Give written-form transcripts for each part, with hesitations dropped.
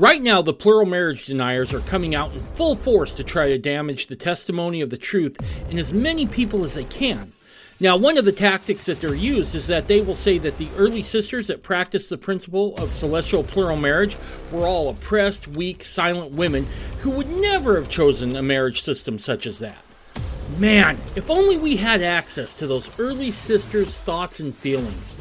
Right now, the plural marriage deniers are coming out in full force to try to damage the testimony of the truth in as many people as they can. Now, one of the tactics that they're used is that they will say that the early sisters that practiced the principle of celestial plural marriage were all oppressed, weak, silent women who would never have chosen a marriage system such as that. Man, if only we had access to those early sisters' thoughts and feelings.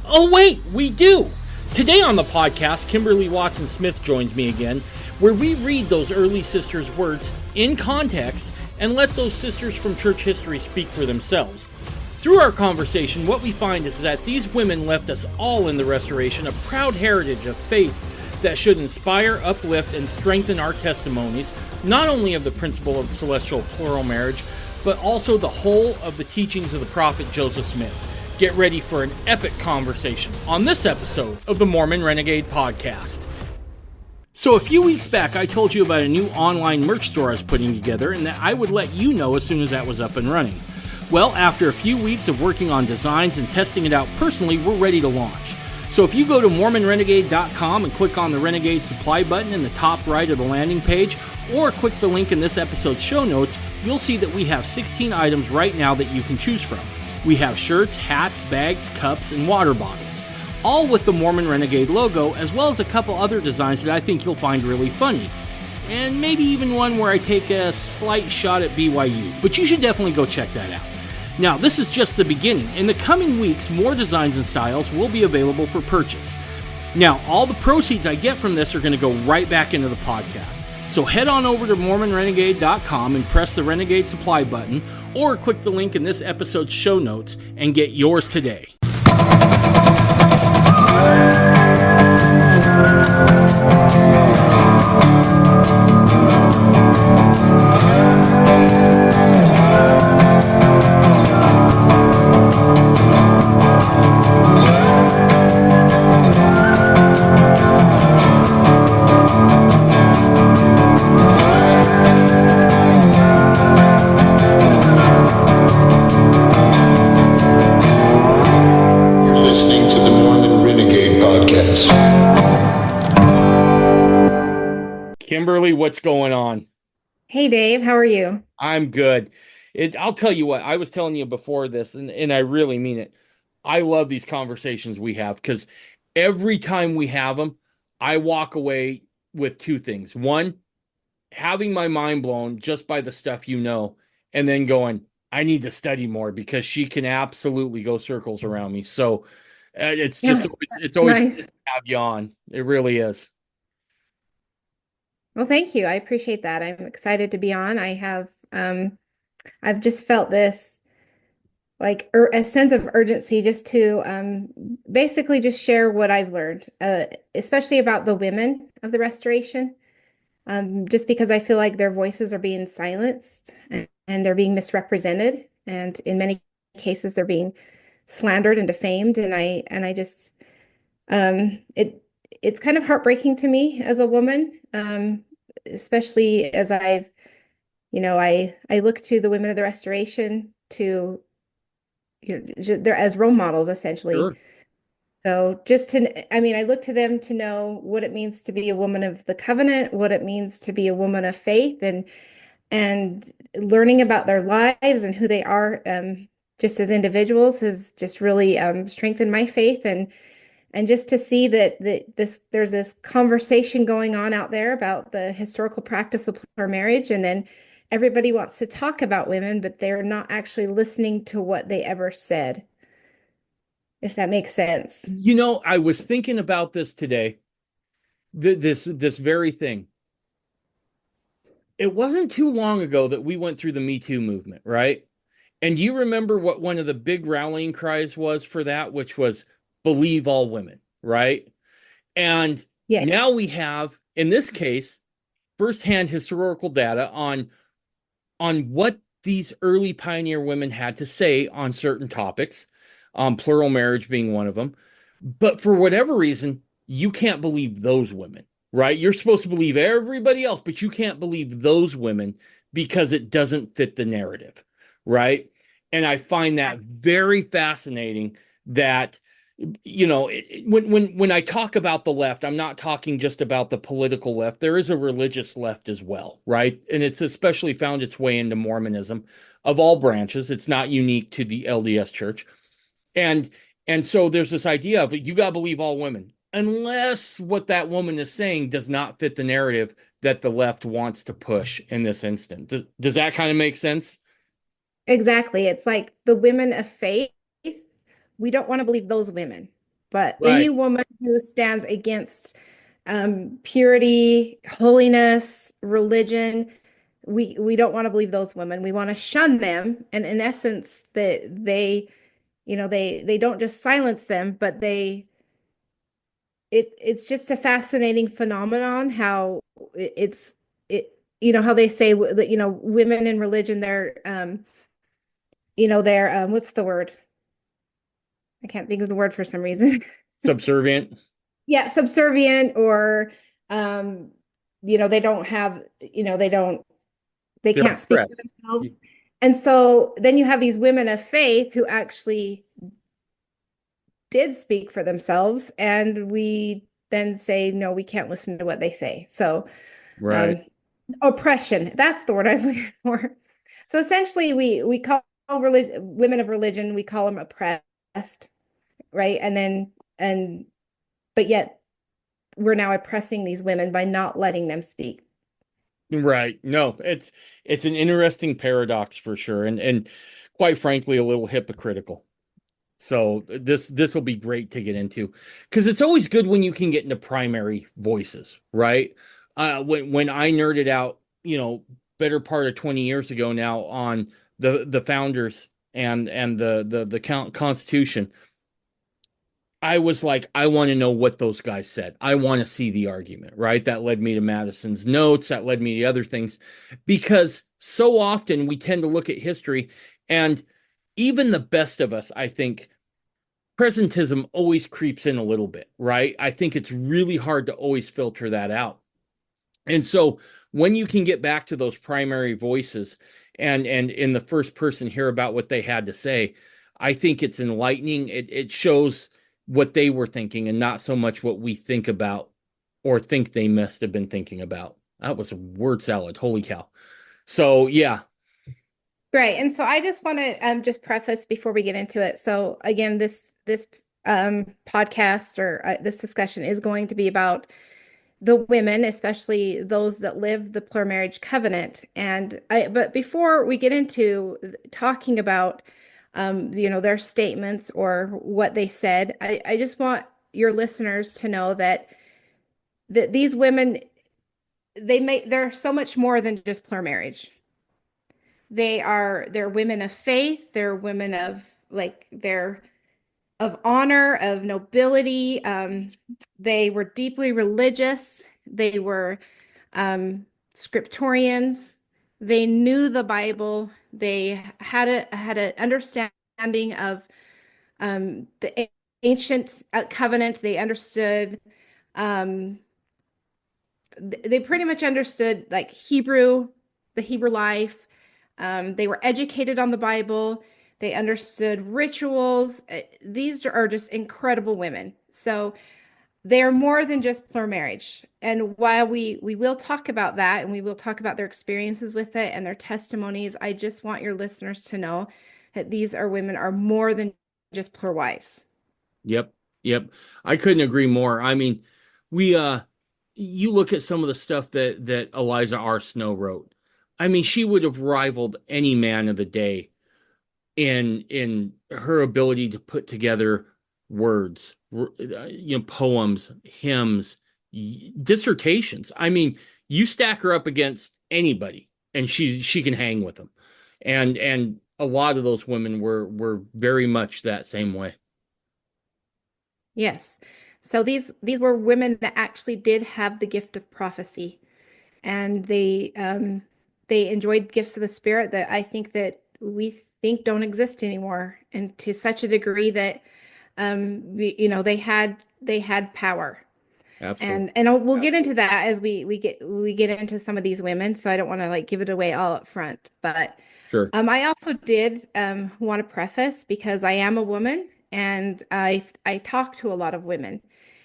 Oh wait, we do! Today on the podcast, Kimberly Watson Smith joins me again, where we read those early sisters' words in context and let those sisters from church history speak for themselves. Through our conversation, what we find is that these women left us all in the Restoration a proud heritage of faith that should inspire, uplift, and strengthen our testimonies, not only of the principle of celestial plural marriage, but also the whole of the teachings of the prophet Joseph Smith. Get ready for an epic conversation on this episode of the Mormon Renegade Podcast. So a few weeks back, I told you about a new online merch store I was putting together and that I would let you know as soon as that was up and running. Well, after a few weeks of working on designs and testing it out personally, we're ready to launch. So if you go to MormonRenegade.com and click on the Renegade Supply button in the top right of the landing page, or click the link in this episode's show notes, you'll see that we have 16 items right now that you can choose from. We have shirts, hats, bags, cups, and water bottles, all with the Mormon Renegade logo, as well as a couple other designs that I think you'll find really funny. And maybe even one where I take a slight shot at BYU, but you should definitely go check that out. Now, this is just the beginning. In the coming weeks, more designs and styles will be available for purchase. Now, all the proceeds I get from this are going to go right back into the podcast. So head on over to MormonRenegade.com and press the Renegade Supply button, or click the link in this episode's show notes and get yours today. Kimberly, what's going on? Hey, Dave. How are you? I'm good. I'll tell you what, I was telling you before this, and I really mean it. I love these conversations we have because every time we have them, I walk away with two things. One, having my mind blown just by the stuff you know, and then going, I need to study more because she can absolutely go circles around me. So it's always Nice. good to have you on. It really is. Well, thank you. I appreciate that. I'm excited to be on. I've just felt this like a sense of urgency just to basically just share what I've learned, especially about the women of the Restoration, just because I feel like their voices are being silenced and they're being misrepresented, and in many cases they're being slandered and defamed, and I just it's kind of heartbreaking to me as a woman, especially as I look to the women of the Restoration to, they're as role models essentially. Sure. So I look to them to know what it means to be a woman of the covenant, what it means to be a woman of faith, and learning about their lives and who they are, just as individuals, has just really strengthened my faith, and just to see that there's this conversation going on out there about the historical practice of plural marriage, and then everybody wants to talk about women, but they're not actually listening to what they ever said, if that makes sense. You know, I was thinking about this today, this very thing. It wasn't too long ago that we went through the Me Too movement, right? And you remember what one of the big rallying cries was for that, which was believe all women, right? And Yeah. now we have, in this case, firsthand historical data on what these early pioneer women had to say on certain topics, plural marriage being one of them. But for whatever reason, you can't believe those women, right? You're supposed to believe everybody else, but you can't believe those women because it doesn't fit the narrative, right? And I find that very fascinating that when I talk about the left, I'm not talking just about the political left. There is a religious left as well, right? And it's especially found its way into Mormonism of all branches. It's not unique to the LDS Church. And and so there's this idea of you got to believe all women, unless what that woman is saying does not fit the narrative that the left wants to push in this instant. Does that kind of make sense? Exactly. It's like the women of faith. We don't want to believe those women, but any Right. woman who stands against purity, holiness, religion, we don't want to believe those women. We want to shun them. And in essence, that they don't just silence them, but it's just a fascinating phenomenon how how they say that women in religion, they're what's the word? I can't think of the word for some reason. Subservient. Yeah, subservient, or um they don't have, they They're can't speak for oppressed. themselves. And so then you have these women of faith who actually did speak for themselves, and we then say no, we can't listen to what they say. So Right. um oppression, that's the word I was looking for. So essentially we call women of religion, we call them oppressed, right? And but yet we're now oppressing these women by not letting them speak. Right. No, it's an interesting paradox for sure, and quite frankly, a little hypocritical. So this will be great to get into because it's always good when you can get into primary voices, right? When I nerded out, better part of 20 years ago now on the founders and the Constitution, I was like, I want to know what those guys said. I want to see the argument, right? That led me to Madison's notes, that led me to other things, because so often we tend to look at history, and even the best of us, I think presentism always creeps in a little bit, right? I think it's really hard to always filter that out. And so when you can get back to those primary voices and in the first person hear about what they had to say, I think it's enlightening. It shows what they were thinking and not so much what we think about or think they must have been thinking about. That was a word salad. Holy cow. So yeah. Great. And so I just want to just preface before we get into it. So again, this podcast, or this discussion is going to be about the women, especially those that live the plural marriage covenant. But before we get into talking about their statements or what they said, I just want your listeners to know that these women, they're so much more than just plural marriage. They're women of faith, they're women of, like, they're of honor, of nobility. They were deeply religious. They were scriptorians. They knew the Bible. They had an understanding of the ancient covenant. They understood. Um, they pretty much understood, like, the Hebrew life. They were educated on the Bible. They understood rituals. These are just incredible women. So they are more than just plural marriage. And while we will talk about that, and we will talk about their experiences with it and their testimonies, I just want your listeners to know that these are women are more than just plural wives. Yep. Yep. I couldn't agree more. I mean, we you look at some of the stuff that Eliza R. Snow wrote. I mean, she would have rivaled any man of the day in her ability to put together words, poems, hymns, dissertations. I mean, you stack her up against anybody and she can hang with them. And a lot of those women were very much that same way. Yes. So these were women that actually did have the gift of prophecy, and they enjoyed gifts of the Spirit that I think that we think don't exist anymore, and to such a degree that they had power. Absolutely. And we'll get into that as we get into some of these women. So I don't want to, like, give it away all up front. But Sure. I also did want to preface, because I am a woman, and I talk to a lot of women,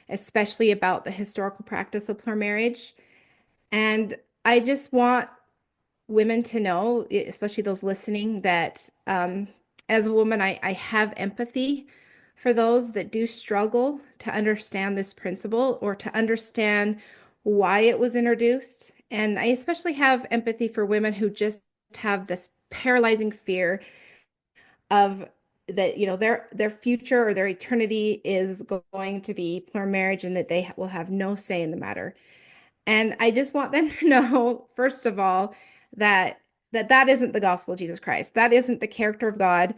especially about the historical practice of plural marriage. And I just want women to know, especially those listening, that as a woman, I have empathy for those that do struggle to understand this principle or to understand why it was introduced. And I especially have empathy for women who just have this paralyzing fear of that, their future or their eternity is going to be plural marriage and that they will have no say in the matter. And I just want them to know, first of all, that that isn't the gospel of Jesus Christ. That isn't the character of God.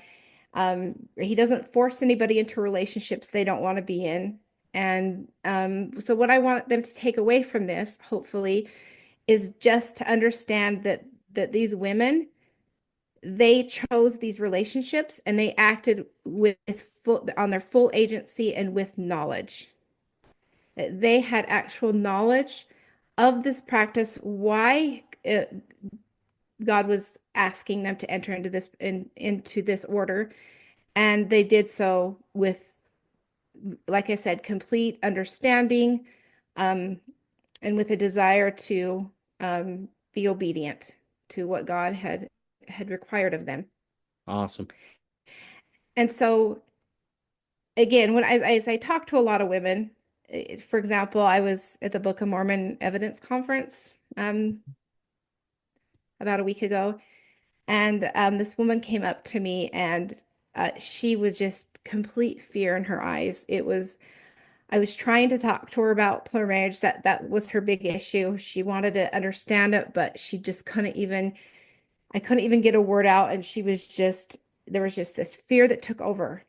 He doesn't force anybody into relationships they don't want to be in. And so what I want them to take away from this, hopefully, is just to understand that these women, they chose these relationships and they acted with on their full agency and with knowledge. That they had actual knowledge of this practice, why God was asking them to enter into this order, and they did so with, like I said, complete understanding, um, and with a desire to be obedient to what God had required of them. Awesome. And so, again, as I talk to a lot of women, for example, I was at the Book of Mormon Evidence Conference about a week ago, and this woman came up to me, and she was just complete fear in her eyes. I was trying to talk to her about plural marriage. That was her big issue. She wanted to understand it, but she just couldn't even, I couldn't even get a word out, and she was just, there was just this fear that took over.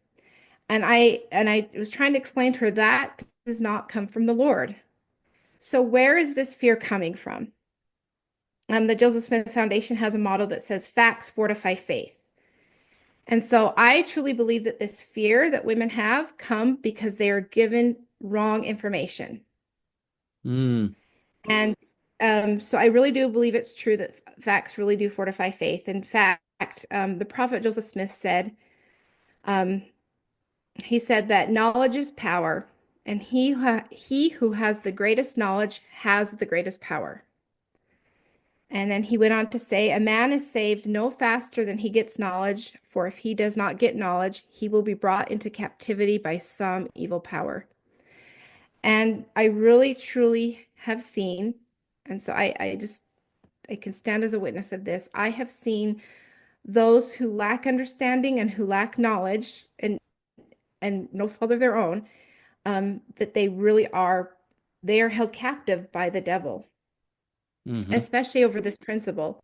And I was trying to explain to her that does not come from the Lord. So where is this fear coming from? The Joseph Smith Foundation has a motto that says facts fortify faith. And so I truly believe that this fear that women have come because they are given wrong information. Mm, And so I really do believe it's true that facts really do fortify faith. In fact, the prophet Joseph Smith said, um, he said that knowledge is power, and he who has the greatest knowledge has the greatest power. And then he went on to say, a man is saved no faster than he gets knowledge, for if he does not get knowledge, he will be brought into captivity by some evil power. And I really, truly have seen, and so I can stand as a witness of this. I have seen those who lack understanding and who lack knowledge and no fault of their own, that they are held captive by the devil, hmm. especially over this principle.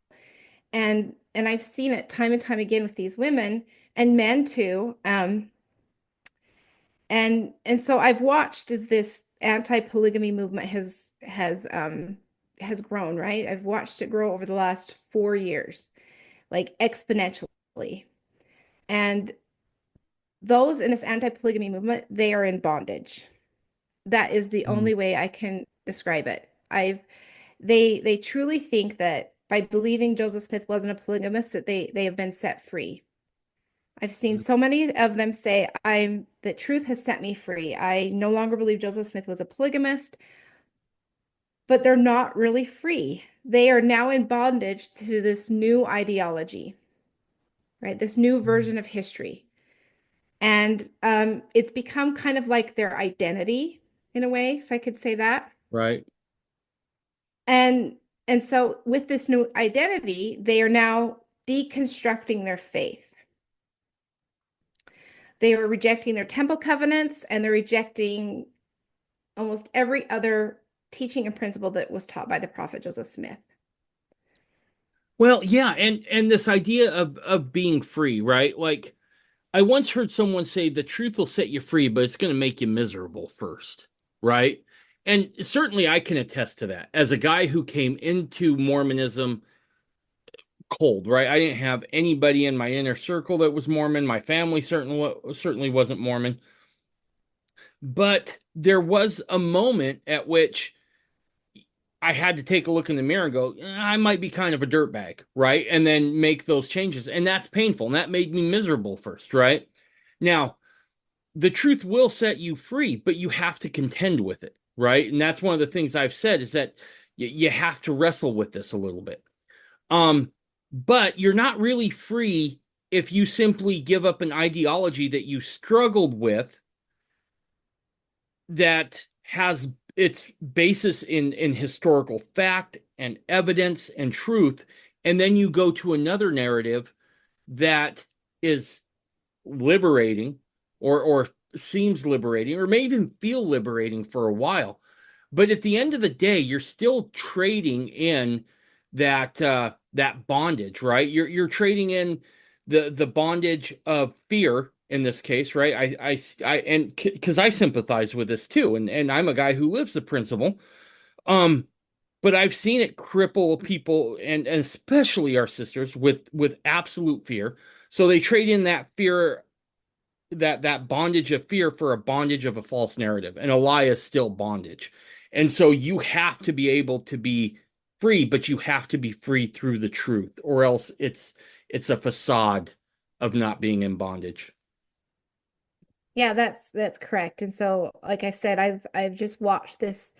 And I've seen it time and time again with these women and men too. And so I've watched as this anti-polygamy movement has grown, right? I've watched it grow over the last 4 years, like exponentially. And those in this anti-polygamy movement, they are in bondage. That is the Mm, only way I can describe it. They truly think that by believing Joseph Smith wasn't a polygamist, that they have been set free. I've seen so many of them say, the truth has set me free. I no longer believe Joseph Smith was a polygamist, but they're not really free. They are now in bondage to this new ideology, right? This new version of history. And it's become kind of like their identity in a way, if I could say that. right. And and so with this new identity, they are now deconstructing their faith. They are rejecting their temple covenants and they're rejecting almost every other teaching and principle that was taught by the prophet Joseph Smith. Well, yeah, and this idea of being free, right? Like I once heard someone say the truth will set you free, but it's going to make you miserable first, right? And certainly I can attest to that. As a guy who came into Mormonism cold, right? I didn't have anybody in my inner circle that was Mormon. My family certainly wasn't Mormon. But there was a moment at which I had to take a look in the mirror and go, I might be kind of a dirtbag, right? And then make those changes. And that's painful. And that made me miserable first, right? Now, the truth will set you free, but you have to contend with it, right? And that's one of the things I've said is that you have to wrestle with this a little bit. Um, but you're not really free if you simply give up an ideology that you struggled with that has its basis in historical fact and evidence and truth, and then you go to another narrative that is liberating or seems liberating or may even feel liberating for a while. But at the end of the day, you're still trading in that bondage, right? You're trading in the bondage of fear in this case, right? And because I sympathize with this too, and I'm a guy who lives the principle. Um, but I've seen it cripple people and especially our sisters with absolute fear. So they trade in that fear, that bondage of fear for a bondage of a false narrative. And a lie is still bondage. And so you have to be able to be free, but you have to be free through the truth, or else it's a facade of not being in bondage. Yeah, that's correct. And so, like I said, I've just watched this.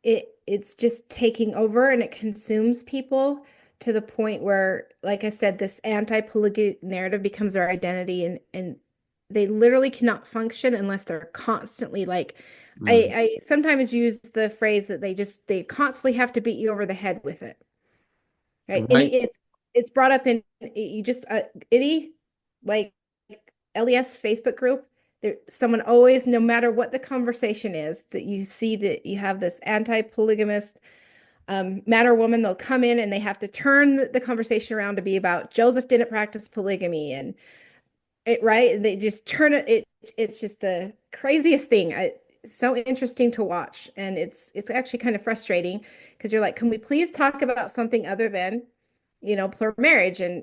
It's just taking over and it consumes people to the point where, like I said, this anti-polygamy narrative becomes their identity, and they literally cannot function unless they're constantly like, Mhm. I sometimes use the phrase that they constantly have to beat you over the head with it. Right. Right? It's brought up in you just any like LES Facebook group. There, someone always, no matter what the conversation is, that you see that you have this anti-polygamist man or woman, they'll come in and they have to turn the conversation around to be about Joseph didn't practice polygamy and it right. They just turn it's just the craziest thing. It's so interesting to watch, and it's actually kind of frustrating because you're like, can we please talk about something other than plural marriage? And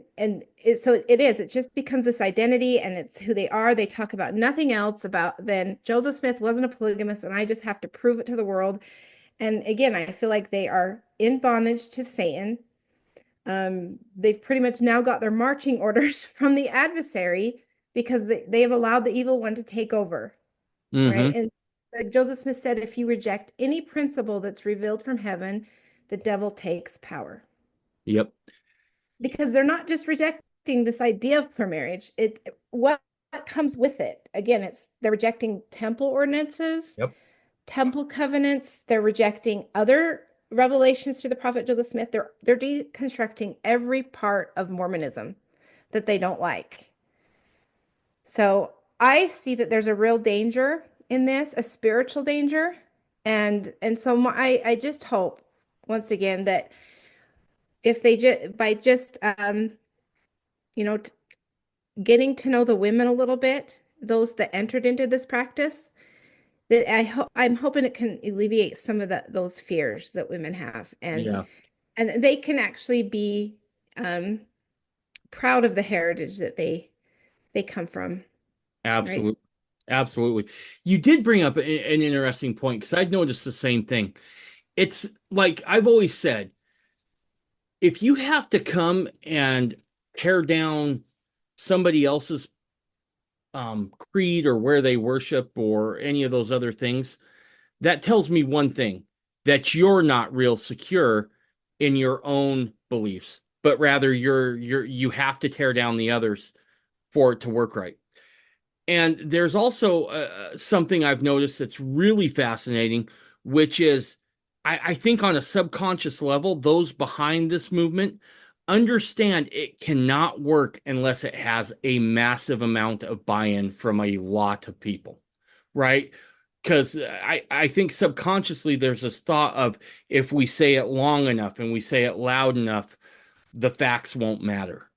so it is. It just becomes this identity, and it's who they are. They talk about nothing else about then Joseph Smith wasn't a polygamist, and I just have to prove it to the world. And again, I feel like they are in bondage to Satan. They've pretty much now got their marching orders from the adversary because they have allowed the evil one to take over, right? Hmm. And like Joseph Smith said, if you reject any principle that's revealed from heaven, the devil takes power. Yep. Because they're not just rejecting this idea of plural marriage. What comes with it? Again, it's they're rejecting temple ordinances, Yep. temple covenants. They're rejecting other revelations through the prophet Joseph Smith. They're deconstructing every part of Mormonism that they don't like. So I see that there's a real danger in this, a spiritual danger, and so I just hope once again that if they just by just you know getting to know the women a little bit, those that entered into this practice, that I'm hoping it can alleviate some of those fears that women have, Yeah. and they can actually be um, proud of the heritage that they come from, right? Absolutely. Absolutely. You did bring up an interesting point because I'd noticed the same thing. It's like I've always said, if you have to come and tear down somebody else's creed or where they worship or any of those other things, that tells me one thing, that you're not real secure in your own beliefs, but rather you have to tear down the others for it to work right. And there's also something I've noticed that's really fascinating, which is I think on a subconscious level, those behind this movement understand it cannot work unless it has a massive amount of buy-in from a lot of people, right? Because I think subconsciously there's this thought of if we say it long enough and we say it loud enough, the facts won't matter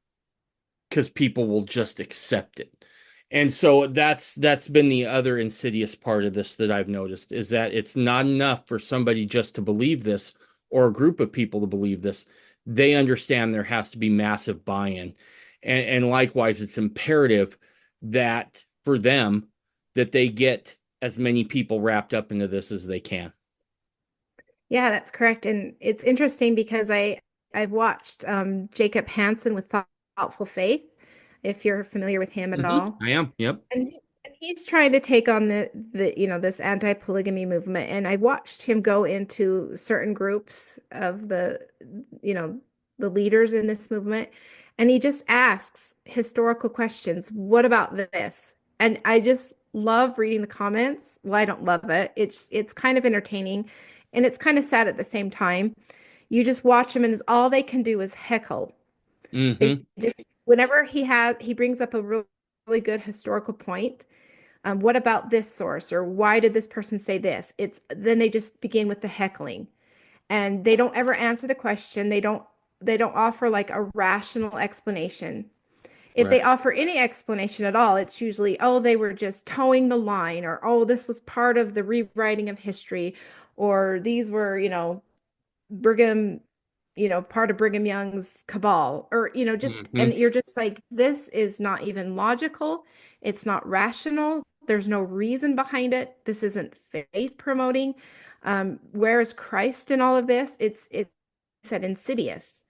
because people will just accept it. And so that's been the other insidious part of this that I've noticed is that it's not enough for somebody just to believe this or a group of people to believe this. They understand there has to be massive buy-in. And likewise, it's imperative that for them that they get as many people wrapped up into this as they can. Yeah, that's correct. And it's interesting because I've watched Jacob Hansen with Thoughtful Faith, if you're familiar with him at all. I am. Yep. And he's trying to take on this anti-polygamy movement, and I've watched him go into certain groups of you know, the leaders in this movement, and he just asks historical questions. What about this? And I just love reading the comments. Well, I don't love it. It's kind of entertaining, and it's kind of sad at the same time. You just watch them, and all they can do is heckle. They Mm-hmm. just whenever he brings up a really good historical point. What about this source? Or why did this person say this? It's then they just begin with the heckling, and they don't ever answer the question. They don't offer like a rational explanation. If Right. they offer any explanation at all, it's usually, oh, they were just towing the line, or oh, this was part of the rewriting of history, or these were, Brigham, part of Brigham Young's cabal, or, and Mm-hmm. you're just like, this is not even logical. It's not rational. There's no reason behind it. This isn't faith promoting. Where is Christ in all of this? It's said insidious.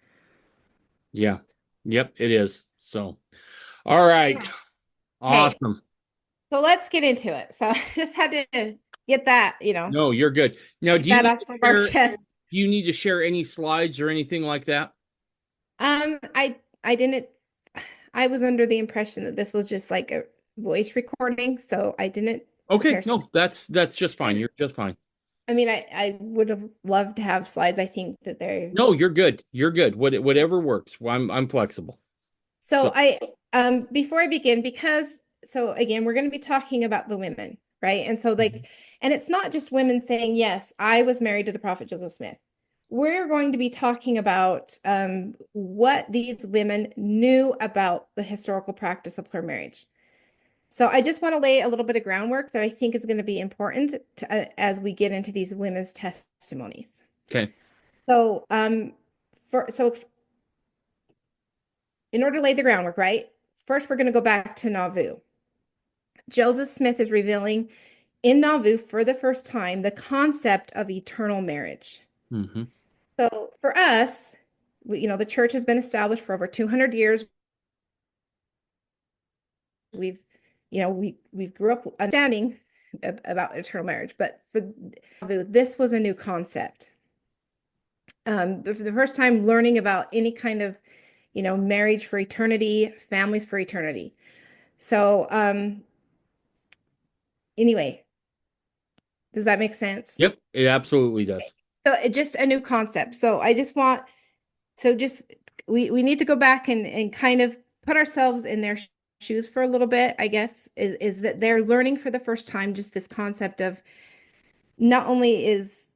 Yeah. Yep, it is. So, all right. Yeah. Okay, Awesome. so let's get into it. So I just had to get that, No, you're good. Now, get that off of our chest. do you need to share any slides or anything like that? I didn't. I was under the impression that this was just like a voice recording, so I didn't Okay, prepare no, slides. that's just fine. You're just fine. I mean, I would have loved to have slides. I think that they're No, you're good. You're good. Whatever works. Well, I'm flexible. So, so before I begin, because so again, we're going to be talking about the women, right? And so Mhm. like, and it's not just women saying, yes, I was married to the prophet Joseph Smith. We're going to be talking about what these women knew about the historical practice of plural marriage. So I just want to lay a little bit of groundwork that I think is going to be important as we get into these women's testimonies. Okay. So, in order to lay the groundwork, right? First, we're going to go back to Nauvoo. Joseph Smith is revealing in Nauvoo for the first time the concept of eternal marriage. Mm-hmm. So for us, the church has been established for over 200 years. We've, we've grew up understanding about eternal marriage, but for this was a new concept. The first time learning about any kind of, marriage for eternity, families for eternity. So, anyway, does that make sense? Yep, it absolutely does. So it's just a new concept. So I just want, so just we need to go back and kind of put ourselves in their shoes for a little bit, I guess, is that they're learning for the first time just this concept of not only is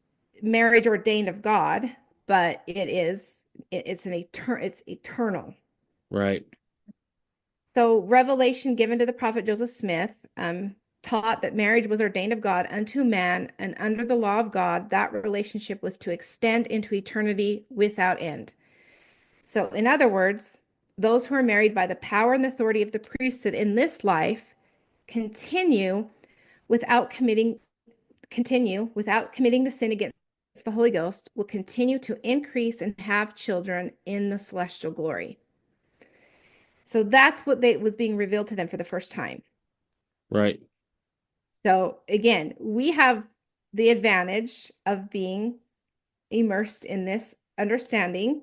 marriage ordained of God, but it's eternal. Right. So revelation given to the prophet Joseph Smith taught that marriage was ordained of God unto man, and under the law of God, that relationship was to extend into eternity without end. So, in other words, those who are married by the power and authority of the priesthood in this life continue without committing the sin against the Holy Ghost, will continue to increase and have children in the celestial glory. So that's what was being revealed to them for the first time. Right. So again, we have the advantage of being immersed in this understanding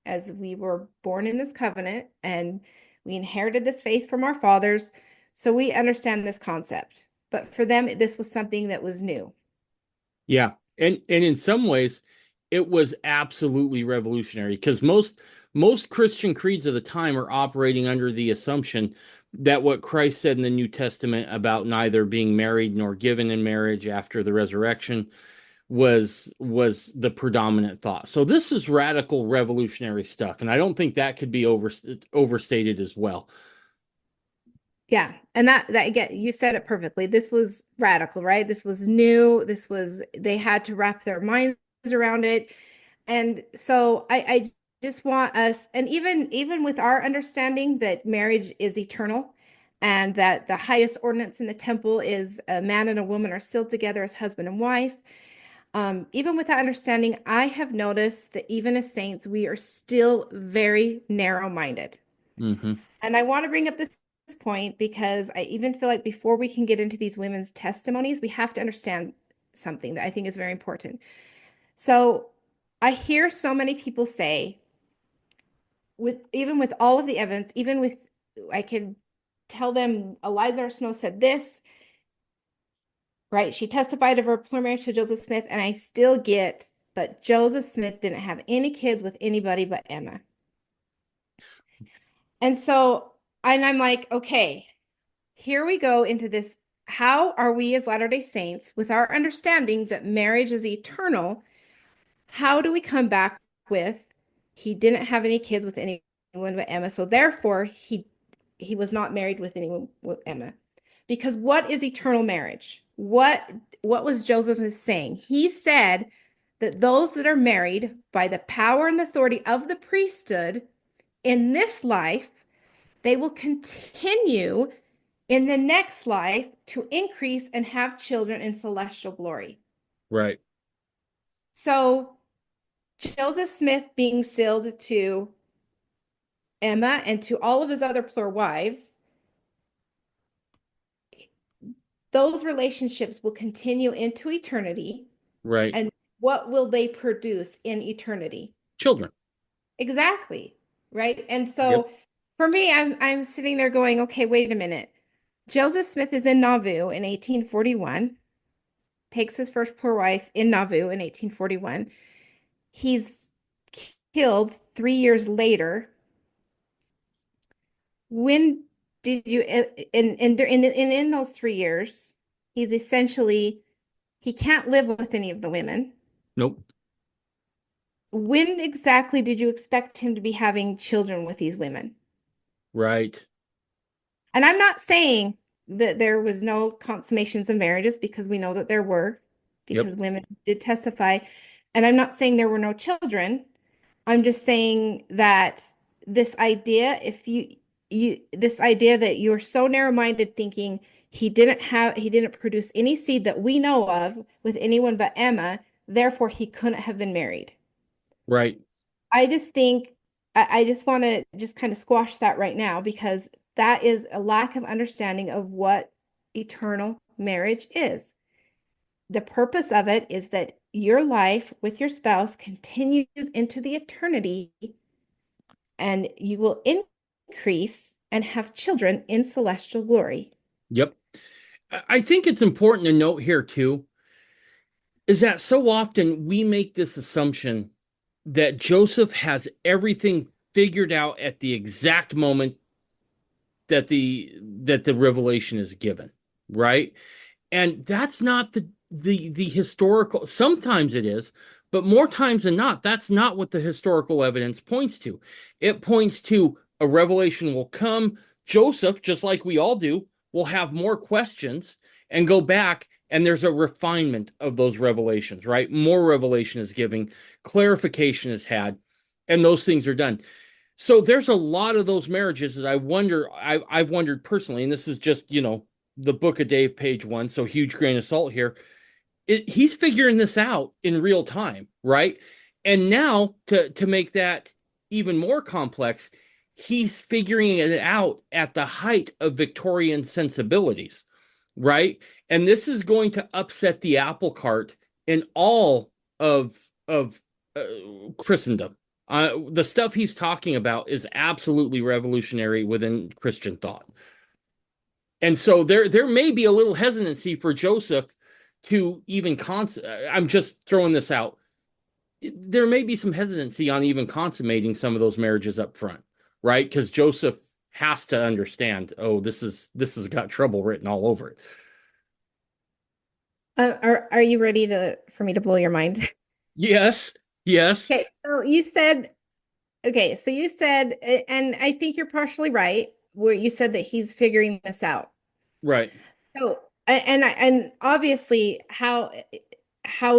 as we were born in this covenant and we inherited this faith from our fathers. So we understand this concept. But for them, this was something that was new. Yeah. And in some ways it was absolutely revolutionary because most Christian creeds of the time are operating under the assumption that what Christ said in the New Testament about neither being married nor given in marriage after the resurrection was the predominant thought. So this is radical revolutionary stuff, and I don't think that could be overstated as well. Yeah. And that again, you said it perfectly. This was radical, right? This was new. They had to wrap their minds around it. And so I just want us, and even with our understanding that marriage is eternal and that the highest ordinance in the temple is a man and a woman are sealed together as husband and wife. Even with that understanding, I have noticed that even as saints, we are still very narrow-minded. Hmm. And I want to bring up this point because I even feel like before we can get into these women's testimonies, we have to understand something that I think is very important. So I hear so many people say, with all of the evidence, even with I can tell them Eliza R. Snow said this, right? She testified of her plural marriage to Joseph Smith, and I still get, but Joseph Smith didn't have any kids with anybody but Emma. And so, and I'm like, okay, here we go into this. How are we as Latter-day Saints, with our understanding that marriage is eternal, how do we come back with he didn't have any kids with anyone but Emma, so therefore he was not married with anyone with Emma? Because what is eternal marriage? What was Joseph saying? He said that those that are married by the power and authority of the priesthood in this life, they will continue in the next life to increase and have children in celestial glory. Right. So Joseph Smith being sealed to Emma and to all of his other plural wives, those relationships will continue into eternity. Right. And what will they produce in eternity? Children. Exactly. Right. And Yep. so for me, I'm sitting there going, okay, wait a minute. Joseph Smith is in Nauvoo in 1841, takes his first poor wife in Nauvoo in 1841. He's killed 3 years later. When did you in those 3 years, he's essentially he can't live with any of the women. Nope. When exactly did you expect him to be having children with these women? Right. And I'm not saying that there was no consummations of marriages, because we know that there were, Yep. because women did testify. And I'm not saying there were no children. I'm just saying that this idea, if you this idea that you're so narrow-minded thinking he didn't produce any seed that we know of with anyone but Emma, therefore he couldn't have been married. Right. I just think I just want to just kind of squash that right now, because that is a lack of understanding of what eternal marriage is. The purpose of it is that your life with your spouse continues into the eternity, and you will increase and have children in celestial glory. Yep. I think it's important to note here too is that so often we make this assumption that Joseph has everything figured out at the exact moment that the revelation is given, right? And that's not the historical. Sometimes it is, but more times than not, that's not what the historical evidence points to. It points to a revelation will come. Joseph, just like we all do, will have more questions and go back, and there's a refinement of those revelations, right? More revelation is giving, clarification is had, and those things are done. So there's a lot of those marriages that I've wondered personally, and this is just, the book of Dave, page 1, so huge grain of salt here. He's figuring this out in real time, right? And now to make that even more complex, he's figuring it out at the height of Victorian sensibilities, right? And this is going to upset the apple cart in all of uh, Christendom. The stuff he's talking about is absolutely revolutionary within Christian thought. And so there may be a little hesitancy for Joseph to even I'm just throwing this out. There may be some hesitancy on even consummating some of those marriages up front, right? Because Joseph has to understand, oh, this has got trouble written all over it. Are you ready for me to blow your mind? Yes, yes, Okay, so you said, and I think you're partially right, where you said that he's figuring this out. right, So, and obviously how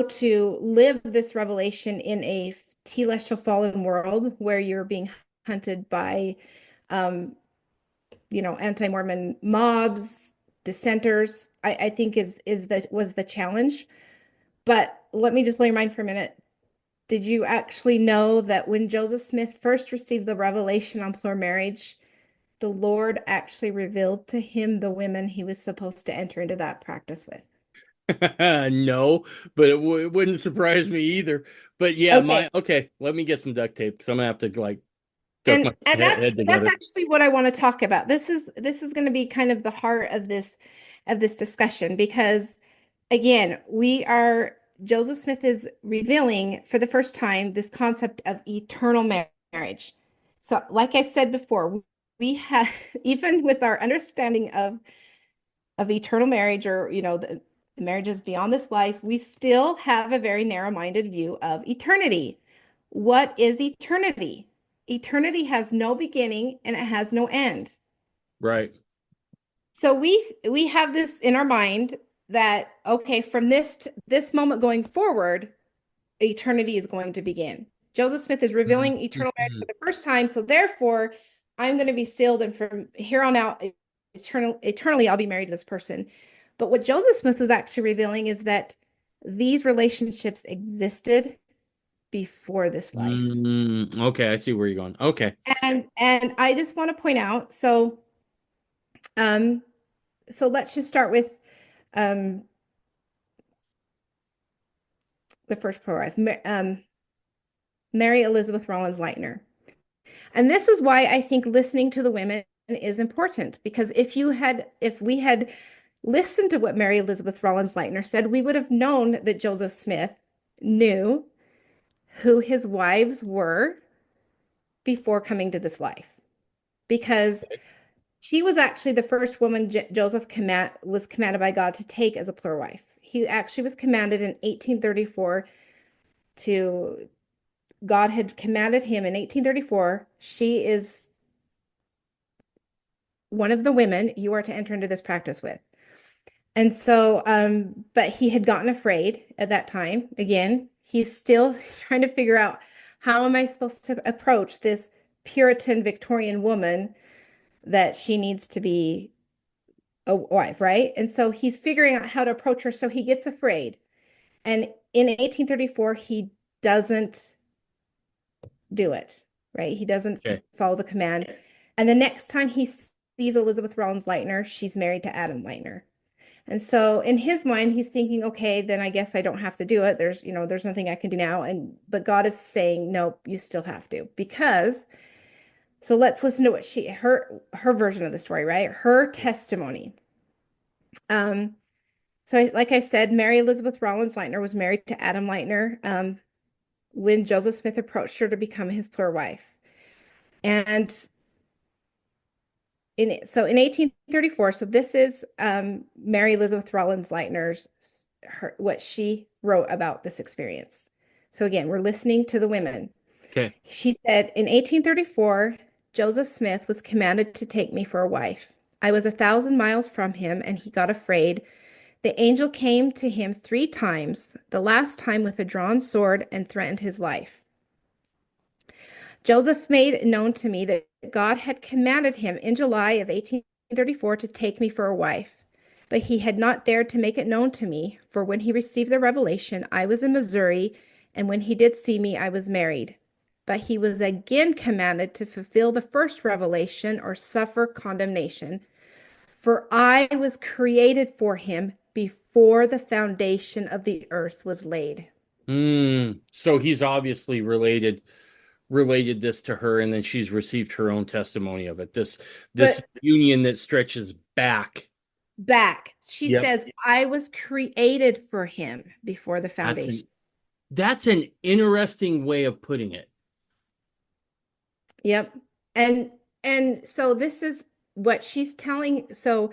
to live this revelation in a telestial fallen world where you're being hunted by, um, anti-Mormon mobs, dissenters, I think was the challenge. But let me just blow your mind for a minute. Did you actually know that when Joseph Smith first received the revelation on plural marriage, the Lord actually revealed to him the women he was supposed to enter into that practice with. No, but it wouldn't surprise me either. But yeah, Okay. okay, let me get some duct tape because I'm gonna have to like duck my And head that's together. actually what I want to talk about. This is going to be kind of the heart of this discussion because again, we are Joseph Smith is revealing for the first time this concept of eternal marriage. So, like I said before, we have even with our understanding of eternal marriage or the marriages beyond this life, we still have a very narrow-minded view of eternity. What is eternity? Eternity has no beginning and it has no end. Right. So we have this in our mind that okay, from this moment going forward, eternity is going to begin. Joseph Smith is revealing eternal marriage for Mhm. the first time, so therefore I'm going to be sealed, and from here on out, eternally I'll be married to this person. But what Joseph Smith was actually revealing is that these relationships existed before this life. Okay, I see where you're going. Okay. And I just want to point out, um, so let's just start with um the first pro-wife, Mary Elizabeth Rollins Lightner. And this is why I think listening to the women is important because if we had listened to what Mary Elizabeth Rollins Lightner said, we would have known that Joseph Smith knew who his wives were before coming to this life because she was actually the first woman Joseph was commanded by God to take as a plural wife. He actually was commanded in 1834 to God had commanded him in 1834, she is one of the women you are to enter into this practice with. And so, but he had gotten afraid at that time. Again, he's still trying to figure out how am I supposed to approach this Puritan Victorian woman that she needs to be a wife, right? And so he's figuring out how to approach her. So he gets afraid. And in 1834, he doesn't do it, right? He doesn't Okay. follow the command. And the next time he sees Elizabeth Rollins Lightner, she's married to Adam Lightner. And so in his mind, he's thinking, okay, then I guess I don't have to do it. There's nothing I can do now. But God is saying, nope, you still have to. Because so let's listen to what her version of the story, right? Her testimony. Um, so like I said, Mary Elizabeth Rollins Lightner was married to Adam Lightner when Joseph Smith approached her to become his plural wife. And in 1834, so this is Mary Elizabeth Rollins Lightner's what she wrote about this experience. So again, we're listening to the women. Okay. She said, in 1834, Joseph Smith was commanded to take me for a wife. I was 1,000 miles from him, and he got afraid. The angel came to him 3 times, the last time with a drawn sword, and threatened his life. Joseph made known to me that God had commanded him in July of 1834 to take me for a wife, but he had not dared to make it known to me, for when he received the revelation, I was in Missouri, and when he did see me, I was married. But he was again commanded to fulfill the first revelation or suffer condemnation, for I was created for him before the foundation of the earth was laid. So he's obviously related this to her, and then she's received her own testimony of it. This But union that stretches back. back. She Yep. says, I was created for him before the That's foundation. that's an interesting way of putting it. Yep. And and so this is what she's telling. So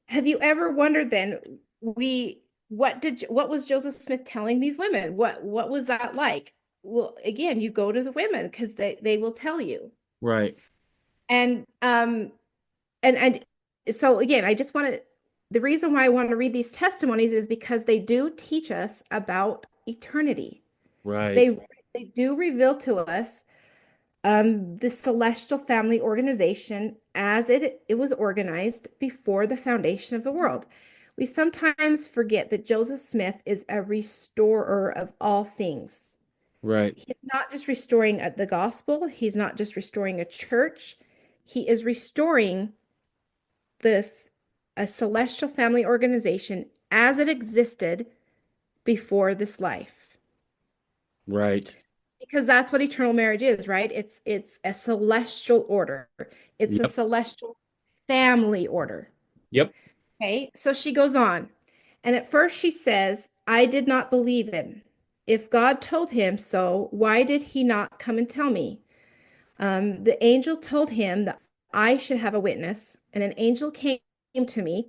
have you ever wondered then what was Joseph Smith telling these women? What was that like? Well, again, you go to the women because they will tell you. Right. And and so again, I just want to the reason why I want to read these testimonies is because they do teach us about eternity. Right. They do reveal to us the celestial family organization as it was organized before the foundation of the world. We sometimes forget that Joseph Smith is a restorer of all things. Right. He's not just restoring the gospel, he's not just restoring a church, He is restoring the a celestial family organization as it existed before this life. Right. Because that's what eternal marriage is, right? It's a celestial order. It's a Yep. celestial family order. Yep. Okay, so she goes on. And at first she says, I did not believe him. If God told him so, why did he not come and tell me? The angel told him that I should have a witness, and an angel came to me.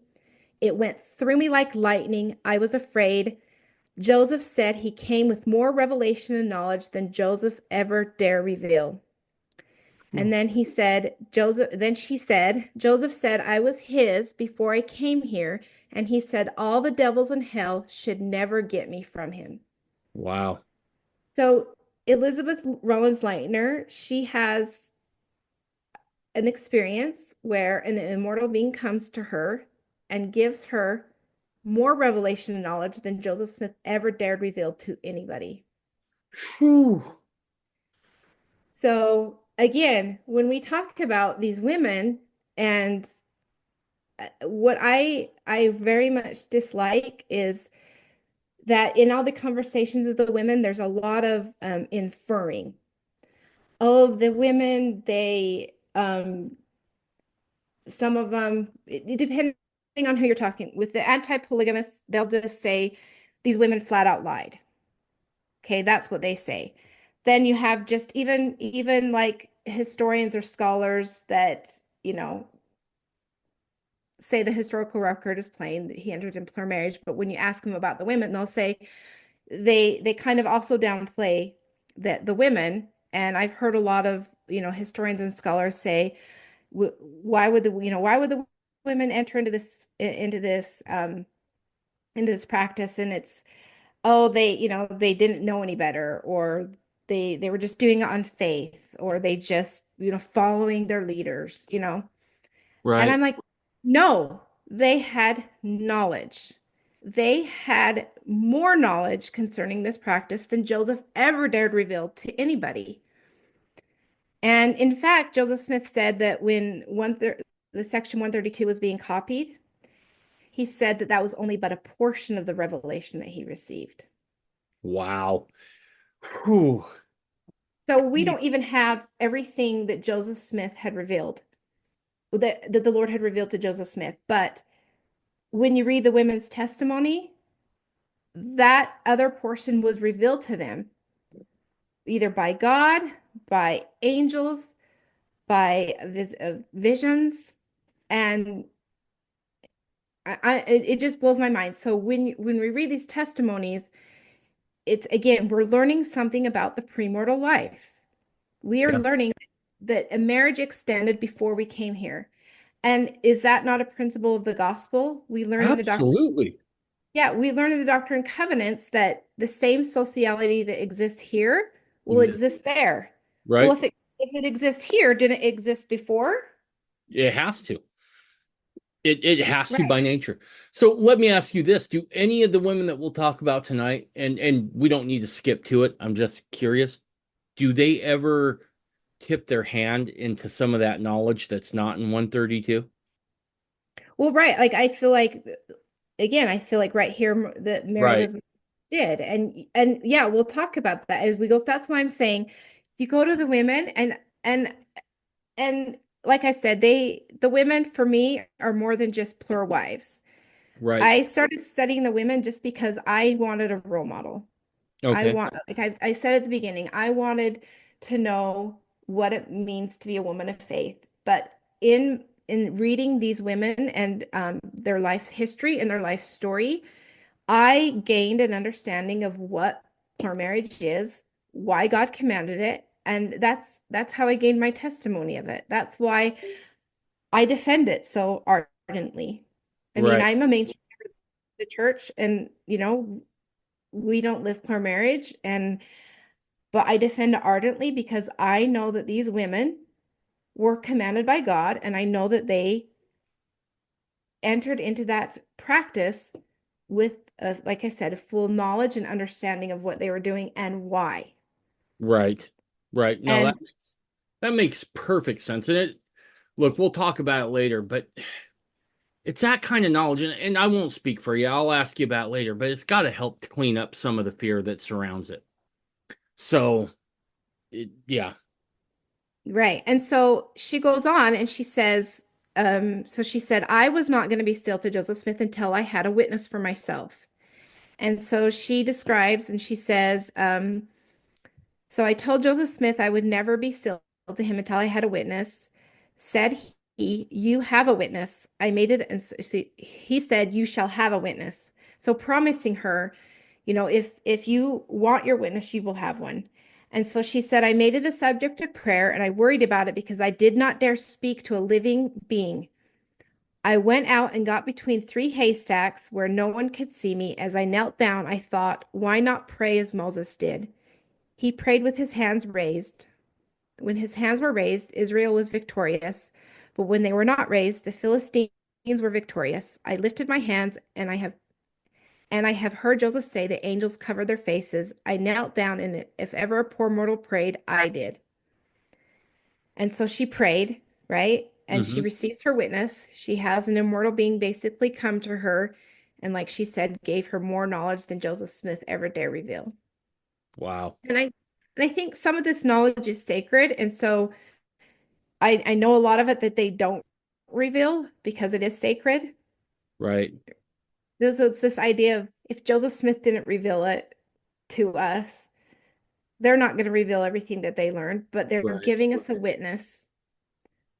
It went through me like lightning. I was afraid. Joseph said he came with more revelation and knowledge than Joseph ever dare reveal. And then she said, Joseph said I was his before I came here, and he said all the devils in hell should never get me from him. Wow. So Elizabeth Rollins Lightner, she has an experience where an immortal being comes to her and gives her more revelation and knowledge than Joseph Smith ever dared reveal to anybody. Whew. So again, when we talk about these women and what I very much dislike is that in all the conversations of the women, there's a lot of inferring. Oh, the women, some of them, depending on who you're talking with, the anti-polygamists, they'll just say these women flat out lied. Okay, that's what they say. Then you have just even like historians or scholars that, you know, say the historical record is plain that he entered in plural marriage, but when you ask them about the women, they'll say they kind of also downplay that the women, and I've heard a lot of, you know, historians and scholars say, why would the women enter into this practice? And it's, oh, they, you know, they didn't know any better, or they were just doing it on faith, or they just, you know, following their leaders, you know. And Right. I'm like, no, they had knowledge. They had more knowledge concerning this practice than Joseph ever dared reveal to anybody. And in fact, Joseph Smith said that when the section 132 was being copied, he said that that was only but a portion of the revelation that he received. Wow. Whew. So we don't even have everything that Joseph Smith had revealed, that the Lord had revealed to Joseph Smith. But when you read the women's testimony, that other portion was revealed to them either by God, by angels, by visions, and it just blows my mind. So when we read these testimonies, it's again, we're learning something about the premortal life. We are Yeah. learning that a marriage extended before we came here. And is that not a principle of the gospel? We learn in the doctrine. Absolutely. Yeah, we learn in the Doctrine and Covenants that the same sociality that exists here will Exist. exist there. Well, Right. if it exists here, didn't it exist before? It has to. It has to Right. by nature. So let me ask you this. Do any of the women that we'll talk about tonight, and we don't need to skip to it, I'm just curious, do they ever tip their hand into some of that knowledge that's not in 132? Well, right. Like I feel like again, I feel like right here that Mary Right. Elizabeth did. And yeah, we'll talk about that as we go. That's why I'm saying you go to the women and like I said, the women for me are more than just plural wives. Right. I started studying the women just because I wanted a role model. Okay. Like I said at the beginning, I wanted to know what it means to be a woman of faith. But in reading these women and their life's history and their life story, I gained an understanding of what plural marriage is, why God commanded it, and that's how I gained my testimony of it. That's why I defend it so ardently. I mean, Right. I'm a mainstream member of the church, and you know, we don't live plural marriage, and but I defend it ardently because I know that these women were commanded by God, and I know that they entered into that practice with, like I said, a full knowledge and understanding of what they were doing and why. Right. Right. No, And that makes perfect sense. And look, we'll talk about it later, but it's that kind of knowledge, and I won't speak for you. I'll ask you about it later, but it's got to help to clean up some of the fear that surrounds it. So, yeah. Right. And so she goes on and she says, so she said, I was not going to be still to Joseph Smith until I had a witness for myself. And so she describes and she says, so I told Joseph Smith I would never be still to him until I had a witness. Said he, you have a witness. I made it, and so he said, you shall have a witness. So promising her, if you want your witness, you will have one. And so she said, I made it a subject of prayer, and I worried about it because I did not dare speak to a living being. I went out and got between three haystacks where no one could see me. As I knelt down, I thought, why not pray as Moses did? He prayed with his hands raised. When his hands were raised, Israel was victorious. But when they were not raised, the Philistines were victorious. I lifted my hands, and I have heard Joseph say the angels covered their faces. I knelt down, and if ever a poor mortal prayed, I did. And so she prayed, right? And she Hmm. receives her witness. She has an immortal being basically come to her, and like she said, gave her more knowledge than Joseph Smith ever dare reveal. Wow. And I think some of this knowledge is sacred, and so I know a lot of it that they don't reveal because it is sacred. Right. It's this idea of if Joseph Smith didn't reveal it to us, they're not going to reveal everything that they learned, but they're Right. giving us a witness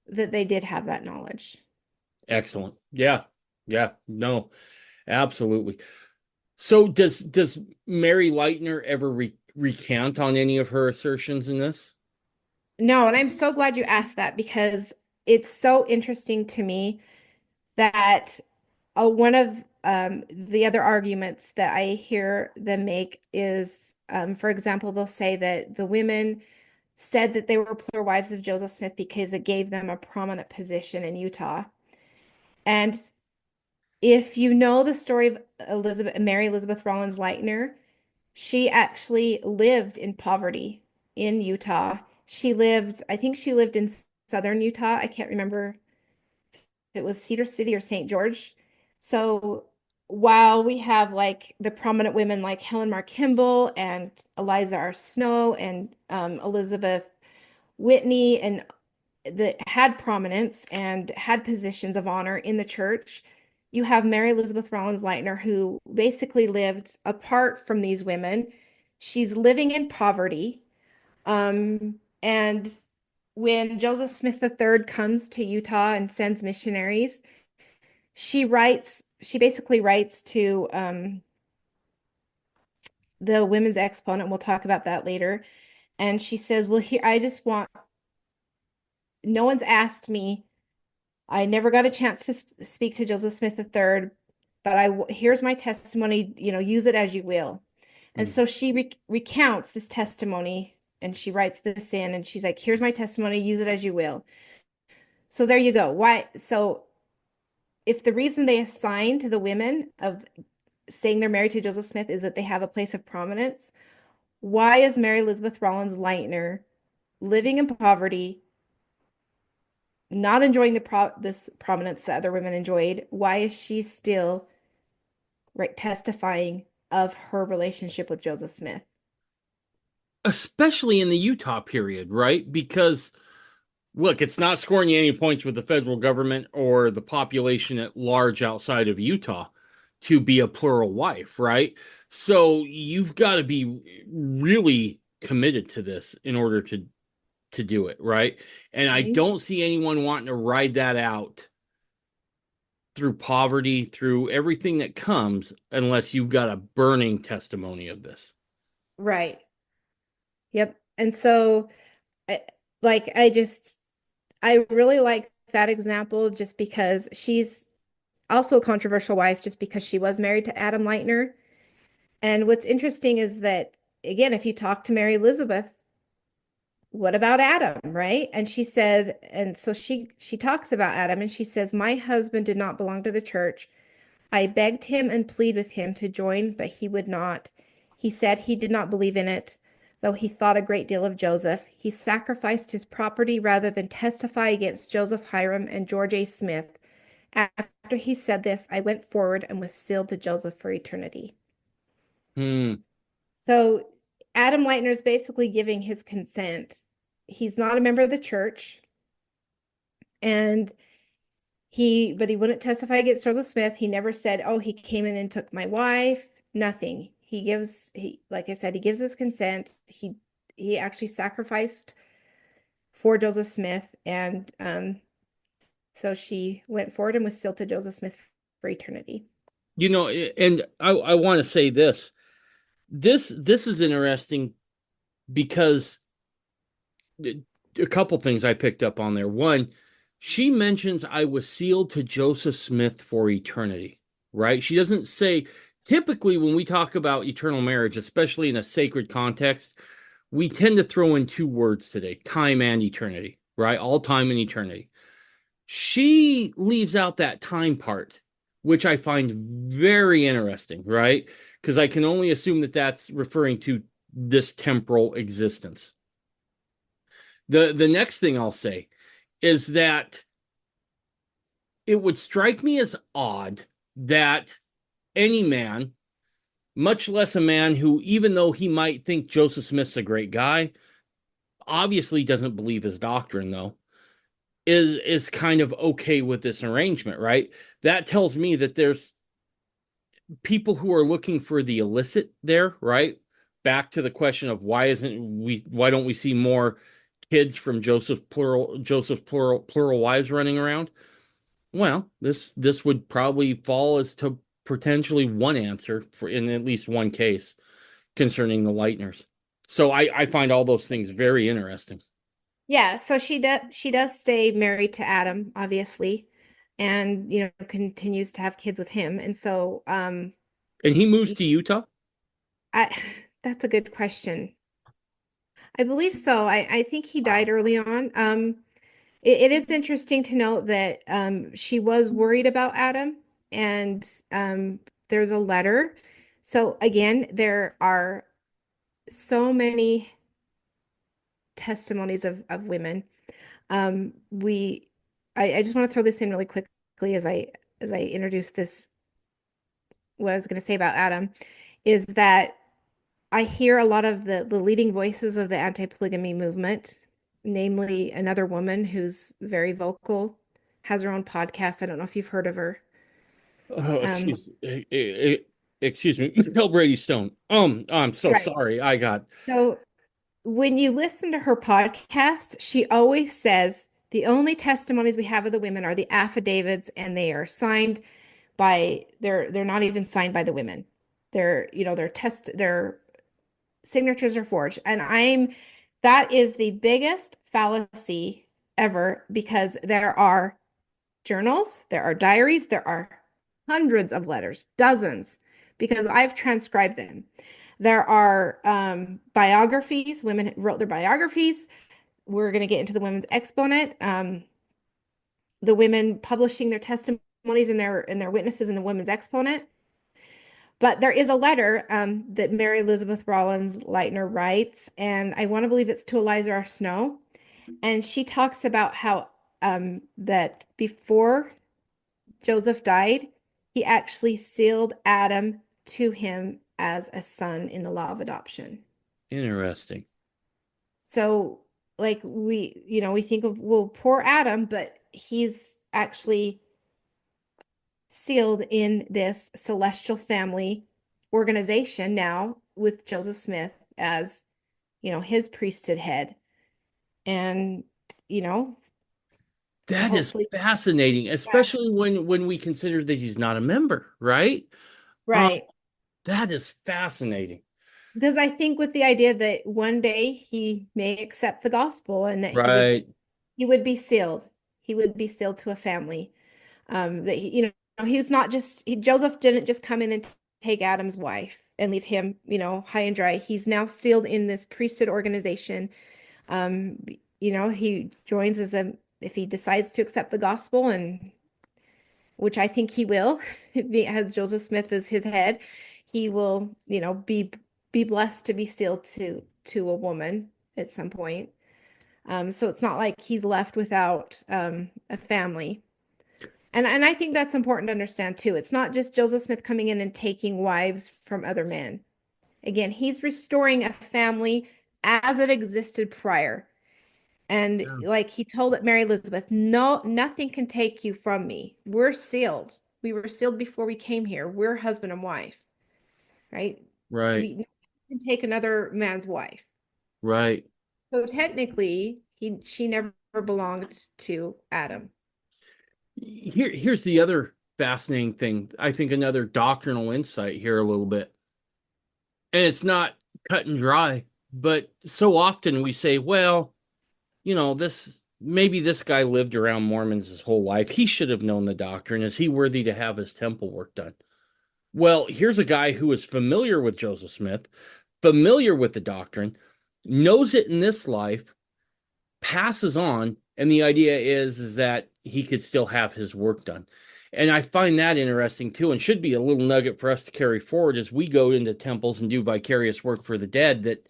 that they did have that knowledge. Excellent. Yeah. Yeah. No, absolutely. So does Mary Lightner ever recant on any of her assertions in this? No, and I'm so glad you asked that because it's so interesting to me that one of the other arguments that I hear them make is, for example, they'll say that the women said that they were plural wives of Joseph Smith because it gave them a prominent position in Utah. And if you know the story of Mary Elizabeth Rollins Lightner, she actually lived in poverty in Utah. I think she lived in southern Utah. I can't remember if it was Cedar City or St. George. So while we have like the prominent women like Helen Mar Kimball and Eliza R. Snow and Elizabeth Whitney and that had prominence and had positions of honor in the church, you have Mary Elizabeth Rollins Lightner, who basically lived apart from these women. She's living in poverty. And when Joseph Smith III comes to Utah and sends missionaries, she basically writes to the Women's Exponent. We'll talk about that later. And she says, well, here, no one's asked me. I never got a chance to speak to Joseph Smith III, but here's my testimony, use it as you will. And Mm. so she recounts this testimony and she writes this in and she's like, here's my testimony, use it as you will. So there you go. Why? So if the reason they assign to the women of saying they're married to Joseph Smith is that they have a place of prominence, why is Mary Elizabeth Rollins Lightner living in poverty, not enjoying this prominence that other women enjoyed? Why is she still right testifying of her relationship with Joseph Smith? Especially in the Utah period, right? Because look, it's not scoring you any points with the federal government or the population at large outside of Utah to be a plural wife, right? So you've got to be really committed to this in order to do it, right? And I Mhm. don't see anyone wanting to ride that out through poverty, through everything that comes, unless you've got a burning testimony of this. Right. Yep. And so, I- like, I really like that example just because she's also a controversial wife, just because she was married to Adam Lightner. And what's interesting is that, again, if you talk to Mary Elizabeth, what about Adam, right? And she said, and so she talks about Adam and she says, my husband did not belong to the church. I begged him and pleaded with him to join, but he would not. He said he did not believe in it. Though he thought a great deal of Joseph, he sacrificed his property rather than testify against Joseph Hiram and George A. Smith. After he said this, I went forward and was sealed to Joseph for eternity. Hmm. So Adam Leitner is basically giving his consent. He's not a member of the church, and but he wouldn't testify against Joseph Smith. He never said, "Oh, he came in and took my wife." Nothing. Like I said, he gives his consent. He actually sacrificed for Joseph Smith, and so she went forward and was sealed to Joseph Smith for eternity. And I want to say this. This is interesting because a couple things I picked up on there. One, she mentions I was sealed to Joseph Smith for eternity, right? She doesn't say, typically when we talk about eternal marriage, especially in a sacred context, we tend to throw in two words today, time and eternity, right? All time and eternity. She leaves out that time part, which I find very interesting, right? Because I can only assume that that's referring to this temporal existence. The next thing I'll say is that it would strike me as odd that any man, much less a man who, even though he might think Joseph Smith's a great guy, obviously doesn't believe his doctrine, though, is kind of okay with this arrangement, right? That tells me that there's people who are looking for the illicit there, right? Back to the question of why don't we see more kids from Joseph plural wives running around? Well, this would probably fall as to potentially one answer for in at least one case concerning the Lightners. So I find all those things very interesting. Yeah, so she does stay married to Adam, obviously, and continues to have kids with him. And so And he moves to Utah? I that's a good question. I believe so. I think he died Wow. early on. It is interesting to note that she was worried about Adam, and there's a letter. So again, there are so many testimonies of women. We I just want to throw this in really quickly as I introduce this, what I was going to say about Adam, is that I hear a lot of the leading voices of the anti-polygamy movement, namely another woman who's very vocal, has her own podcast. I don't know if you've heard of her. Oh, Um, excuse me. Tell Brady Stone. I'm so right. sorry. I got So when you listen to her podcast, she always says the only testimonies we have of the women are the affidavits, and they are signed by they're not even signed by the women. Their signatures are forged. And that is the biggest fallacy ever, because there are journals, there are diaries, there are hundreds of letters, dozens, because I've transcribed them. There are biographies, women wrote their biographies. We're going to get into the women's exponent, the women publishing their testimonies and their witnesses in the women's exponent. But there is a letter that Mary Elizabeth Rollins Lightner writes, and I want to believe it's to Eliza R. Snow. And she talks about how that before Joseph died, he actually sealed Adam to him as a son in the law of adoption. interesting. So, like we think of, well, poor Adam, but he's actually sealed in this celestial family organization now with Joseph Smith as, his priesthood head. And, you know, That is hopefully, fascinating, yeah, especially when we consider that he's not a member, right? Um, right. that is fascinating. Because I think with the idea that one day he may accept the gospel and that Right. he would be sealed. He would be sealed to a family. That he's not Joseph didn't just come in and take Adam's wife and leave him, high and dry. He's now sealed in this priesthood organization. Um, he joins if he decides to accept the gospel, and which I think he will, has Joseph Smith as his head, he will, be blessed to be sealed to a woman at some point. So it's not like he's left without a family. And I think that's important to understand too. It's not just Joseph Smith coming in and taking wives from other men. Again, he's restoring a family as it existed prior. And Yeah. like he told Mary Elizabeth, no, nothing can take you from me. We're sealed. We were sealed before we came here. We're husband and wife, right? Right. We can take another man's wife. Right. So technically, she never belonged to Adam. Here's the other fascinating thing. I think another doctrinal insight here a little bit. And it's not cut and dry, but so often we say, well, this maybe this guy lived around Mormons his whole life. He should have known the doctrine. Is he worthy to have his temple work done? Well, here's a guy who is familiar with Joseph Smith, familiar with the doctrine, knows it in this life, passes on, and the idea is that he could still have his work done. And I find that interesting too, and should be a little nugget for us to carry forward as we go into temples and do vicarious work for the dead, that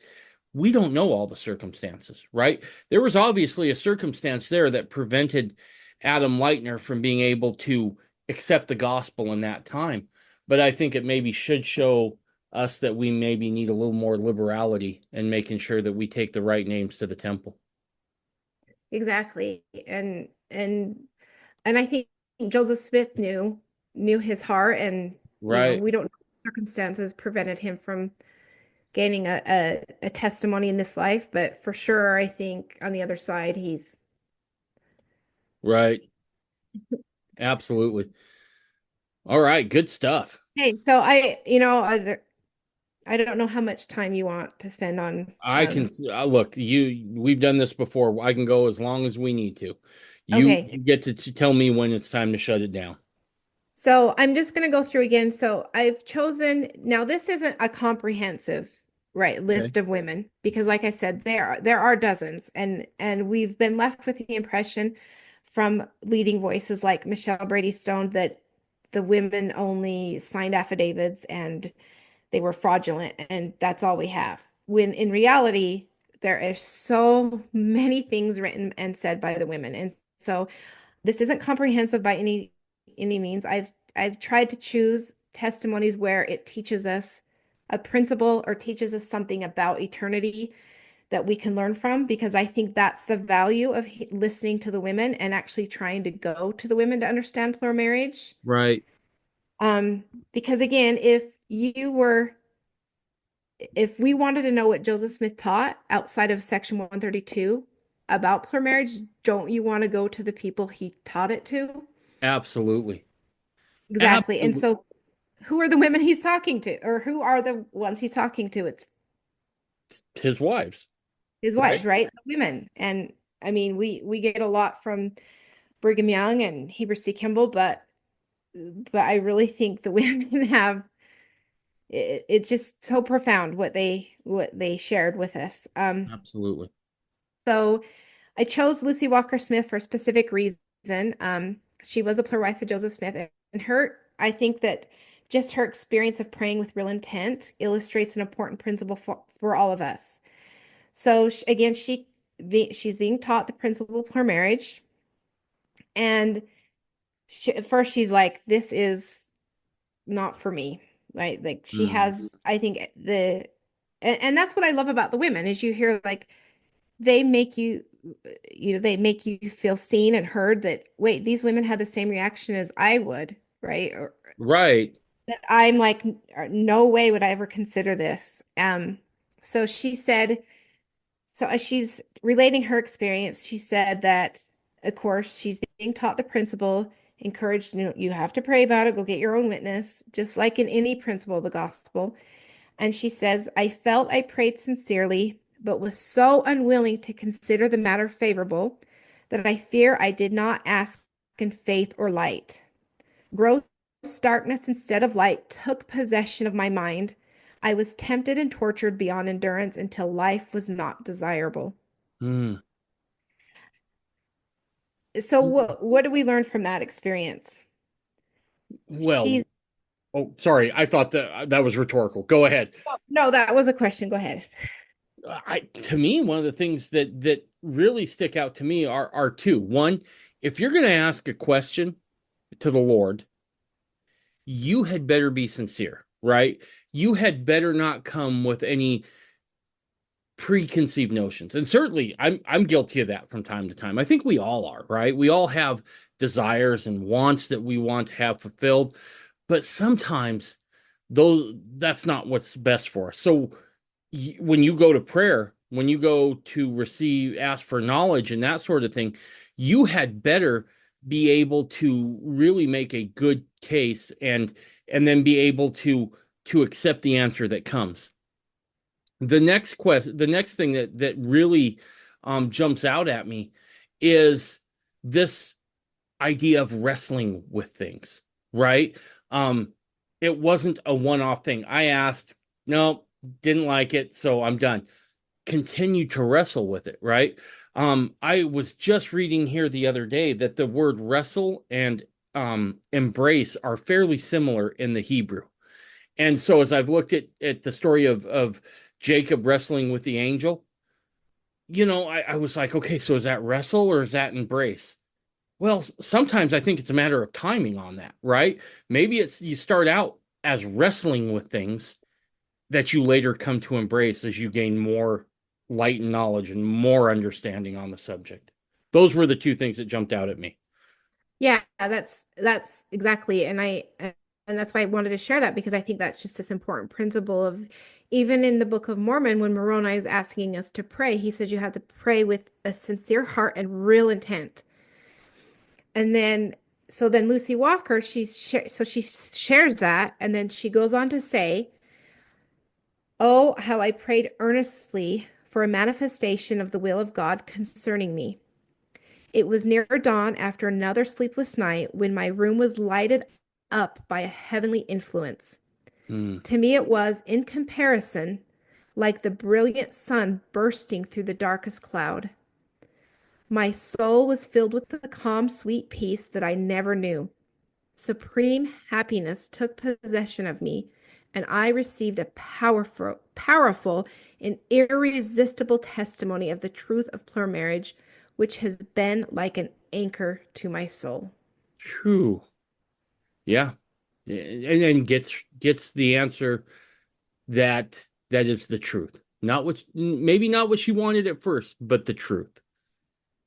we don't know all the circumstances, right? There was obviously a circumstance there that prevented Adam Leitner from being able to accept the gospel in that time. But I think it maybe should show us that we maybe need a little more liberality in making sure that we take the right names to the temple. Exactly. And I think Joseph Smith knew his heart, and Right, we don't know what circumstances prevented him from gaining a testimony in this life, but for sure I think on the other side he's right. Absolutely. All right, good stuff. hey, so I don't know how much time you want to spend on I can look, we've done this before. I can go as long as we need to. You okay. get to tell me when it's time to shut it down. So I'm just going to go through again. So I've chosen, now this isn't a comprehensive, right, Okay. list of women because like I said, there are dozens, and we've been left with the impression from leading voices like Michelle Brady Stone that the women only signed affidavits and they were fraudulent and that's all we have. When in reality, there are so many things written and said by the women. And so this isn't comprehensive by any means. I've tried to choose testimonies where it teaches us a principle or teaches us something about eternity that we can learn from, because I think that's the value of listening to the women and actually trying to go to the women to understand plural marriage. Right. Um, because again, if we wanted to know what Joseph Smith taught outside of Section 132 about plural marriage, don't you want to go to the people he taught it to? Absolutely. Exactly. And Absolutely. so who are the women he's talking to, or who are the ones he's talking to? It's His wives, his right? wives, right? The women. And I mean, we get a lot from Brigham Young and Heber C. Kimball, but I really think the women have it's just so profound what they shared with us. Absolutely. So I chose Lucy Walker Smith for a specific reason. She was a plural wife of Joseph Smith, and I think that just her experience of praying with real intent illustrates an important principle for all of us. So again, she's being taught the principle of plural marriage, and at first she's like, "This is not for me," right? Like she Mm. has, I think and that's what I love about the women is you hear like they make they make you feel seen and heard that, wait, these women had the same reaction as I would, right? Or Right. that I'm like, no way would I ever consider this. So she said, so as she's relating her experience, she said that, of course, she's being taught the principle, encouraged, you have to pray about it, go get your own witness, just like in any principle of the gospel. And she says, I felt I prayed sincerely, but was so unwilling to consider the matter favorable that I fear I did not ask in faith or light. Gross darkness instead of light took possession of my mind. I was tempted and tortured beyond endurance until life was not desirable. Mm. So what do we learn from that experience? Well, She's oh, sorry. I thought that was rhetorical. Go ahead. no, that was a question. Go ahead. to me, one of the things that really stick out to me are two. One, if you're going to ask a question to the Lord, you had better be sincere, right? You had better not come with any preconceived notions. And certainly I'm guilty of that from time to time. I think we all are, right? We all have desires and wants that we want to have fulfilled, but sometimes those that's not what's best for us. So when you go to prayer, when you go to ask for knowledge and that sort of thing, you had better be able to really make a good case and then be able to accept the answer that comes. The next thing that really jumps out at me is this idea of wrestling with things, right? Um, it wasn't a one-off thing. I asked, no, didn't like it, so I'm done. Continue to wrestle with it, right? I was just reading here the other day that the word wrestle and embrace are fairly similar in the Hebrew. And so as I've looked at the story of Jacob wrestling with the angel, I was like, okay, so is that wrestle or is that embrace? Well, sometimes I think it's a matter of timing on that, right? Maybe it's you start out as wrestling with things that you later come to embrace as you gain more light and knowledge and more understanding on the subject. Those were the two things that jumped out at me. Yeah, that's exactly. And that's why I wanted to share that because I think that's just this important principle of even in the Book of Mormon, when Moroni is asking us to pray, he says you have to pray with a sincere heart and real intent. And then so then Lucy Walker, so she shares that, and then she goes on to say, "Oh, how I prayed earnestly for a manifestation of the will of God concerning me. It was near dawn after another sleepless night when my room was lighted up by a heavenly influence. Hmm. To me, it was, in comparison, like the brilliant sun bursting through the darkest cloud. My soul was filled with the calm, sweet peace that I never knew. Supreme happiness took possession of me, and I received a powerful and irresistible testimony of the truth of plural marriage, which has been like an anchor to my soul." True. Yeah. And then gets the answer that is the truth. Not what maybe not what she wanted at first, but the truth.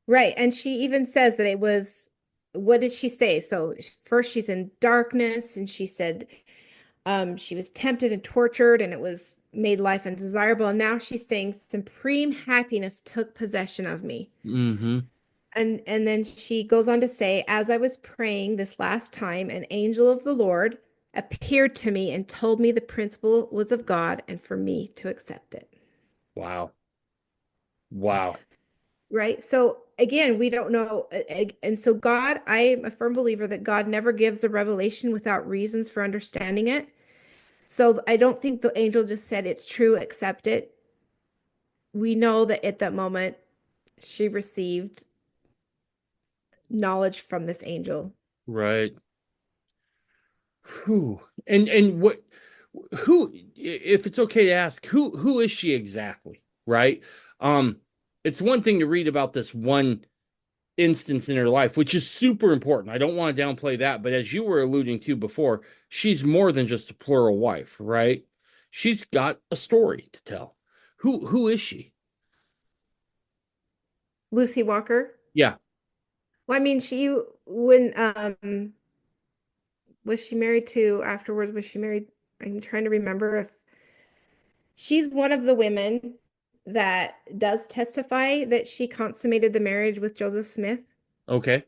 Right. And she even says that it was, what did she say? So first she's in darkness, and she said she was tempted and tortured, and it was made life undesirable. And now she's saying supreme happiness took possession of me. Mm-hmm. And then she goes on to say, as I was praying this last time, an angel of the Lord appeared to me and told me the principle was of God and for me to accept it. Wow. Wow. Right? So again, we don't know. And so God, I am a firm believer that God never gives a revelation without reasons for understanding it. So I don't think the angel just said it's true, accept it. We know that at that moment she received knowledge from this angel. Right. Who and what who if it's okay to ask who is she exactly, right? Um it's one thing to read about this one instance in her life, which is super important. I don't want to downplay that, but as you were alluding to before, she's more than just a plural wife, right? She's got a story to tell. Who is she? Lucy Walker. Yeah. Well, I mean, she when was she married to afterwards? Was she married? I'm trying to remember if she's one of the women that does testify that she consummated the marriage with Joseph Smith. Okay.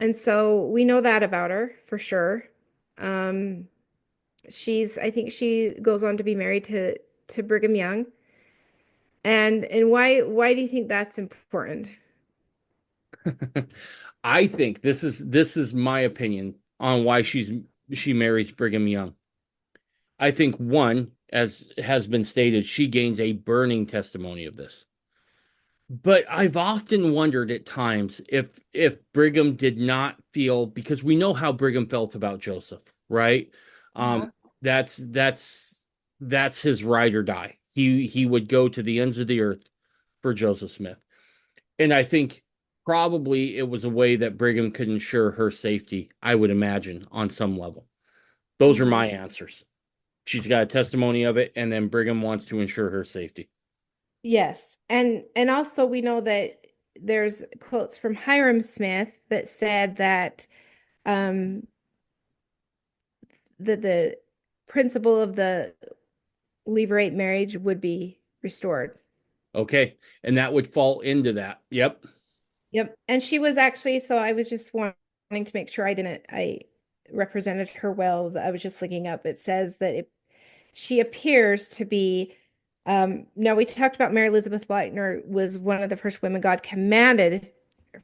And so we know that about her for sure. Um, I think she goes on to be married to Brigham Young. And why do you think that's important? I think this is my opinion on why she marries Brigham Young. I think one, as has been stated, she gains a burning testimony of this. But I've often wondered at times if Brigham did not feel, because we know how Brigham felt about Joseph, right? Um, Uh-huh. that's that's that's his ride or die. He would go to the ends of the earth for Joseph Smith. And I think probably it was a way that Brigham could ensure her safety, I would imagine, on some level. Those are my Mhm. answers. She's got a testimony of it, and then Brigham wants to ensure her safety. Yes. And also we know that there's quotes from Hiram Smith that said that um the principle of the levirate marriage would be restored. Okay. And that would fall into that. Yep. Yep. And she was actually, so I was just wanting to make sure I represented her well. I was just looking up. It says that she appears to be, now we talked about Mary Elizabeth Lightner was one of the first women God commanded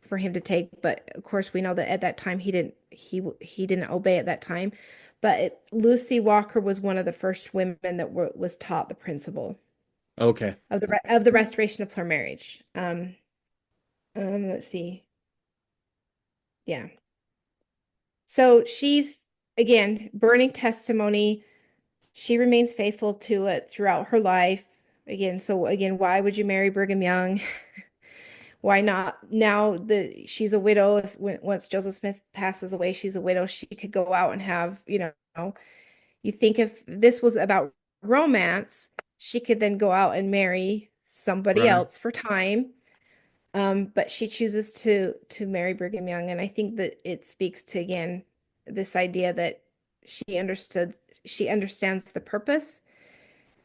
for him to take, but of course we know that at that time he didn't obey at that time. But Lucy Walker was one of the first women that was taught the principle Okay. of the restoration of plural marriage. Let's see. Yeah. So she's again burning testimony. She remains faithful to it throughout her life. Again, so again, why would you marry Brigham Young? Why not? Now she's a widow. Once Joseph Smith passes away, she's a widow. She could go out and have, you think if this was about romance, she could then go out and marry somebody Right. else for time. But she chooses to marry Brigham Young, and I think that it speaks to again this idea that she understands the purpose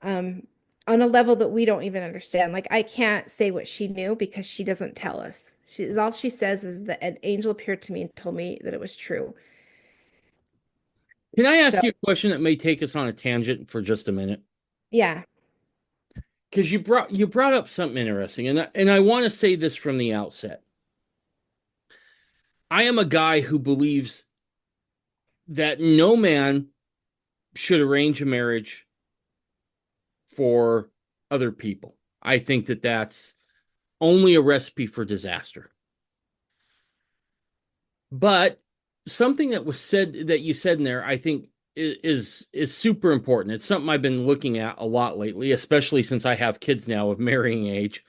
um, on a level that we don't even understand. Like I can't say what she knew because she doesn't tell us. All she says is that an angel appeared to me and told me that it was true. Can I So ask you a question that may take us on a tangent for just a minute? yeah, Because you brought up something interesting, and I want to say this from the outset. I am a guy who believes that no man should arrange a marriage for other people. I think that that's only a recipe for disaster. But something that was said that you said in there, I think is super important. It's something I've been looking at a lot lately, especially since I have kids now of marrying age,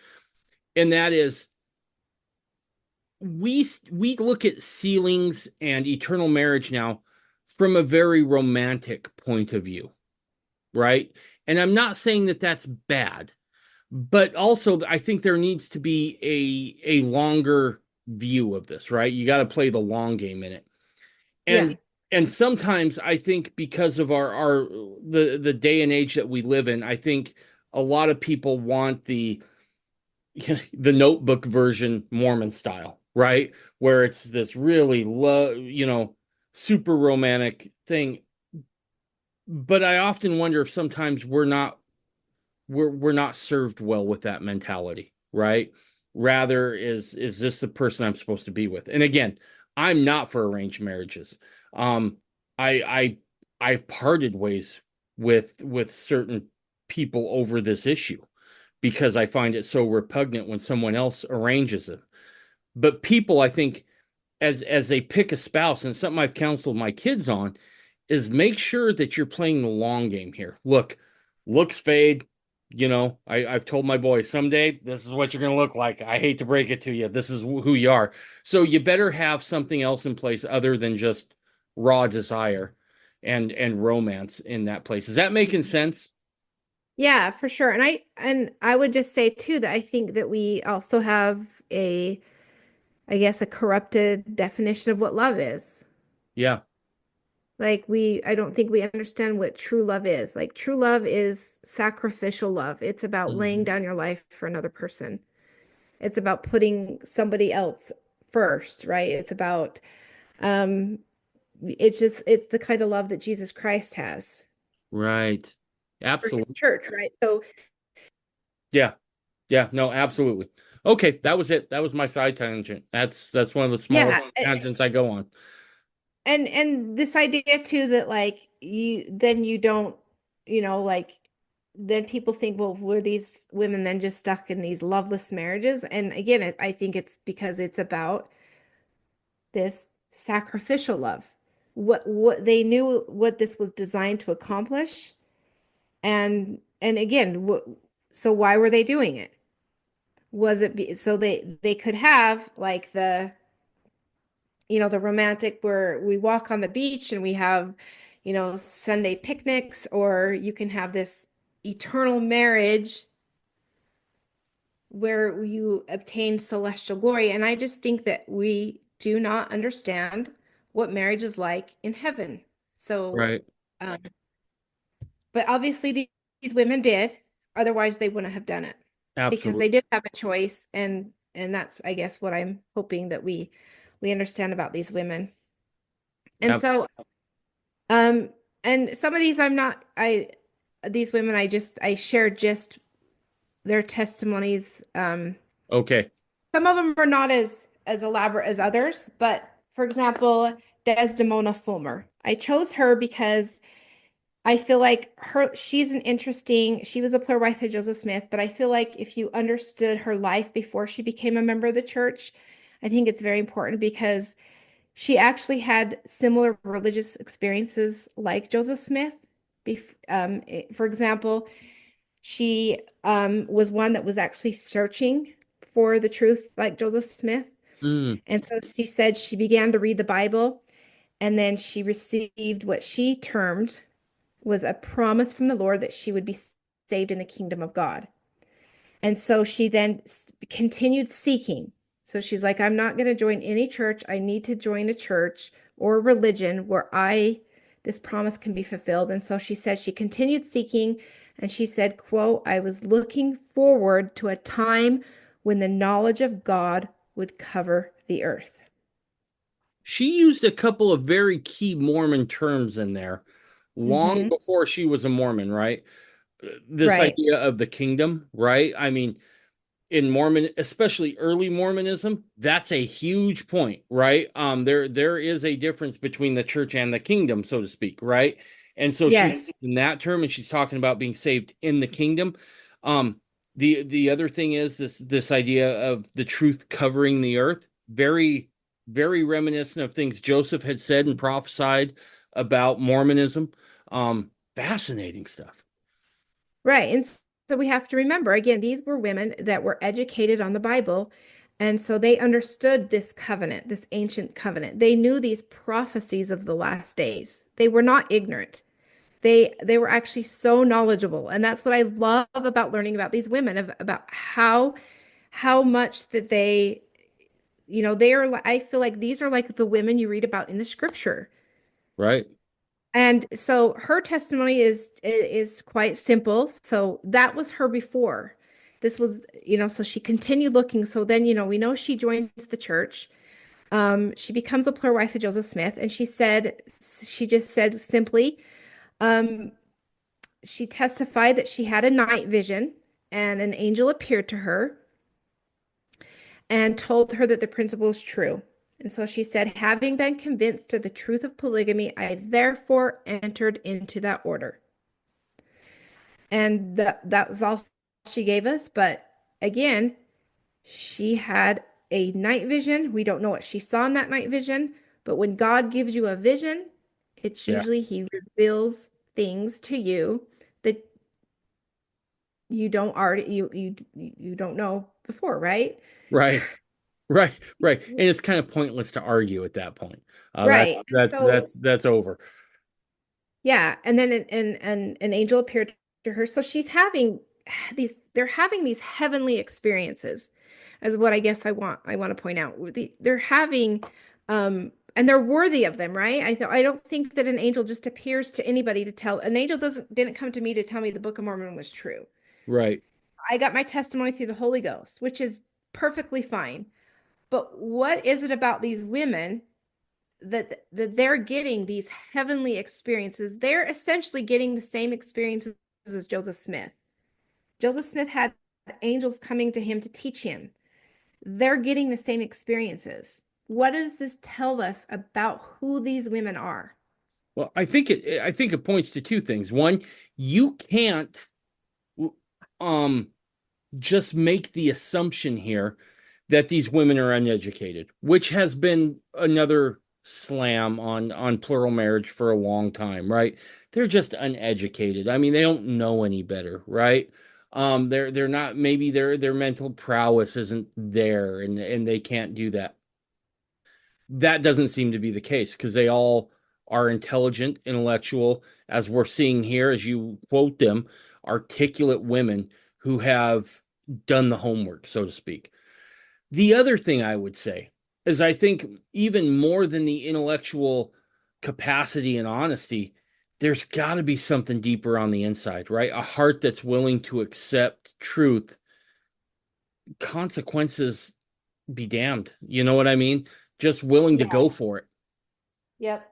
and that is we look at ceilings and eternal marriage now from a very romantic point of view, right? And I'm not saying that that's bad, but also I think there needs to be a longer view of this, right? You got to play the long game in it. yeah, And sometimes I think because of our the day and age that we live in, I think a lot of people want the notebook version Mormon style, right? Where it's this really super romantic thing. But I often wonder if sometimes we're not served well with that mentality, right? Rather, is this the person I'm supposed to be with? And again, I'm not for arranged marriages. Um, I parted ways with certain people over this issue because I find it so repugnant when someone else arranges it. But people, I think, as they pick a spouse, and something I've counseled my kids on, is make sure that you're playing the long game here. Look, looks fade. I've told my boys someday this is what you're going to look like. I hate to break it to you. This is who you are. So you better have something else in place other than just raw desire and romance in that place. Is that making sense? yeah, for sure. And I would just say too that I think that we also have I guess a corrupted definition of what love is. Yeah. Like I don't think we understand what true love is. Like true love is sacrificial love. It's about laying Mhm. down your life for another person. It's about putting somebody else first, right? It's about um it's the kind of love that Jesus Christ has Right. for his Absolutely. church, right? So Yeah. Yeah. No, absolutely. Okay, that was it. That was my side tangent. That's one of the smaller yeah, tangents I go on. and this idea too that like you don't, like then people think, well, were these women then just stuck in these loveless marriages? And again, I think it's because it's about this sacrificial love. What they knew what this was designed to accomplish, and again, So why were they doing it? So they could have like the romantic where we walk on the beach and we have, Sunday picnics, or you can have this eternal marriage where you obtain celestial glory. And I just think that we do not understand what marriage is like in heaven. So, Right. um, but obviously these women did, otherwise they wouldn't have done it because they Absolutely. did have a choice. And that's, I guess, what I'm hoping that we understand about these women. And Yep. so, um, and some of these these women, I shared just their testimonies. Okay. Some of them are not as elaborate as others, but for example, Desdemona Fulmer. I chose her because I feel like she was a plural wife of Joseph Smith, but I feel like if you understood her life before she became a member of the church, I think it's very important because she actually had similar religious experiences like Joseph Smith. For example, she was one that was actually searching for the truth like Joseph Smith. Mm, And so she said she began to read the Bible, and then she received what she termed was a promise from the Lord that she would be saved in the kingdom of God. And so she then continued seeking. So she's like, I'm not going to join any church. I need to join a church or religion where this promise can be fulfilled. And so she said she continued seeking, and she said, quote, I was looking forward to a time when the knowledge of God would cover the earth. she used a couple of very key Mormon terms in there long Hmm. before she was a Mormon, right? This Right. idea of the kingdom, right? I mean, in Mormon, especially early Mormonism, that's a huge point, right? There is a difference between the church and the kingdom, so to speak, right? And so she's Yes. in that term, and she's talking about being saved in the kingdom. Um, the other thing is this idea of the truth covering the earth, very very reminiscent of things Joseph had said and prophesied about Mormonism. Fascinating stuff, Right. And so we have to remember again, these were women that were educated on the Bible. And so they understood this covenant, this ancient covenant. They knew these prophecies of the last days. They were not ignorant. They were actually so knowledgeable. And that's what I love about learning about these women, about how much that they are I feel like these are like the women you read about in the scripture. right? And so her testimony is quite simple. So that was her before. This was, so she continued looking. So then, we know she joins the church. She becomes a plural wife of Joseph Smith, and she just said simply, um, she testified that she had a night vision and an angel appeared to her and told her that the principle is true. And so she said, having been convinced of the truth of polygamy, I therefore entered into that order. And that was all she gave us. But again, she had a night vision. We don't know what she saw in that night vision, but when God gives you a vision, it's Yeah, usually He reveals things to you that you don't know before, right? right. Right, right. And it's kind of pointless to argue at that point. Right. And so That's over. yeah, and then an angel appeared to her. So they're having these heavenly experiences, is what I guess I want to point out. They're having and they're worthy of them, right? I don't think that an angel just appears to anybody to tell. An angel didn't come to me to tell me the Book of Mormon was true. Right. I got my testimony through the Holy Ghost, which is perfectly fine. But what is it about these women that they're getting these heavenly experiences? They're essentially getting the same experiences as Joseph Smith. Joseph Smith had angels coming to him to teach him. They're getting the same experiences. What does this tell us about who these women are? Well, I think it points to two things. One, you can't um just make the assumption here that these women are uneducated, which has been another slam on plural marriage for a long time, right? They're just uneducated. I mean, they don't know any better, right? They're not, maybe their mental prowess isn't there, and they can't do that. That doesn't seem to be the case because they all are intelligent, intellectual, as we're seeing here, as you quote them, articulate women who have done the homework, so to speak. The other thing I would say is I think even more than the intellectual capacity and honesty, there's got to be something deeper on the inside, right? A heart that's willing to accept truth, consequences be damned. You know what I mean? Just willing to Yeah. go for it. Yep.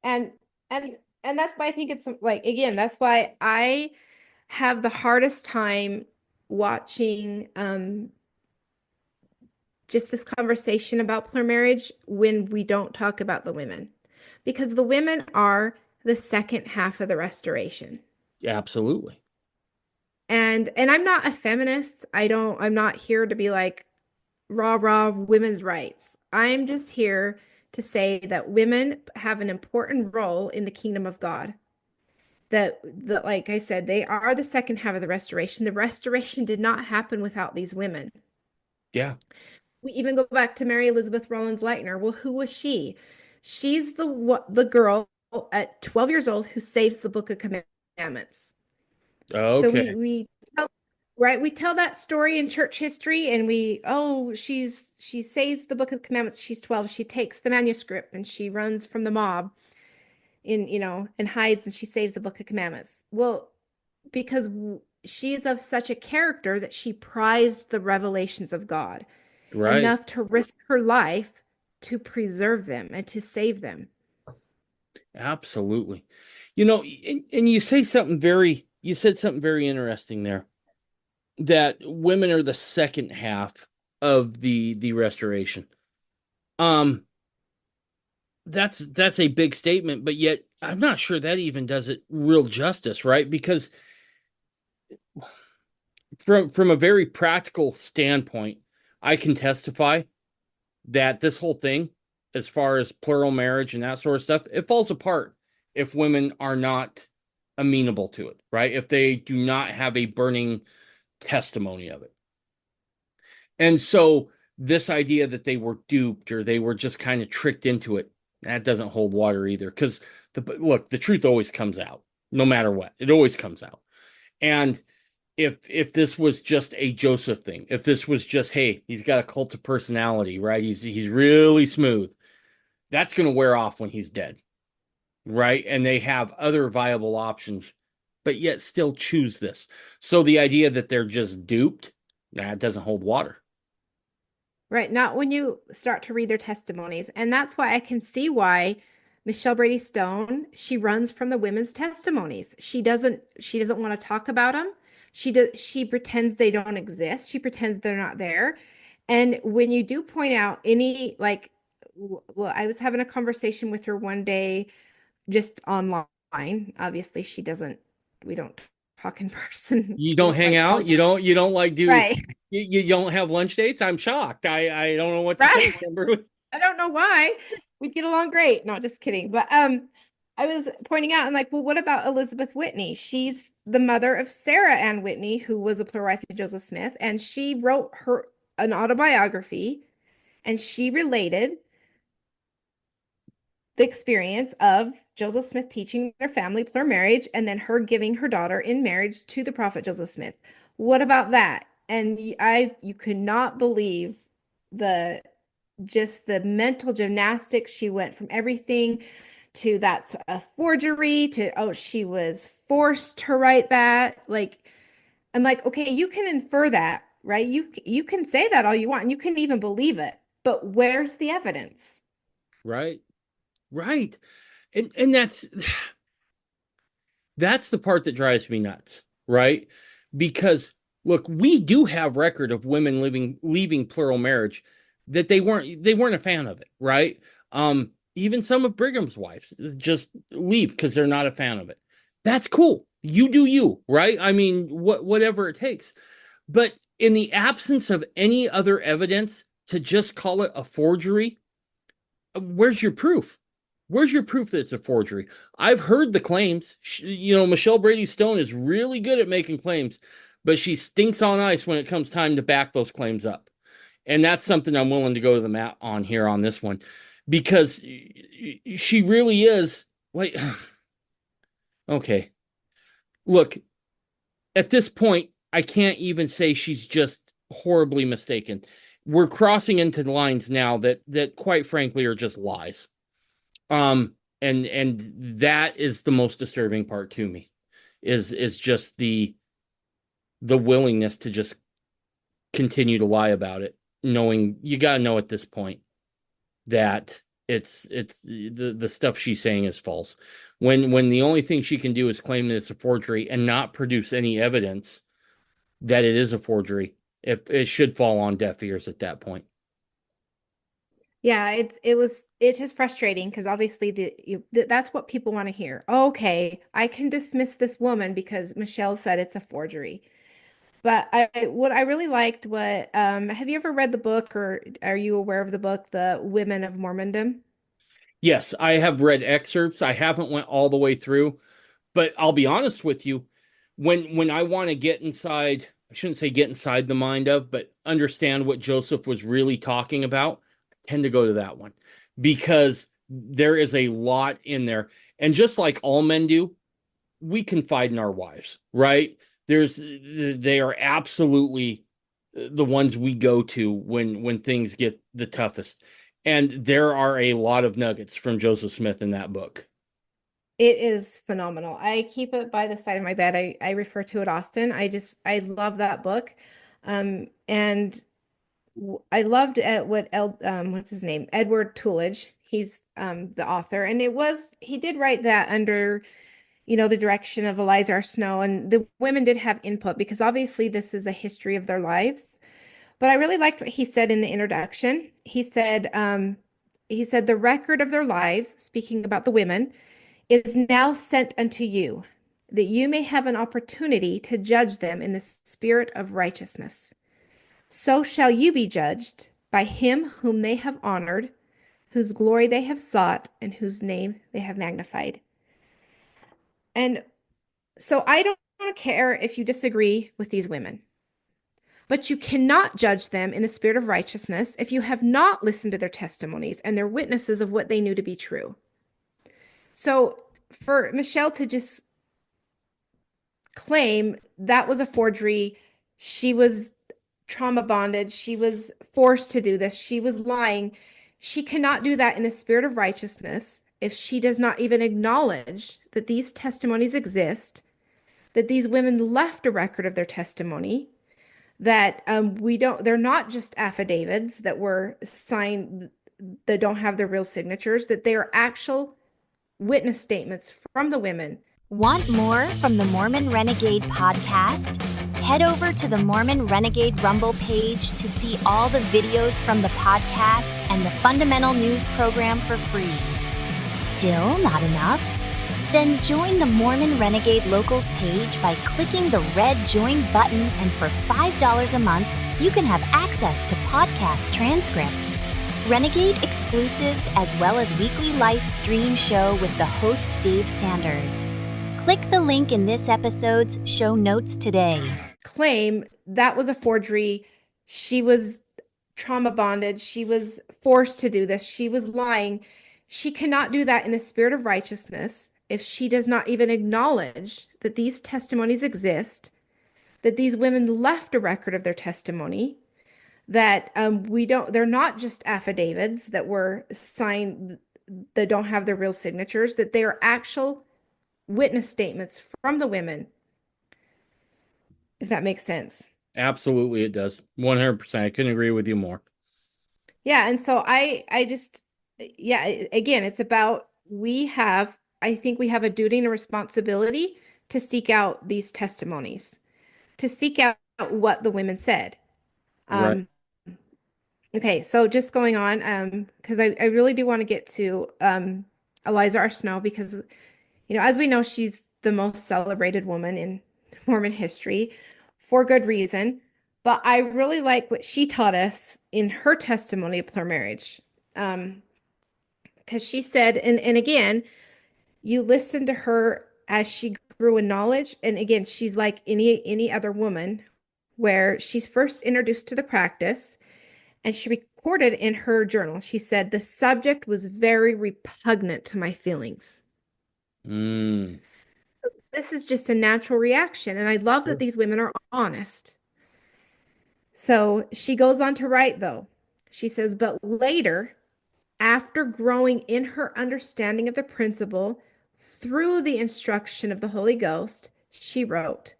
And and and that's why I think it's like, again, that's why I have the hardest time watching just this conversation about plural marriage when we don't talk about the women, because the women are the second half of the restoration. Absolutely. And I'm not a feminist. I'm not here to be like rah rah women's rights. I'm just here to say that women have an important role in the kingdom of God. That, like I said, they are the second half of the restoration. The restoration did not happen without these women. Yeah. We even go back to Mary Elizabeth Rollins Lightner. Well, who was she? She's the girl at 12 years old who saves the Book of Commandments. So Okay. we tell, right, we tell that story in church history, and she saves the Book of Commandments. She's 12. She takes the manuscript and she runs from the mob and hides, and she saves the Book of Commandments. Well, because she's of such a character that she prized the revelations of God Right. enough to risk her life to preserve them and to save them. Absolutely. And you said something very interesting there, that women are the second half of the restoration. Um, that's a big statement, but yet I'm not sure that even does it real justice, right? Because from a very practical standpoint, I can testify that this whole thing, as far as plural marriage and that sort of stuff, it falls apart if women are not amenable to it, right? If they do not have a burning testimony of it. And so this idea that they were duped or they were just kind of tricked into it, that doesn't hold water either. Because the truth always comes out, no matter what. It always comes out. And if this was just a Joseph thing, if this was just, hey, he's got a cult of personality, right? He's really smooth. That's going to wear off when he's dead, right? And they have other viable options, but yet still choose this. So the idea that they're just duped, that doesn't hold water. Right. Not when you start to read their testimonies. And that's why I can see why Michelle Brady Stone, she runs from the women's testimonies. She doesn't want to talk about them. She pretends they don't exist. She pretends they're not there. And when you do point out any like well, I was having a conversation with her one day just online. Obviously, we don't talk in person You don't hang like out. college. You don't like do. Right. You don't have lunch dates. I'm shocked. I don't know what to say, Right. Kimberly. I don't know why. We'd get along great. No, just kidding. But I was pointing out, I'm like, well, what about Elizabeth Whitney? She's the mother of Sarah Ann Whitney, who was a playwright with Joseph Smith, and she wrote her an autobiography, and she related the experience of Joseph Smith teaching their family plural marriage and then her giving her daughter in marriage to the prophet Joseph Smith. What about that? And you could not believe the just the mental gymnastics. She went from everything to that's a forgery to, oh, she was forced to write that. Like, I'm like, okay, you can infer that, right? You can say that all you want, and you can even believe it, but where's the evidence? Right. Right. And that's the part that drives me nuts, right? Because look, we do have record of women leaving plural marriage that they weren't a fan of it, right? Even some of Brigham's wives just leave because they're not a fan of it. That's cool. You do you, right? I mean, whatever it takes. But in the absence of any other evidence to just call it a forgery, where's your proof? Where's your proof that it's a forgery? I've heard the claims. Michelle Brady Stone is really good at making claims, but she stinks on ice when it comes time to back those claims up. And that's something I'm willing to go to the mat on here on this one, because she really is like, okay, look, at this point, I can't even say she's just horribly mistaken. We're crossing into the lines now that quite frankly are just lies. And that is the most disturbing part to me, is just the willingness to just continue to lie about it, knowing you got to know at this point that it's the stuff she's saying is false. When the only thing she can do is claim that it's a forgery and not produce any evidence that it is a forgery, it should fall on deaf ears at that point. Yeah, it's just frustrating because obviously that's what people want to hear. Okay, I can dismiss this woman because Michelle said it's a forgery. But what I really liked, what have you ever read the book, or are you aware of the book, The Women of Mormondom? Yes, I have read excerpts. I haven't went all the way through, but I'll be honest with you, when I want to get inside, I shouldn't say get inside the mind of, but understand what Joseph was really talking about, I tend to go to that one because there is a lot in there. And just like all men do, we confide in our wives, right? They are absolutely the ones we go to when things get the toughest. And there are a lot of nuggets from Joseph Smith in that book. It is phenomenal. I keep it by the side of my bed. I refer to it often. I love that book. And I loved what's his name? Edward Toolage. He's the author. And he did write that under, the direction of Eliza R. Snow. And the women did have input because obviously this is a history of their lives. But I really liked what he said in the introduction. He said the record of their lives, speaking about the women, is now sent unto you, that you may have an opportunity to judge them in the spirit of righteousness. So shall you be judged by him whom they have honored, whose glory they have sought, and whose name they have magnified. And so I don't care if you disagree with these women, but you cannot judge them in the spirit of righteousness if you have not listened to their testimonies and their witnesses of what they knew to be true. So for Michelle to just claim that was a forgery, she was trauma bonded, she was forced to do this, she was lying, she cannot do that in the spirit of righteousness if she does not even acknowledge that these testimonies exist, that these women left a record of their testimony, that they're not just affidavits that were signed that don't have their real signatures, that they are actual witness statements from the women. Want more from the Mormon Renegade podcast? Head over to the Mormon Renegade Rumble page to see all the videos from the podcast and the fundamental news program for free. Still not enough? Then join the Mormon Renegade Locals page by clicking the red join button, and for $5 a month, you can have access to podcast transcripts, Renegade exclusives, as well as weekly live stream show with the host Dave Sanders. Click the link in this episode's show notes today. Claim that was a forgery. She was trauma bonded. She was forced to do this. She was lying. She cannot do that in the spirit of righteousness if she does not even acknowledge that these testimonies exist, that these women left a record of their testimony, that they're not just affidavits that were signed that don't have their real signatures, that they are actual witness statements from the women, if that makes sense. Absolutely, it does. 100%. I couldn't agree with you more. Yeah, and so I just, yeah, again, it's about I think we have a duty and a responsibility to seek out these testimonies, to seek out what the women said. Right. Okay, so just going on, because I really do want to get to Eliza R. Snow because, as we know, she's the most celebrated woman in Mormon history for good reason. But I really like what she taught us in her testimony of plural marriage. Because she said, and again, you listen to her as she grew in knowledge, and again, she's like any other woman, where she's first introduced to the practice, and she recorded in her journal, she said, the subject was very repugnant to my feelings. Mm. This is just a natural reaction, and I love that Sure. these women are honest. So she goes on to write, though. She says, but later, after growing in her understanding of the principle through the instruction of the Holy Ghost, she wrote,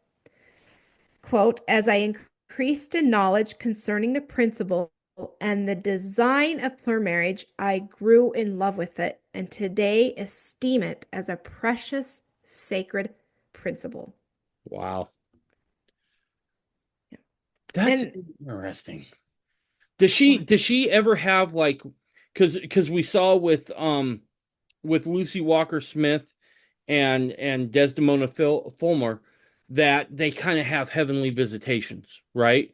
quote, as I increased in knowledge concerning the principle and the design of plural marriage, I grew in love with it, and today esteem it as a precious, sacred principle. Wow. That's And interesting. Does she ever have like, because we saw with Lucy Walker Smith and Desdemona Fulmer that they kind of have heavenly visitations, right?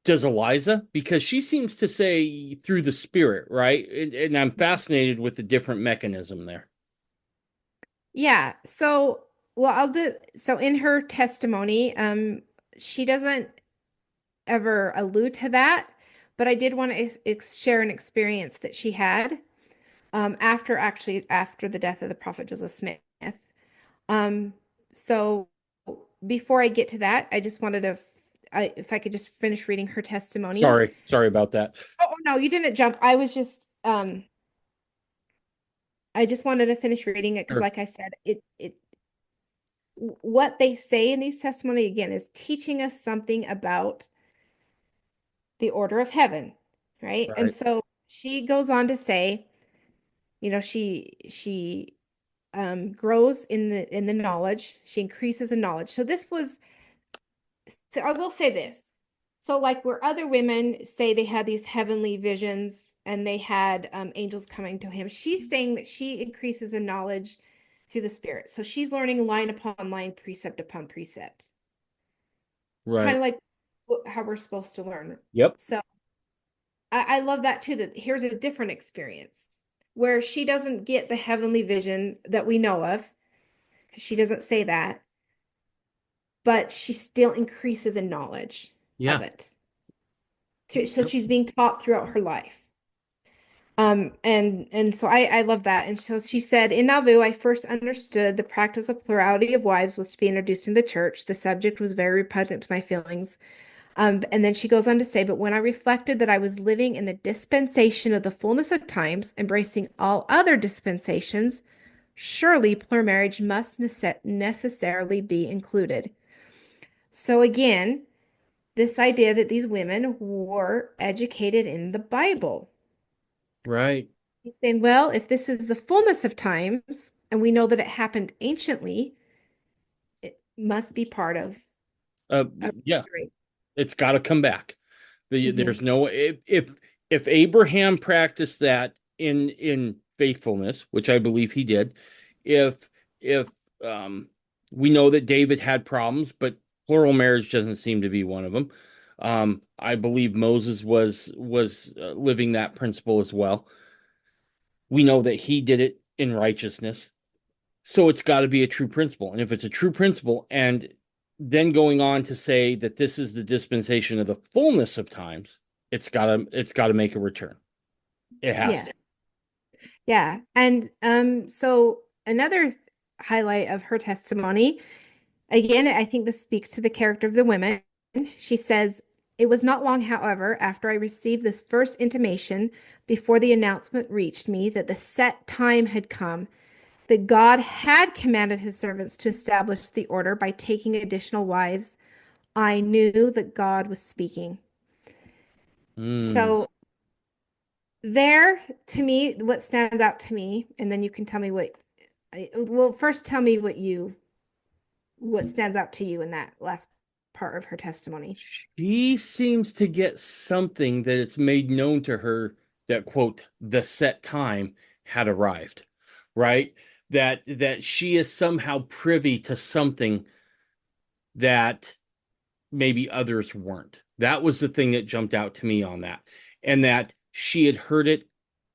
Does Eliza? Because she seems to say through the spirit, right? And I'm fascinated with the different mechanism there. yeah, so well, I'll do so in her testimony, she doesn't ever allude to that, but I did want to share an experience that she had after the death of the prophet Joseph Smith. Um, so before I get to that, I just wanted to, if I could just finish reading her testimony. Sorry about that. Oh no, you didn't jump. I just wanted to finish reading it because, Sure. like I said, what they say in these testimony again is teaching us something about the order of heaven, right? And Right. so she goes on to say, she grows in the knowledge, she increases in knowledge. So I will say this. So like where other women say they had these heavenly visions and they had angels coming to him, she's saying that she increases in knowledge through the spirit. So she's learning line upon line, precept upon precept, kind Right. of like how we're supposed to learn. Yep. So I love that too, that here's a different experience where she doesn't get the heavenly vision that we know of, because she doesn't say that, but she still increases in knowledge of Yeah. it. So she's being taught throughout her life. And so I love that. And so she said, in Nauvoo, I first understood the practice of plurality of wives was to be introduced in the church. The subject was very repugnant to my feelings. And then she goes on to say, but when I reflected that I was living in the dispensation of the fullness of times, embracing all other dispensations, surely plural marriage must necessarily be included. So again, this idea that these women were educated in the Bible. Right. He's saying, well, if this is the fullness of times, and we know that it happened anciently, it must be part Uh, of yeah. history. It's got to come back. Mhm. There's no if Abraham practiced that in faithfulness, which I believe he did, if um we know that David had problems, but plural marriage doesn't seem to be one of them. I believe Moses was living that principle as well. We know that he did it in righteousness. So it's got to be a true principle. And if it's a true principle, and then going on to say that this is the dispensation of the fullness of times, it's gotta make a return. It has Yeah. to. Yeah. And so another highlight of her testimony, again, I think this speaks to the character of the women. She says, it was not long, however, after I received this first intimation, before the announcement reached me that the set time had come, that God had commanded his servants to establish the order by taking additional wives. I knew that God was speaking. Mm, So there, to me, what stands out to me, and then you can tell me well, first tell me what stands out to you in that last part of her testimony. she seems to get something that it's made known to her that, quote, the set time had arrived, right? That she is somehow privy to something that maybe others weren't. That was the thing that jumped out to me on that. And that she had heard it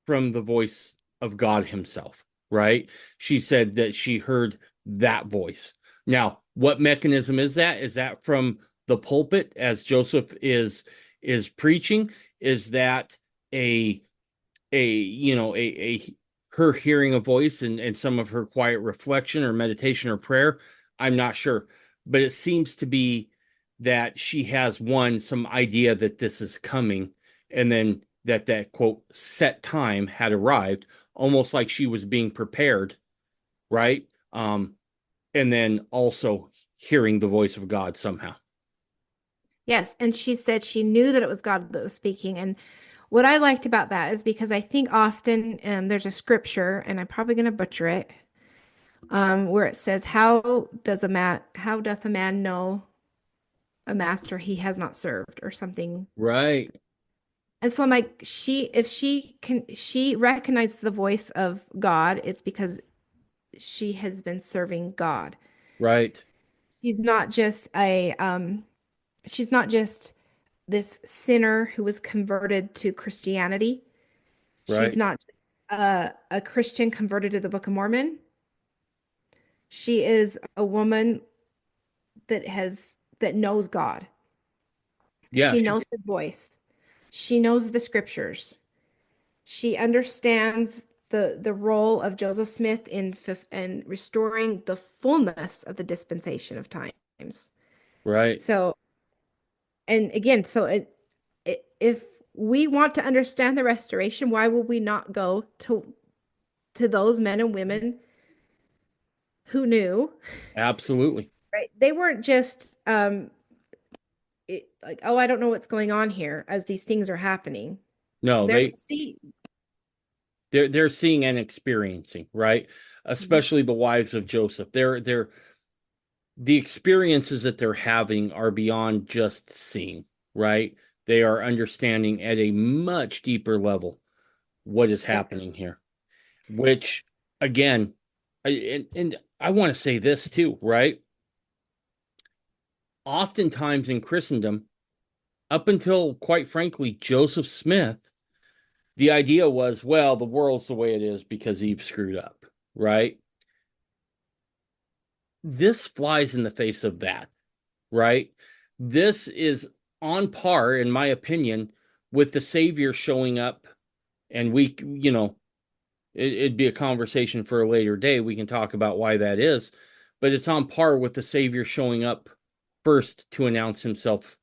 from the voice of God himself, right? She said that she heard that voice. Now, what mechanism is that? Is that from the pulpit as Joseph is preaching? Is that a a her hearing a voice and some of her quiet reflection or meditation or prayer? I'm not sure, but it seems to be that she has some idea that this is coming, and then that quote set time had arrived, almost like she was being prepared, right? And then also hearing the voice of God somehow. Yes, and she said she knew that it was God that was speaking. And what I liked about that is because I think often there's a scripture, and I'm probably going to butcher it, where it says, how doth a man know a master he has not served," or something. Right, And so I'm like, if she recognized the voice of God, it's because she has been serving God. right, She's not just she's not just this sinner who was converted to Christianity. She's right. not a Christian converted to the Book of Mormon. She is a woman that knows God. Yeah, She knows his voice. She knows the scriptures. She understands the role of Joseph Smith in restoring the fullness of the dispensation of times. right. So, and again, if we want to understand the restoration, why would we not go to those men and women who knew, Absolutely. right? They weren't just like, oh, I don't know what's going on here as these things are happening. No, They're see they're seeing and experiencing, right? Especially the wives of Joseph. They're the experiences that they're having are beyond just seeing, right? They are understanding at a much deeper level what is yeah, happening here. Which again, and I want to say this too, right? Oftentimes in Christendom, up until quite frankly Joseph Smith, the idea was, well, the world's the way it is because Eve screwed up, right? This flies in the face of that, right? This is on par, in my opinion, with the Savior showing up, and it'd be a conversation for a later day. We can talk about why that is, but it's on par with the Savior showing up first to announce himself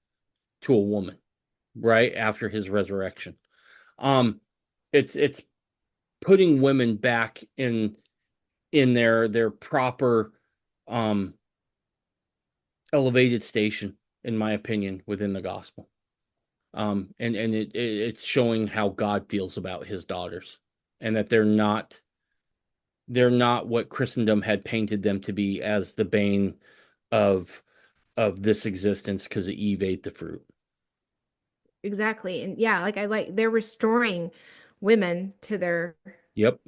to a woman, right after his resurrection. Um, it's putting women back in their proper um elevated station, in my opinion, within the gospel. And it's showing how God feels about his daughters, and that they're not what Christendom had painted them to be as the bane of this existence because Eve ate the fruit. exactly. And yeah, they're restoring women to their Yep.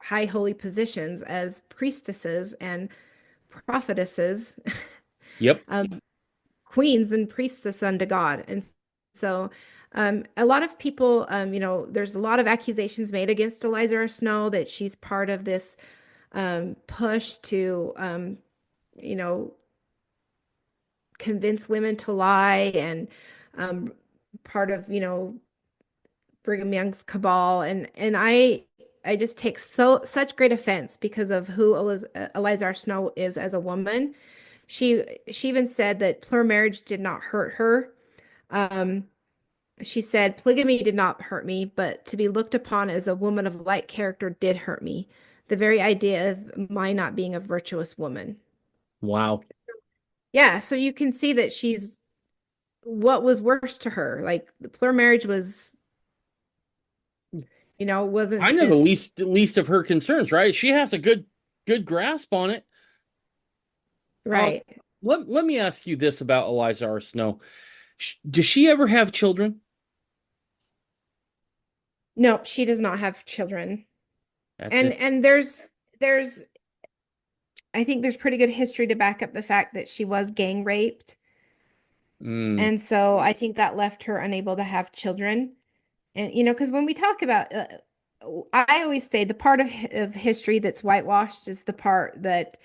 high holy positions as priestesses and prophetesses, Yep. um, queens and priestess unto God. And so a lot of people, there's a lot of accusations made against Eliza R. Snow that she's part of this push to, you know, convince women to lie, and part of, Brigham Young's cabal. And I just take such great offense because of who Eliza R. Snow is as a woman. She even said that plural marriage did not hurt her. Um, she said polygamy did not hurt me, but to be looked upon as a woman of light character did hurt me. The very idea of my not being a virtuous woman. Wow. Yeah, so you can see that she's what was worse to her. Like the plural marriage was, I wasn't know the this least of her concerns, right? She has a good grasp on it. Um, right. let me ask you this about Eliza R. Snow. Does she ever have children? No, she does not have children. That's And it. and there's I think there's pretty good history to back up the fact that she was gang raped. Mm, And so I think that left her unable to have children. And because when we talk about I always say the part of history that's whitewashed is the part that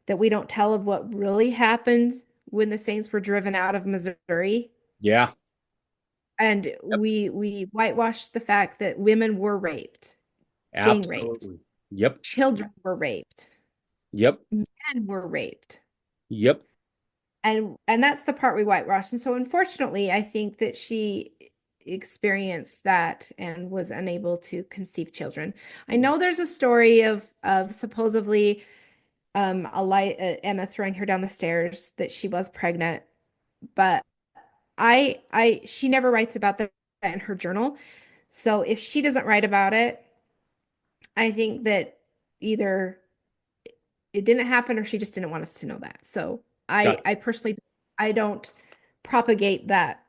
that we don't tell of what really happened when the Saints were driven out of Missouri. Yeah. And Yep. we whitewashed the fact that women were raped, gang raped, Absolutely. Yep. children were raped, Yep. men were raped. Yep. And that's the part we whitewashed. And so unfortunately, I think that she experienced that and was unable to conceive children. I know there's a story of supposedly Emma throwing her down the stairs, that she was pregnant, but she never writes about that in her journal. So if she doesn't write about it, I think that either it didn't happen or she just didn't want us to know that. So Got I personally, I don't propagate that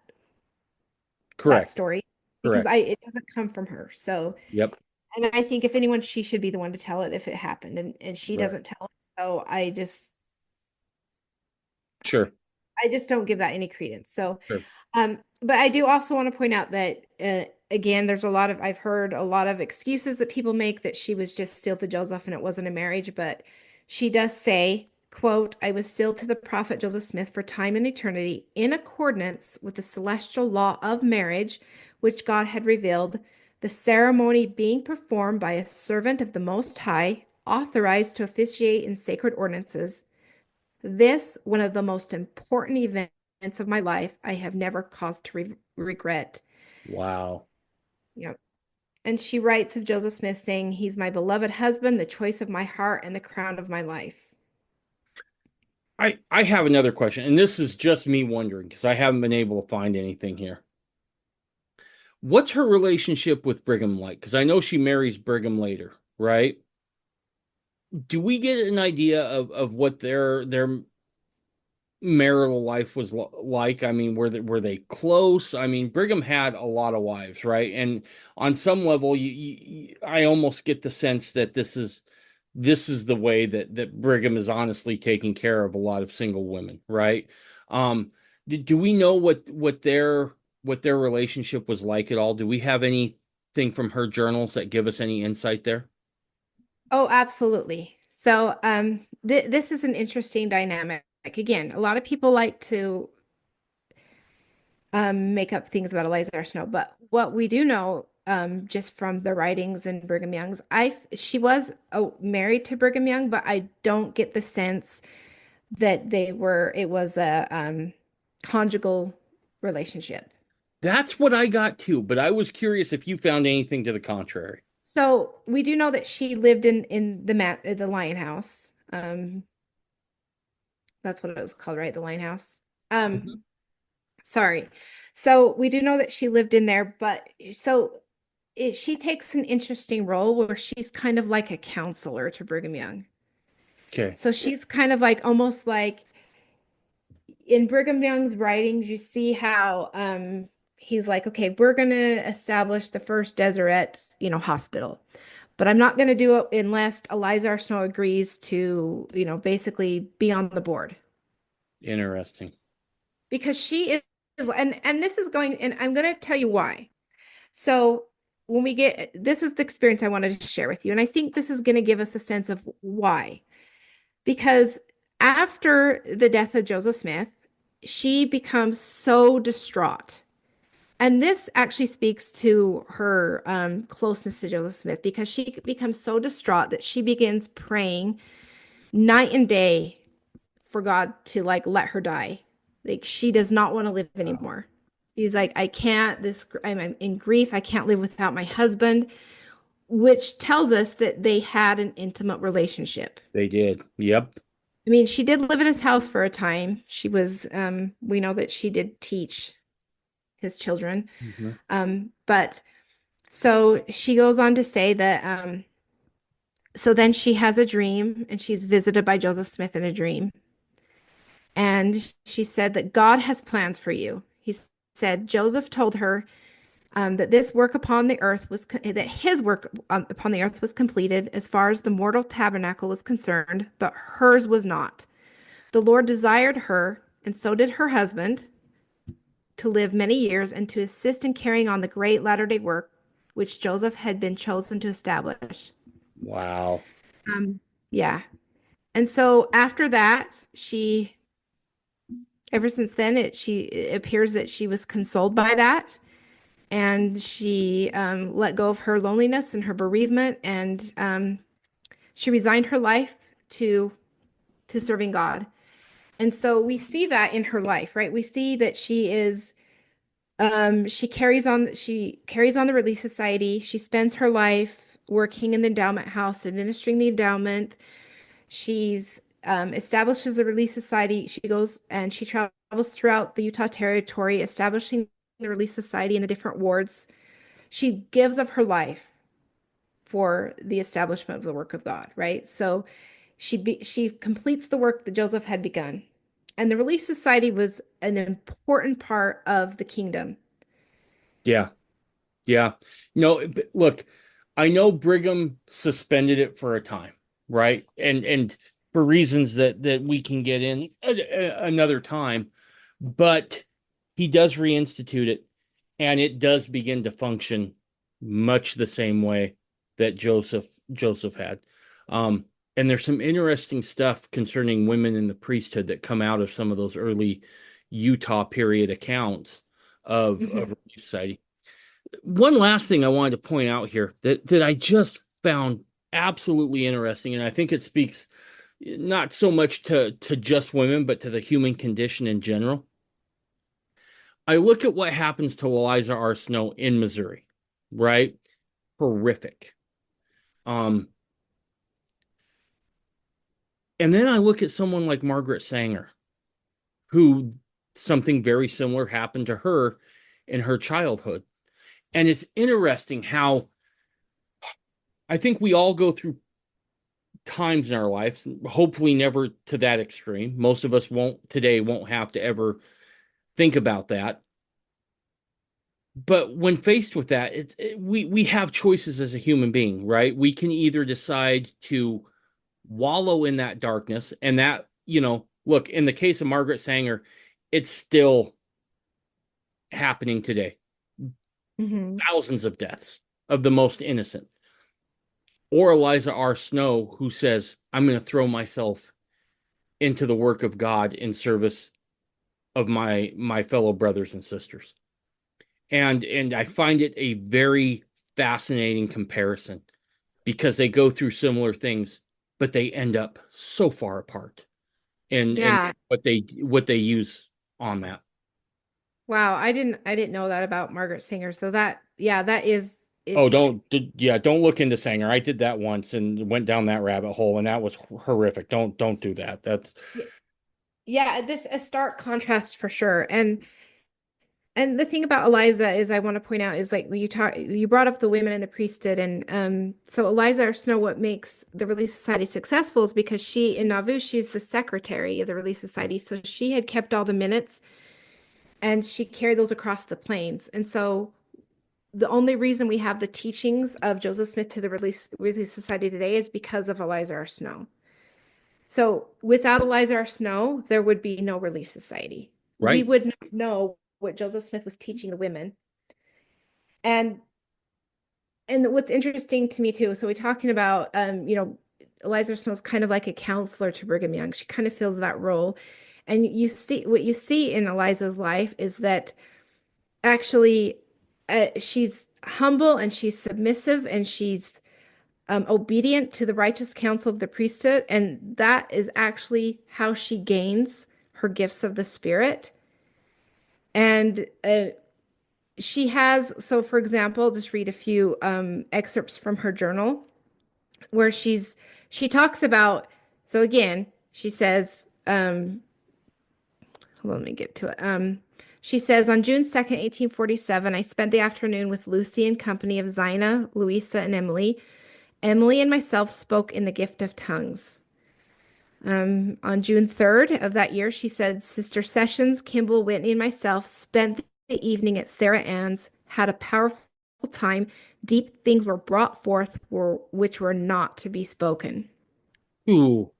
correct. story because Correct. it doesn't come from her. So, Yep. and I think if anyone, she should be the one to tell it if it happened, and she Right. doesn't tell it. So Sure. I just don't give that any credence. So, Sure. but I do also want to point out that again, I've heard a lot of excuses that people make that she was just sealed to Joseph and it wasn't a marriage, but she does say, quote, "I was sealed to the prophet Joseph Smith for time and eternity in accordance with the celestial law of marriage, which God had revealed, the ceremony being performed by a servant of the Most High, authorized to officiate in sacred ordinances. This, one of the most important events of my life, I have never cause to regret." Wow. Yep. And she writes of Joseph Smith saying, "He's my beloved husband, the choice of my heart, and the crown of my life." I have another question, and this is just me wondering because I haven't been able to find anything here. What's her relationship with Brigham like? Because I know she marries Brigham later, right? Do we get an idea of what their marital life was like? I mean, were they close? I mean, Brigham had a lot of wives, right? And on some level, I almost get the sense that this is the way that Brigham is honestly taking care of a lot of single women, right? Um, do we know what their relationship was like at all? Do we have anything from her journals that give us any insight there? Oh, absolutely. So, this is an interesting dynamic. Again, a lot of people like to make up things about Eliza R. Snow, but what we do know, just from the writings in Brigham Young's, she was married to Brigham Young, but I don't get the sense that it was a conjugal relationship. That's what I got too, but I was curious if you found anything to the contrary. So we do know that she lived in the Lion House. That's what it was called, right? The Lion House. Mhm. Sorry. So we do know that she lived in there, but she takes an interesting role where she's kind of like a counselor to Brigham Young. Okay. So she's kind of like almost like in Brigham Young's writings, you see how he's like, okay, we're gonna establish the first Deseret, hospital. But I'm not gonna do it unless Eliza R. Snow agrees to, basically be on the board. Interesting. Because she is, and this is going, and I'm gonna tell you why. So when this is the experience I wanted to share with you, and I think this is going to give us a sense of why. Because after the death of Joseph Smith, she becomes so distraught. And this actually speaks to her closeness to Joseph Smith because she becomes so distraught that she begins praying night and day for God to like let her die. Like she does not want to live Wow. anymore. She's like, I can't, I'm in grief. I can't live without my husband, which tells us that they had an intimate relationship. They did. Yep. I mean, she did live in his house for a time. We know that she did teach his children. Mhm. But so she goes on to say that, so then she has a dream and she's visited by Joseph Smith in a dream. And she said that God has plans for you. He said, Joseph told her that this work upon the earth that his work upon the earth was completed as far as the mortal tabernacle was concerned, but hers was not. The Lord desired her, and so did her husband, to live many years and to assist in carrying on the great latter-day work which Joseph had been chosen to establish. Wow. Yeah. And so after that, ever since then, it appears that she was consoled by that, and she let go of her loneliness and her bereavement, and she resigned her life to serving God. And so we see that in her life, right? We see that she carries on the Relief Society. She spends her life working in the endowment house, administering the endowment. She's establishes the Relief Society. She goes and she travels throughout the Utah Territory, establishing the Relief Society in the different wards. She gives of her life for the establishment of the work of God, right? So she completes the work that Joseph had begun. And the Relief Society was an important part of the kingdom. Yeah. Yeah. No, look, I know Brigham suspended it for a time, right? And for reasons that we can get in another time, but he does reinstitute it, and it does begin to function much the same way that Joseph had. And there's some interesting stuff concerning women in the priesthood that come out of some of those early Utah period accounts of Mhm. Relief Society. One last thing I wanted to point out here that I just found absolutely interesting, and I think it speaks not so much to just women, but to the human condition in general. I look at what happens to Eliza R. Snow in Missouri, right? Horrific. Um, and then I look at someone like Margaret Sanger, who something very similar happened to her in her childhood. And it's interesting how I think we all go through times in our lives, hopefully never to that extreme. Most of us won't have to ever think about that. But when faced with that, we have choices as a human being, right? We can either decide to wallow in that darkness, and that, look, in the case of Margaret Sanger, it's still happening today. Mhm. Thousands of deaths of the most innocent. Or Eliza R. Snow, who says, I'm going to throw myself into the work of God in service of my fellow brothers and sisters. And I find it a very fascinating comparison because they go through similar things, but they end up so far apart in Yeah. what they use on that. Wow. I didn't know that about Margaret Singer. So that, yeah, that is, Oh, it's, don't look into Sanger. I did that once and went down that rabbit hole, and that was horrific. Don't do that. That's yeah, this a stark contrast for sure. And the thing about Eliza is I want to point out is like when you brought up the women in the priesthood, and so Eliza Snow, what makes the Relief Society successful is because she in Nauvoo, she's the secretary of the Relief Society. So she had kept all the minutes and she carried those across the plains. And so the only reason we have the teachings of Joseph Smith to the Relief Society today is because of Eliza R. Snow. So without Eliza R. Snow, there would be no Relief Society. We right. would not know what Joseph Smith was teaching the women. And what's interesting to me too, so we're talking about Eliza Snow's kind of like a counselor to Brigham Young. She kind of fills that role. And what you see in Eliza's life is that actually she's humble and she's submissive and she's obedient to the righteous counsel of the priesthood. And that is actually how she gains her gifts of the Spirit. And she has, so for example, just read a few excerpts from her journal where she talks about, so again, she says, hold on, let me get to it. She says, on June 2nd, 1847, I spent the afternoon with Lucy in company of Zina, Louisa, and Emily. Emily and myself spoke in the gift of tongues. On June 3rd of that year, she said, Sister Sessions, Kimball, Whitney, and myself spent the evening at Sarah Ann's, had a powerful time. Deep things were brought forth which were not to be spoken. Ooh,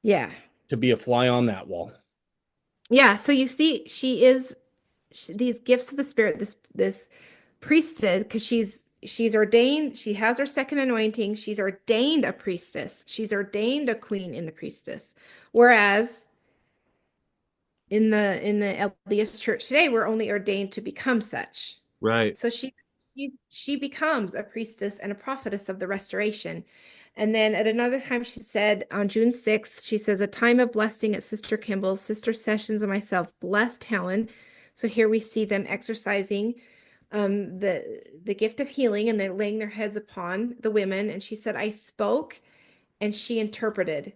Yeah. to be a fly on that wall. Yeah. So you see, these gifts of the Spirit, this priesthood, because she's ordained, she has her second anointing, she's ordained a priestess, she's ordained a queen in the priestess. Whereas in the LDS church today, we're only ordained to become such. Right. So she becomes a priestess and a prophetess of the restoration. And then at another time, she said on June 6th, she says, a time of blessing at Sister Kimball's, Sister Sessions, and myself blessed Helen. So here we see them exercising the gift of healing, and they're laying their heads upon the women. And she said, I spoke and she interpreted.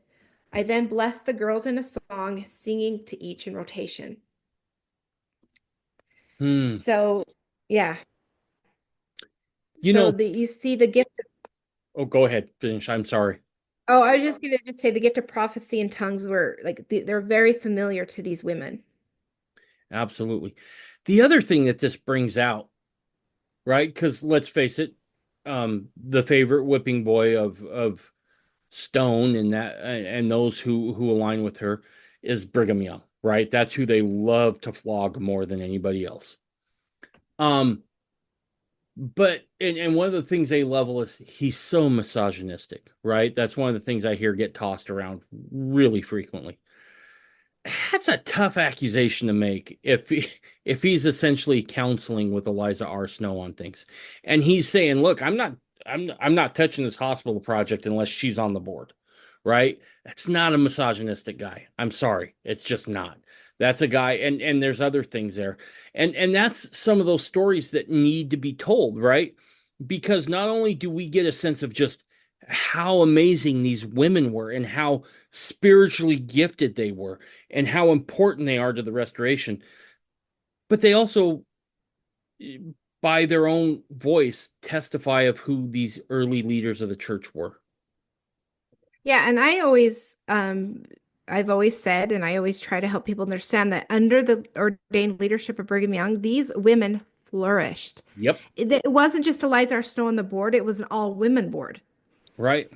I then blessed the girls in a song, singing to each in rotation. Hmm. So, yeah. You So know, you see the gift of, oh, go ahead, finish. I'm sorry. oh, I was just gonna just say the gift of prophecy and tongues were like they're very familiar to these women. Absolutely. The other thing that this brings out, right? Because let's face it, the favorite whipping boy of Stone and that and those who align with her is Brigham Young, right? That's who they love to flog more than anybody else. Um, but and one of the things they level is he's so misogynistic, right? That's one of the things I hear get tossed around really frequently. That's a tough accusation to make if he's essentially counseling with Eliza R. Snow on things. And he's saying, look, I'm not touching this hospital project unless she's on the board. Right? That's not a misogynistic guy. I'm sorry. It's just not. That's a guy, and there's other things there. And that's some of those stories that need to be told, right? Because not only do we get a sense of just how amazing these women were and how spiritually gifted they were and how important they are to the restoration, but they also, by their own voice, testify of who these early leaders of the church were. Yeah, and I've always said, and I always try to help people understand that under the ordained leadership of Brigham Young, these women flourished. Yep. It wasn't just Eliza R. Snow on the board, it was an all-women board. Right.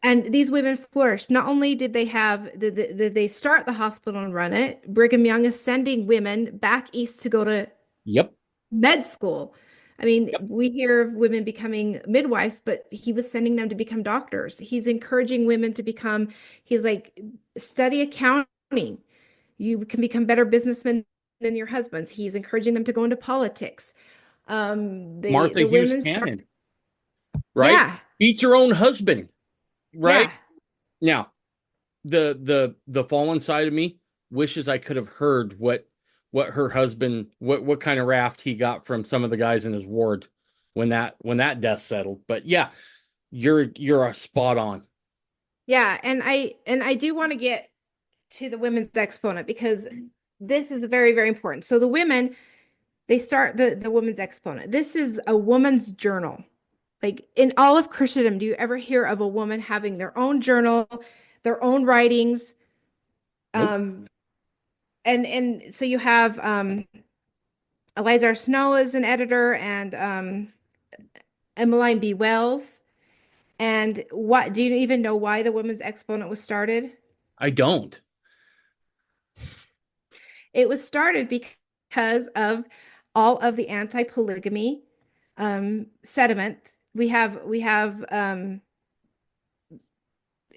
And these women flourished. Not only did they have did they start the hospital and run it, Brigham Young is sending women back east to go to Yep. med school. I mean, Yep. we hear of women becoming midwives, but he was sending them to become doctors. He's encouraging women to become, he's like, study accounting. You can become better businessmen than your husbands. He's encouraging them to go into politics. Martha The Hughes women start, Cannon, right? yeah, Beats her own husband, right? yeah. Now, the fallen side of me wishes I could have heard what her husband what kind of raft he got from some of the guys in his ward when that death settled. But yeah, you're a spot on. Yeah, and I do want to get to the women's exponent because this is very, very important. So the women, they start the women's exponent. This is a woman's journal. Like in all of Christendom, do you ever hear of a woman having their own journal, their own writings? Nope. And so you have Eliza R. Snow as an editor and Emmeline B. Wells. And what do you even know why the women's exponent was started? I don't. It was started because of all of the anti-polygamy sediment. We have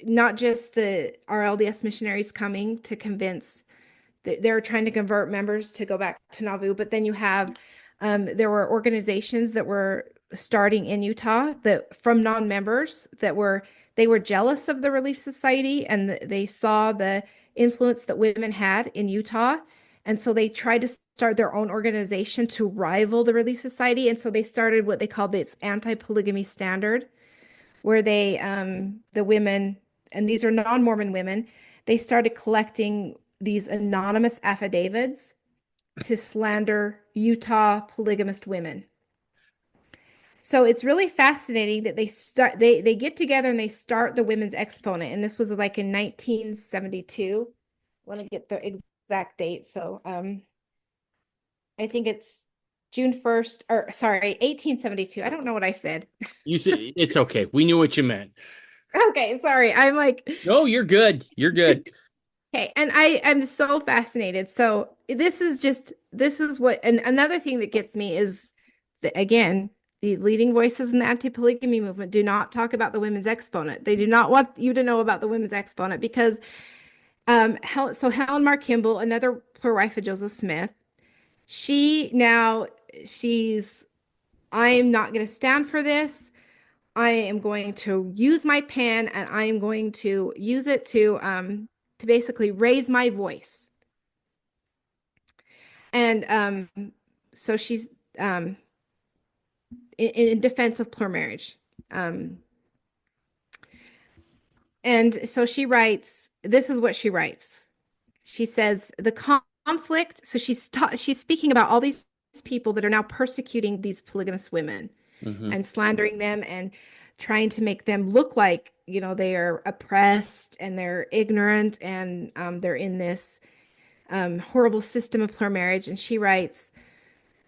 not just the RLDS missionaries coming to convince that they're trying to convert members to go back to Nauvoo, but then you have there were organizations that were starting in Utah that from non-members that were they were jealous of the Relief Society and they saw the influence that women had in Utah. And so they tried to start their own organization to rival the Relief Society. And so they started what they called this anti-polygamy standard, where they, the women, and these are non-Mormon women, they started collecting these anonymous affidavits to slander Utah polygamist women. So it's really fascinating that they get together and they start the women's exponent. And this was like in 1972. I want to get the exact date. So I think it's June 1st, or sorry, 1872. I don't know what I said. You said it's okay. We knew what you meant. Okay, sorry. I'm like, No, you're good. You're good. okay, and I'm so fascinated. So this is what, and another thing that gets me is that, again, the leading voices in the anti-polygamy movement do not talk about the women's exponent. They do not want you to know about the women's exponent because Helen Mar Kimball, another plural wife of Joseph Smith, she's I'm not going to stand for this. I am going to use my pen and I am going to use it to basically raise my voice. And so she's in defense of plural marriage. And so she writes, this is what she writes. She says, the conflict, so she's speaking about all these people that are now persecuting these polygamous women and slandering them and trying to make them look like, they are oppressed and they're ignorant and they're in this horrible system of plural marriage. And she writes,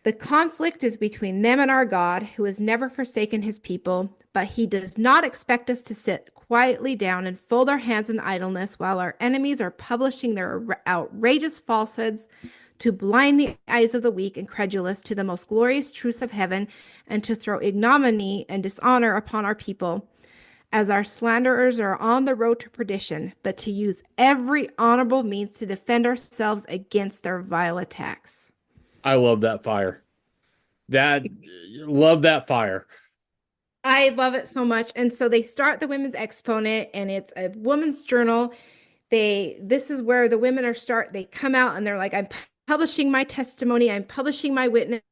the conflict is between them and our God, who has never forsaken his people, but he does not expect us to sit quietly down and fold our hands in idleness while our enemies are publishing their outrageous falsehoods to blind the eyes of the weak and credulous to the most glorious truths of heaven and to throw ignominy and dishonor upon our people, as our slanderers are on the road to perdition, but to use every honorable means to defend ourselves against their vile attacks. I love that fire. Love that fire. I love it so much. And so they start the Women's Exponent, and it's a woman's journal. This is where the women they come out and they're like, I'm publishing my testimony. I'm publishing my witness.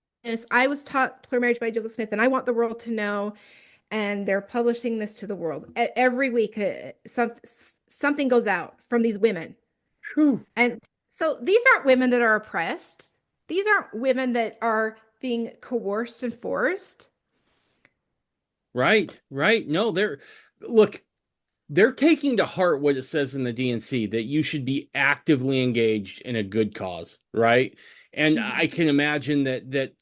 I was taught plural marriage by Joseph Smith, and I want the world to know. And they're publishing this to the world. Every week, something goes out from these women. Whew. And so these aren't women that are oppressed. These aren't women that are being coerced and forced. Right. No, they're taking to heart what it says in the DNC, that you should be actively engaged in a good cause, right? And I can imagine that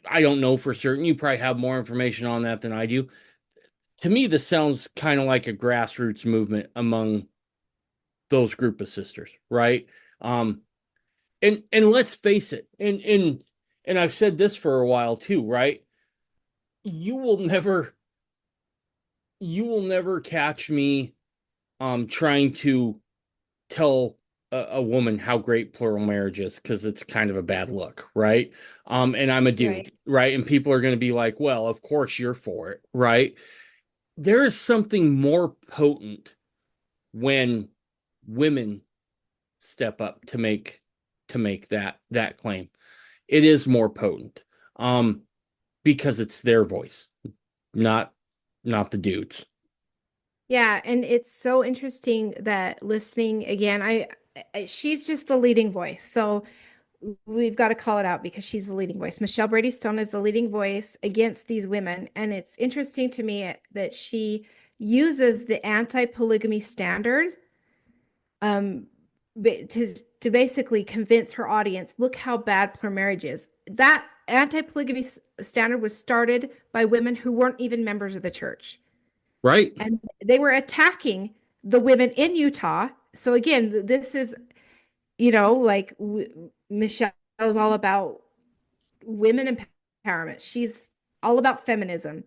I don't know for certain. You probably have more information on that than I do. To me, this sounds kind of like a grassroots movement among those group of sisters, right? And let's face it, and I've said this for a while too, right? You will never catch me trying to tell a woman how great plural marriage is, because it's kind of a bad look, right? And I'm a dude, right? And people are going to be like, well, of course you're for it, right? There is something more potent when women step up to make that claim. It is more potent because it's their voice, not the dudes. Yeah, and it's so interesting that listening again, she's just the leading voice. So we've got to call it out because she's the leading voice. Michelle Brady Stone is the leading voice against these women. And it's interesting to me that she uses the anti-polygamy standard to basically convince her audience, look how bad plural marriage is. That anti-polygamy standard was started by women who weren't even members of the church. Right. And they were attacking the women in Utah. So again, this is, Michelle is all about women empowerment. She's all about feminism.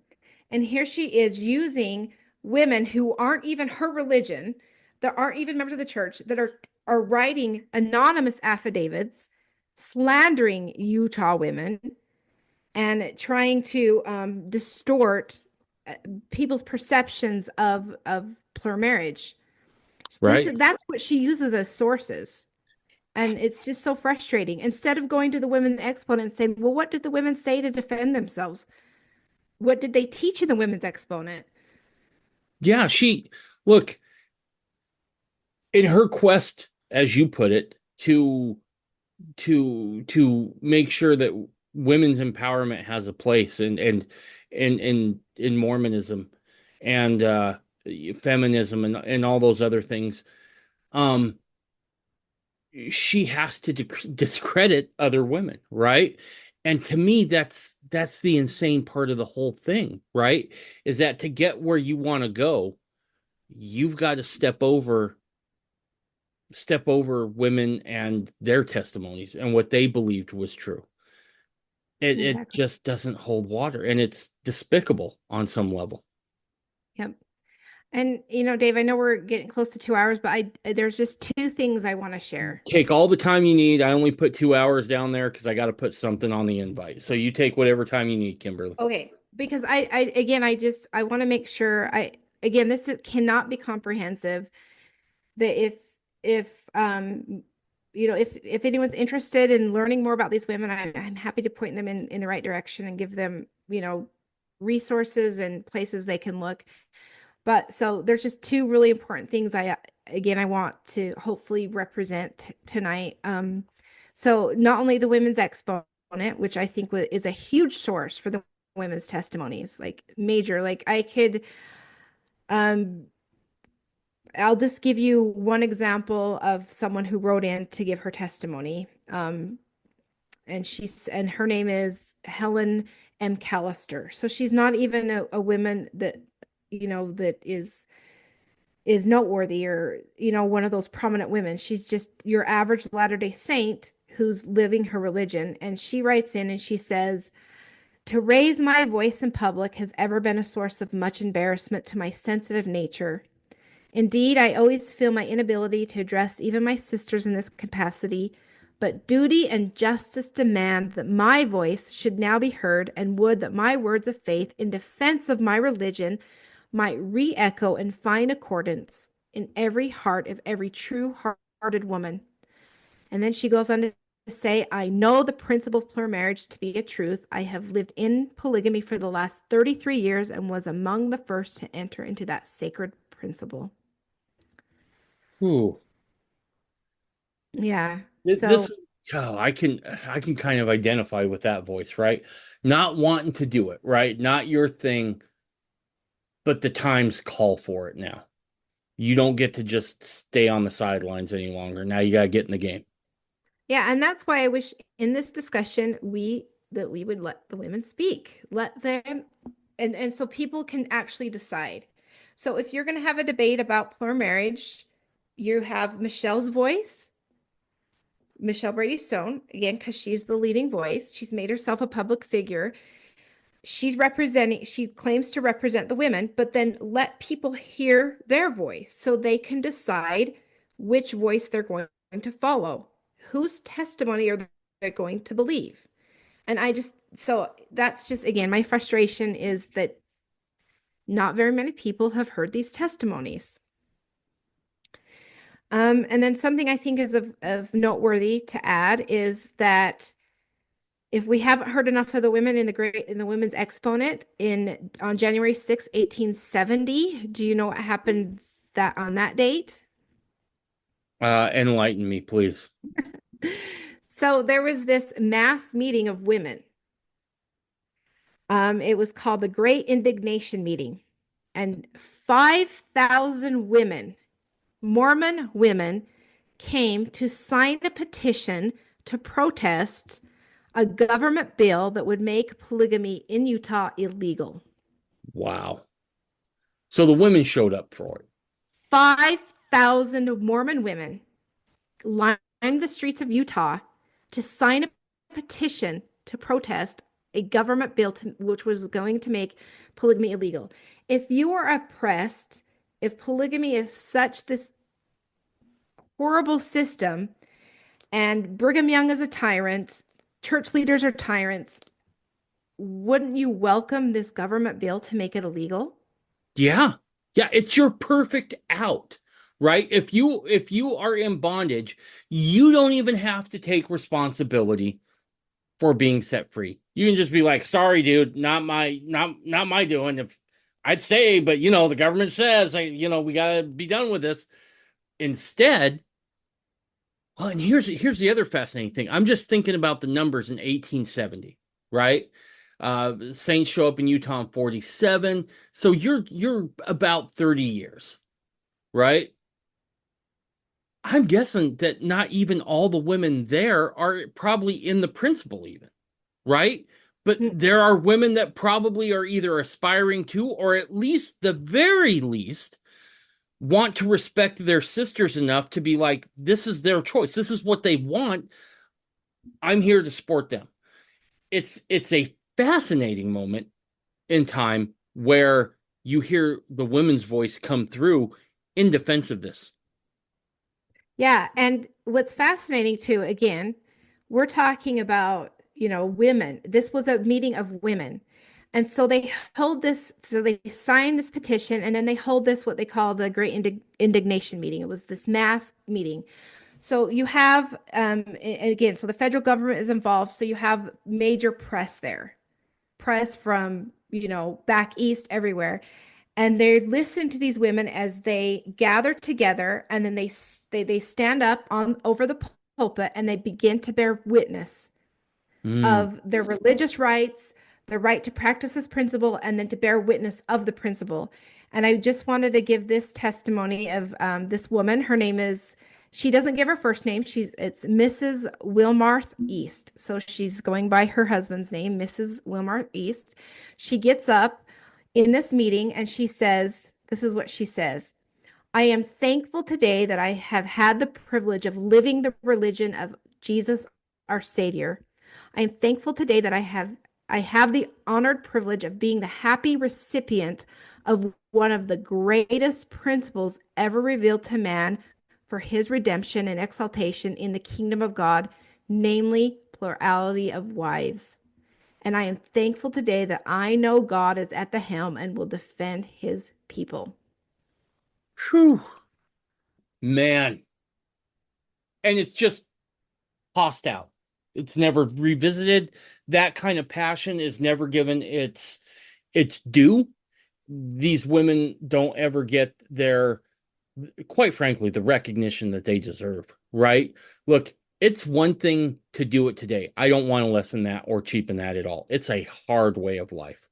And here she is using women who aren't even her religion, that aren't even members of the church, that are writing anonymous affidavits, slandering Utah women, and trying to distort people's perceptions of plural marriage. Right. That's what she uses as sources. And it's just so frustrating. Instead of going to the Women's Exponent and saying, well, what did the women say to defend themselves? What did they teach in the Women's Exponent? Yeah, look, in her quest, as you put it, to make sure that women's empowerment has a place in Mormonism and feminism and all those other things, she has to discredit other women, right? And to me, that's the insane part of the whole thing, right? Is that to get where you want to go, you've got to step over women and their testimonies and what they believed was true. It Exactly. just doesn't hold water, and it's despicable on some level. Yep. And Dave, I know we're getting close to 2 hours, but there's just two things I want to share. Take all the time you need. I only put 2 hours down there because I got to put something on the invite. So you take whatever time you need, Kimberly. Okay, because I want to make sure again, cannot be comprehensive. That if anyone's interested in learning more about these women, I'm happy to point them in the right direction and give them, resources and places they can look. But so there's just two really important things I want to hopefully represent tonight. So not only the Women's Exponent, which I think is a huge source for the women's testimonies, like major, like I could, I'll just give you one example of someone who wrote in to give her testimony. And her name is Helen M. Callister. So she's not even a woman that, that is noteworthy or, one of those prominent women. She's just your average Latter-day Saint who's living her religion. And she writes in and she says, "To raise my voice in public has ever been a source of much embarrassment to my sensitive nature. Indeed, I always feel my inability to address even my sisters in this capacity, but duty and justice demand that my voice should now be heard, and would that my words of faith in defense of my religion might re-echo and find accordance in every heart of every true-hearted woman." And then she goes on to say, "I know the principle of plural marriage to be a truth. I have lived in polygamy for the last 33 years and was among the first to enter into that sacred principle." Ooh. Yeah. This, So, oh, I can kind of identify with that voice, right? Not wanting to do it, right? Not your thing, but the times call for it now. You don't get to just stay on the sidelines any longer. Now you got to get in the game. yeah, and that's why I wish in this discussion that we would let the women speak. Let them and so people can actually decide. So if you're going to have a debate about plural marriage, you have Michelle's voice, Michelle Brady Stone, again, because she's the leading voice. She's made herself a public figure. She claims to represent the women, but then let people hear their voice so they can decide which voice they're going to follow, whose testimony are they going to believe. And so that's just, again, my frustration is that not very many people have heard these testimonies. And then something I think is of noteworthy to add is that if we haven't heard enough of the women in the Women's Exponent on January 6, 1870, do you know what happened on that date? Enlighten me, please. So there was this mass meeting of women. It was called the Great Indignation Meeting, and 5,000 women, Mormon women, came to sign a petition to protest a government bill that would make polygamy in Utah illegal. Wow. So the women showed up for it. 5,000 Mormon women lined the streets of Utah to sign a petition to protest a government bill which was going to make polygamy illegal. If you are oppressed, if polygamy is such this horrible system, and Brigham Young is a tyrant, church leaders are tyrants, wouldn't you welcome this government bill to make it illegal? Yeah. Yeah, it's your perfect out, right? If you are in bondage, you don't even have to take responsibility for being set free. You can just be like, "Sorry, dude, not my doing." If I'd say, but the government says, we got to be done with this. Instead, well, and here's the other fascinating thing. I'm just thinking about the numbers in 1870, right? Saints show up in Utah in 47. So you're about 30 years, right? I'm guessing that not even all the women there are probably in the principle even, right? But there are women that probably are either aspiring to, or at least the very least, want to respect their sisters enough to be like, this is their choice. This is what they want. I'm here to support them. it's a fascinating moment in time where you hear the women's voice come through in defense of this. Yeah, and what's fascinating too, again, we're talking about, women. This was a meeting of women. And so they hold this, so they sign this petition, and then they hold this, what they call the Great Indignation Meeting. It was this mass meeting. So you have, again, so the federal government is involved. So you have major press there, press from, back east, everywhere. And they listen to these women as they gather together, and then they stand up on over the pulpit, and they begin to bear witness Mm. of their religious rights, the right to practice this principle, and then to bear witness of the principle. And I just wanted to give this testimony of this woman. Her name is, she doesn't give her first name. It's Mrs. Wilmarth East. So she's going by her husband's name, Mrs. Wilmarth East. She gets up in this meeting and she says, this is what she says. I am thankful today that I have had the privilege of living the religion of Jesus, our Savior. I am thankful today that I have the honored privilege of being the happy recipient of one of the greatest principles ever revealed to man for his redemption and exaltation in the kingdom of God, namely plurality of wives. And I am thankful today that I know God is at the helm and will defend his people. Whew, man. And it's just tossed out. It's never revisited. That kind of passion is never given its due. These women don't ever get their, quite frankly, the recognition that they deserve, right? Look, it's one thing to do it today. I don't want to lessen that or cheapen that at all. It's a hard way of life.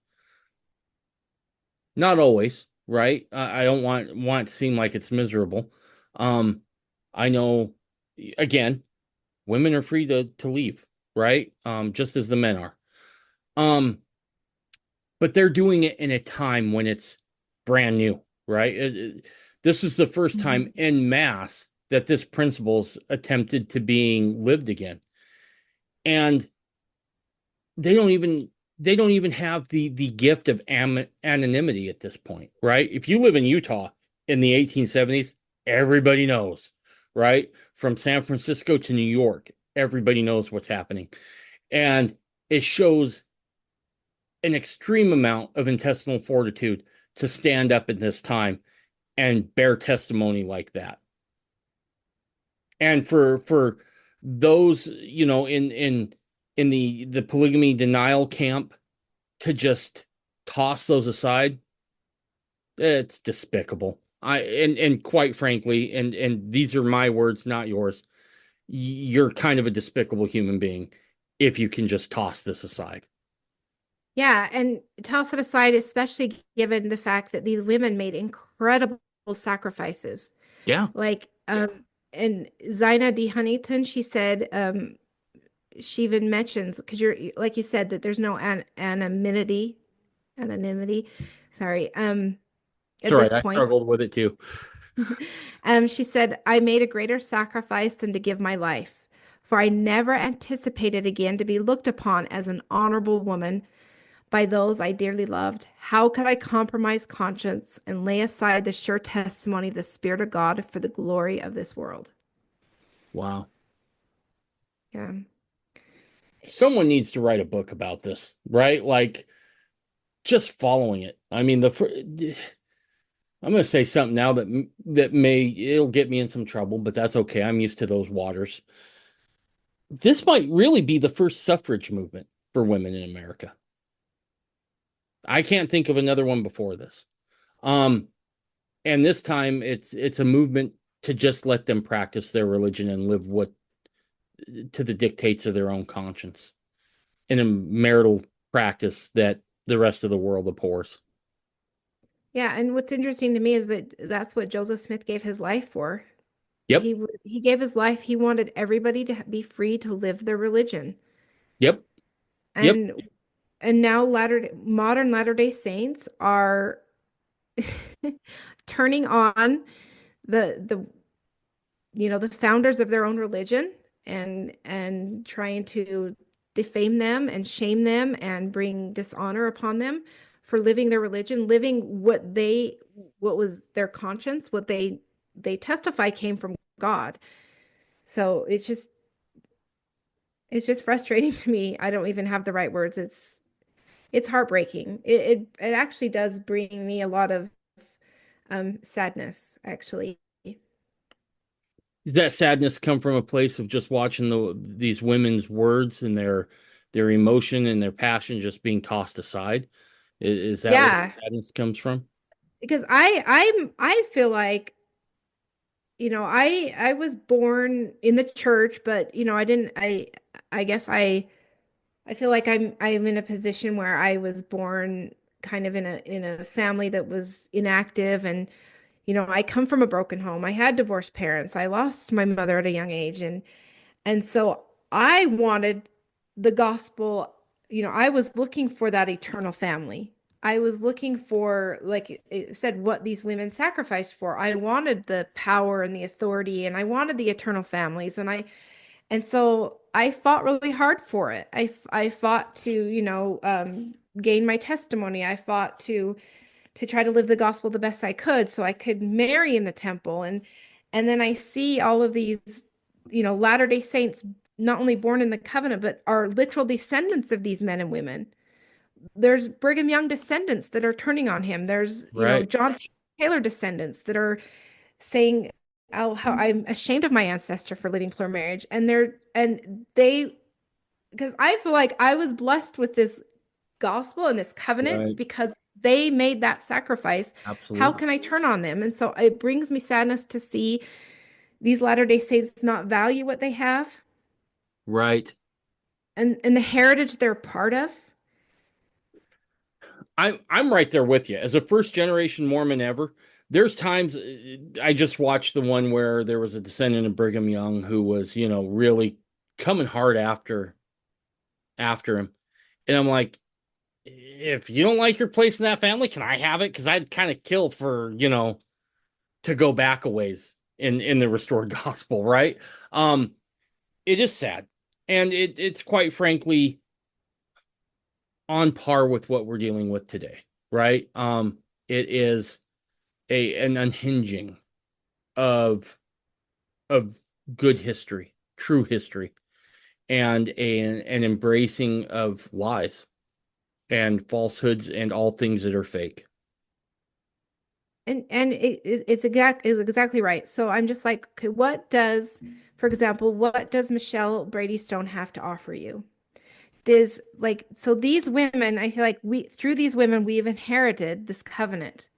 Not always, right? I don't want it to seem like it's miserable. Um, I know, again, women are free to leave, right? Just as the men are. Um, but they're doing it in a time when it's brand new, right? This is the first time en masse that this principle's attempted to being lived again. And they don't even have the gift of anonymity at this point, right? If you live in Utah in the 1870s, everybody knows, right? From San Francisco to New York, everybody knows what's happening. And it shows an extreme amount of intestinal fortitude to stand up at this time and bear testimony like that. And for those, in the polygamy denial camp to just toss those aside, it's despicable. And quite frankly, and these are my words, not yours. You're kind of a despicable human being if you can just toss this aside. Yeah, and toss it aside, especially given the fact that these women made incredible sacrifices. Yeah. Like, and Zina D. Huntington, she said, she even mentions, because you're like you said, that there's no anonymity, sorry, It's at all this right. I point. struggled with it too. She said, I made a greater sacrifice than to give my life, for I never anticipated again to be looked upon as an honorable woman by those I dearly loved. How could I compromise conscience and lay aside the sure testimony of the Spirit of God for the glory of this world? Wow. Yeah. Someone needs to write a book about this, right? Like just following it. I mean, I'm going to say something now that it'll get me in some trouble, but that's okay. I'm used to those waters. This might really be the first suffrage movement for women in America. I can't think of another one before this. Um, and this time it's a movement to just let them practice their religion and live what to the dictates of their own conscience in a marital practice that the rest of the world abhors. Yeah, and what's interesting to me is that that's what Joseph Smith gave his life for. Yep. He gave his life. He wanted everybody to be free to live their religion. Yep. Yep. And now modern Latter-day Saints are turning on the the founders of their own religion and trying to defame them and shame them and bring dishonor upon them for living their religion, living what was their conscience, what they testify came from God. So it's just frustrating to me. I don't even have the right words. It's heartbreaking. It actually does bring me a lot of sadness, actually. Does that sadness come from a place of just watching these women's words and their emotion and their passion just being tossed aside? Is that where Yeah, the sadness comes from? because I feel like, I was born in the church, but I guess I feel like I'm in a position where I was born kind of in a family that was inactive, and I come from a broken home. I had divorced parents. I lost my mother at a young age, and so I wanted the gospel. I was looking for that eternal family. I was looking for, like it said, what these women sacrificed for. I wanted the power and the authority, and I wanted the eternal families. And so I fought really hard for it. I fought to, gain my testimony. I fought to try to live the gospel the best I could so I could marry in the temple. And then I see all of these, Latter-day Saints not only born in the covenant, but are literal descendants of these men and women. There's Brigham Young descendants that are turning on him. There's, Right. John Taylor descendants that are saying, "Oh, how I'm ashamed of my ancestor for living plural marriage." Because I feel like I was blessed with this gospel and this covenant Right. because they made that sacrifice. How Absolutely. can I turn on them? And so it brings me sadness to see these Latter-day Saints not value what they have Right. and the heritage they're part of. I'm right there with you. As a first generation Mormon ever, there's times I just watched the one where there was a descendant of Brigham Young who was, really coming hard after him. And I'm like, if you don't like your place in that family, can I have it? Because I'd kind of kill for, to go back a ways in the restored gospel, right? Um, it is sad. And it's quite frankly on par with what we're dealing with today, right? It is an unhinging of of good history, true history, and an embracing of lies and falsehoods and all things that are fake. And is exactly right. So I'm just like, okay, for example, what does Michelle Brady Stone have to offer you? So these women, I feel like through these women, we've inherited this covenant.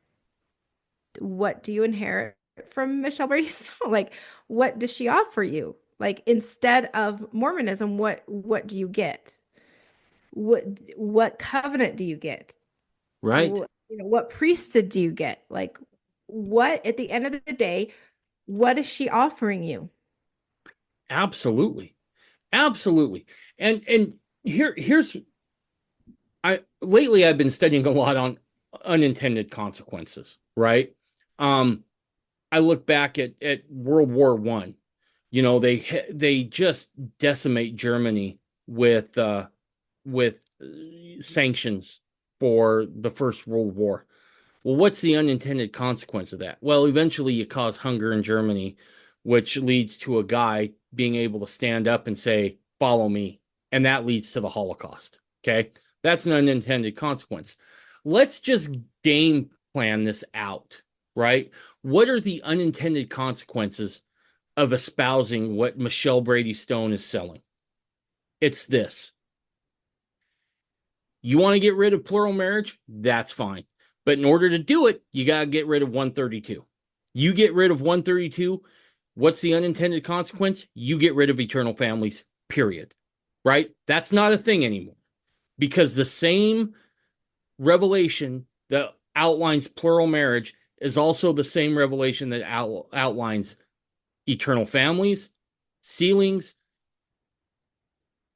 What do you inherit from Michelle Brady Stone? Like, what does she offer you? Like, instead of Mormonism, what do you get? What covenant do you get? Right? What priesthood do you get? Like, what at the end of the day, what is she offering you? Absolutely. Absolutely. And here's I lately I've been studying a lot on unintended consequences, right? Um, I look back at World War One. They just decimate Germany with sanctions for the First World War. Well, what's the unintended consequence of that? Well, eventually you cause hunger in Germany, which leads to a guy being able to stand up and say, "Follow me," and that leads to the Holocaust. Okay, that's an unintended consequence. Let's just game plan this out, right? What are the unintended consequences of espousing what Michelle Brady Stone is selling? It's this. You want to get rid of plural marriage? That's fine. But in order to do it, you got to get rid of 132. You get rid of 132, what's the unintended consequence? You get rid of eternal families, period. Right? That's not a thing anymore. Because the same revelation that outlines plural marriage is also the same revelation that outlines eternal families, sealings.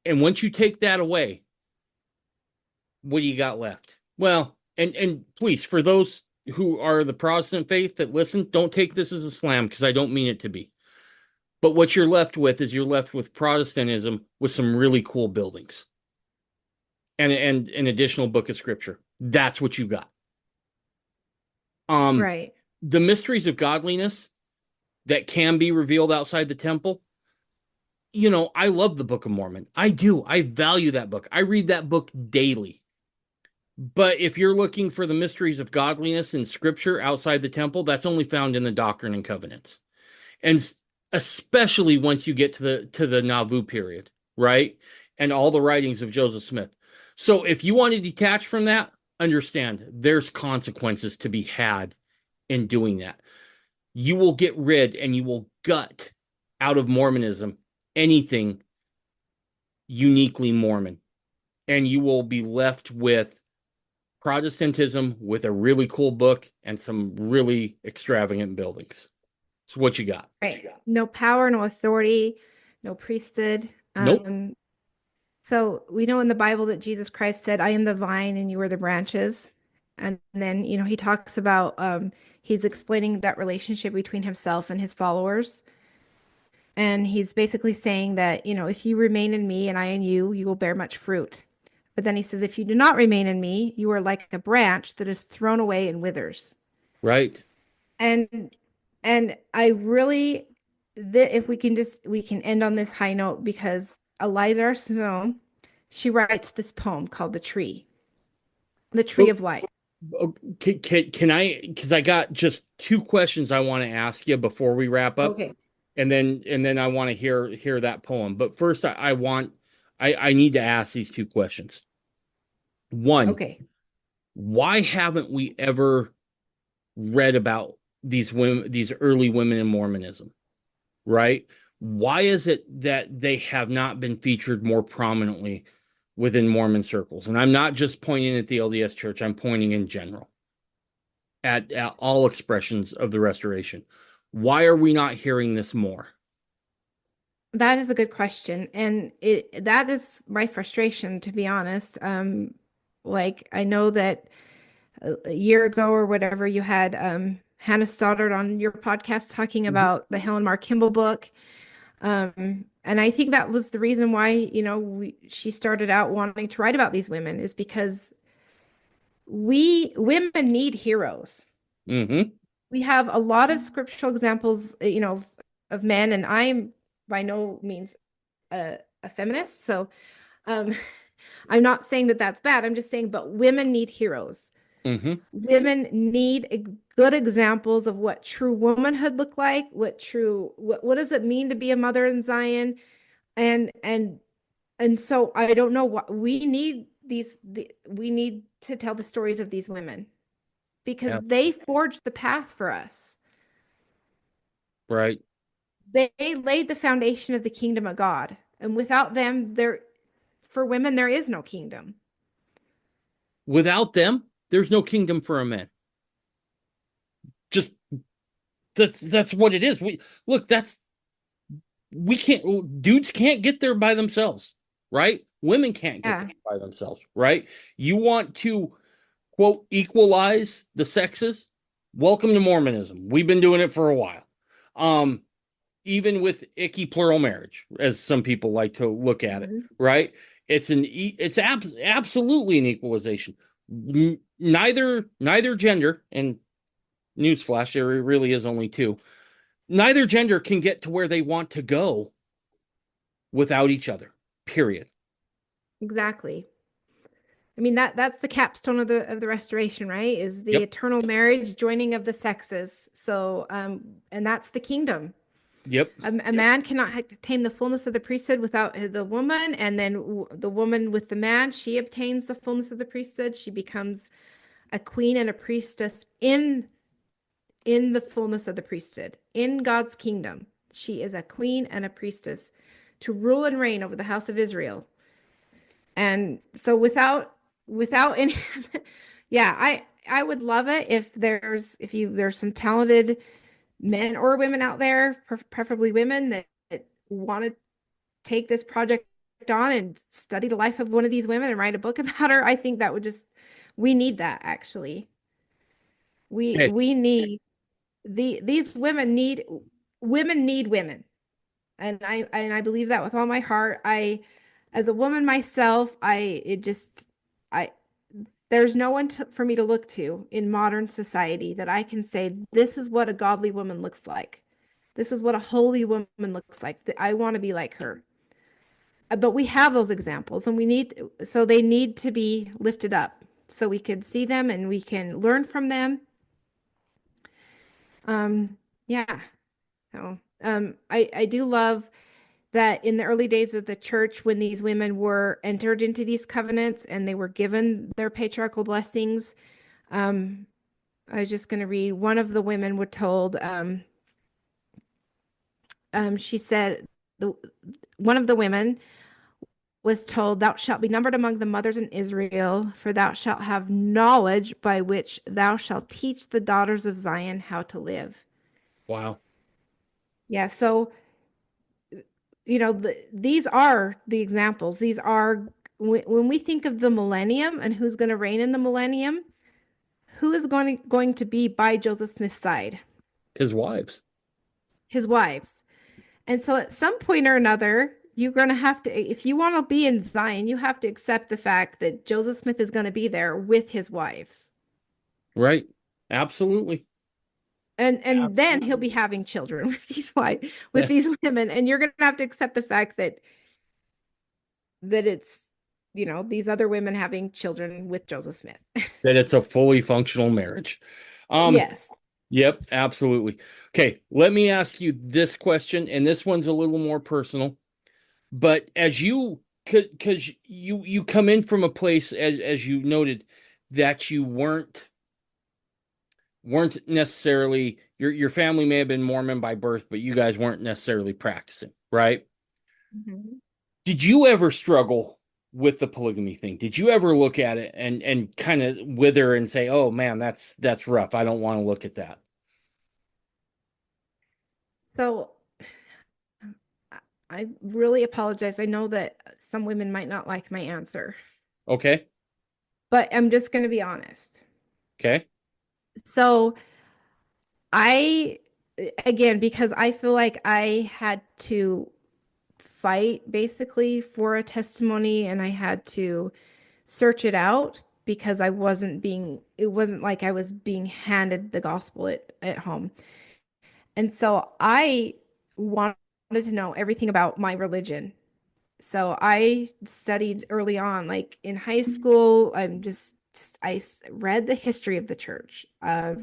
And once you take that away, what do you got left? Well, and please, for those who are the Protestant faith that listen, don't take this as a slam because I don't mean it to be. But what you're left with is you're left with Protestantism with some really cool buildings. and an additional book of scripture. That's what you got. Right. The mysteries of godliness that can be revealed outside the temple. I love the Book of Mormon. I do. I value that book. I read that book daily. But if you're looking for the mysteries of godliness in scripture outside the temple, that's only found in the Doctrine and Covenants. And especially once you get to the Nauvoo period, right? And all the writings of Joseph Smith. So if you want to detach from that, understand there's consequences to be had in doing that. You will get rid and you will gut out of Mormonism anything uniquely Mormon. And you will be left with Protestantism with a really cool book and some really extravagant buildings. It's what you got. Right. No power, no authority, no priesthood. Nope. So we know in the Bible that Jesus Christ said, I am the vine and you are the branches. And then, he talks about, he's explaining that relationship between himself and his followers. And he's basically saying that, if you remain in me and I in you, you will bear much fruit. But then he says, if you do not remain in me, you are like a branch that is thrown away and withers. Right. And I really, if we can end on this high note, because Eliza R. Snow, she writes this poem called The Tree of Life. Can I, because I got just two questions I want to ask you before we wrap up. Okay. And then I want to hear that poem. But first I need to ask these two questions. One, Okay. why haven't we ever read about these women, these early women in Mormonism? Right? Why is it that they have not been featured more prominently within Mormon circles? And I'm not just pointing at the LDS Church, I'm pointing in general at all expressions of the Restoration. Why are we not hearing this more? That is a good question. And that is my frustration, to be honest. Like I know that a year ago or whatever, you had Hannah Stoddard on your podcast talking about the Helen Mar Kimball book. And I think that was the reason why, she started out wanting to write about these women, is because women need heroes. Mm-hmm. We have a lot of scriptural examples, of men, and I'm by no means a feminist. So I'm not saying that that's bad. I'm just saying, but women need heroes. Mm-hmm. Women need good examples of what true womanhood look like, what does it mean to be a mother in Zion, and so I don't know what we need we need to tell the stories of these women, because they forged the path for us. Right. They laid the foundation of the kingdom of God, and without them, for women there is no kingdom. Without them, there's no kingdom for a man. Just that's what it is. Dudes can't get there by themselves, right? Women can't get there by themselves, right? You want to, quote, equalize the sexes? Welcome to Mormonism. We've been doing it for a while. Even with icky plural marriage, as some people like to look at it, right? It's absolutely an equalization. Neither gender, and newsflash, there really is only two. Neither gender can get to where they want to go without each other. Period. Exactly. I mean, that's the capstone of the Restoration, right? Is the eternal marriage, joining of the sexes. So, and that's the kingdom. Yep. A man cannot attain the fullness of the priesthood without the woman, and then the woman with the man, she obtains the fullness of the priesthood. She becomes a queen and a priestess in the fullness of the priesthood, in God's kingdom. She is a queen and a priestess to rule and reign over the house of Israel. And so without any, I would love it if there's some talented men or women out there, preferably women, that want to take this project on and study the life of one of these women and write a book about her. I think that we need that, actually. We need these women need women. And I believe that with all my heart. As a woman myself, I there's no one for me to look to in modern society that I can say, this is what a godly woman looks like. This is what a holy woman looks like. I want to be like her. But we have those examples, and so they need to be lifted up so we can see them and we can learn from them. Yeah. So, I do love that in the early days of the church, when these women were entered into these covenants and they were given their patriarchal blessings, I was just going to read, one of the women were told, she said, one of the women was told, thou shalt be numbered among the mothers in Israel, for thou shalt have knowledge by which thou shalt teach the daughters of Zion how to live. Wow. Yeah, so these are the examples. These are, when we think of the millennium and who's going to reign in the millennium, who is going to be by Joseph Smith's side? His wives. His wives. And so at some point or another, you're going to have to, if you want to be in Zion, you have to accept the fact that Joseph Smith is going to be there with his wives. Right. Absolutely. And then he'll be having children with these women, and you're going to have to accept the fact that it's, these other women having children with Joseph Smith. That it's a fully functional marriage. Yes. Yep, absolutely. Okay, let me ask you this question, and this one's a little more personal. But as because you come in from a place, as you noted, that you weren't necessarily, your family may have been Mormon by birth, but you guys weren't necessarily practicing, right? Mm-hmm. Did you ever struggle with the polygamy thing? Did you ever look at it and kind of wither and say, "Oh man, that's rough. I don't want to look at that." So I really apologize. I know that some women might not like my answer, Okay. but I'm just going to be honest. Okay. So again, because I feel like I had to fight basically for a testimony, and I had to search it out because it wasn't like I was being handed the gospel at home. And so I wanted to know everything about my religion. So I studied early on, like in high school. I read the history of the church. I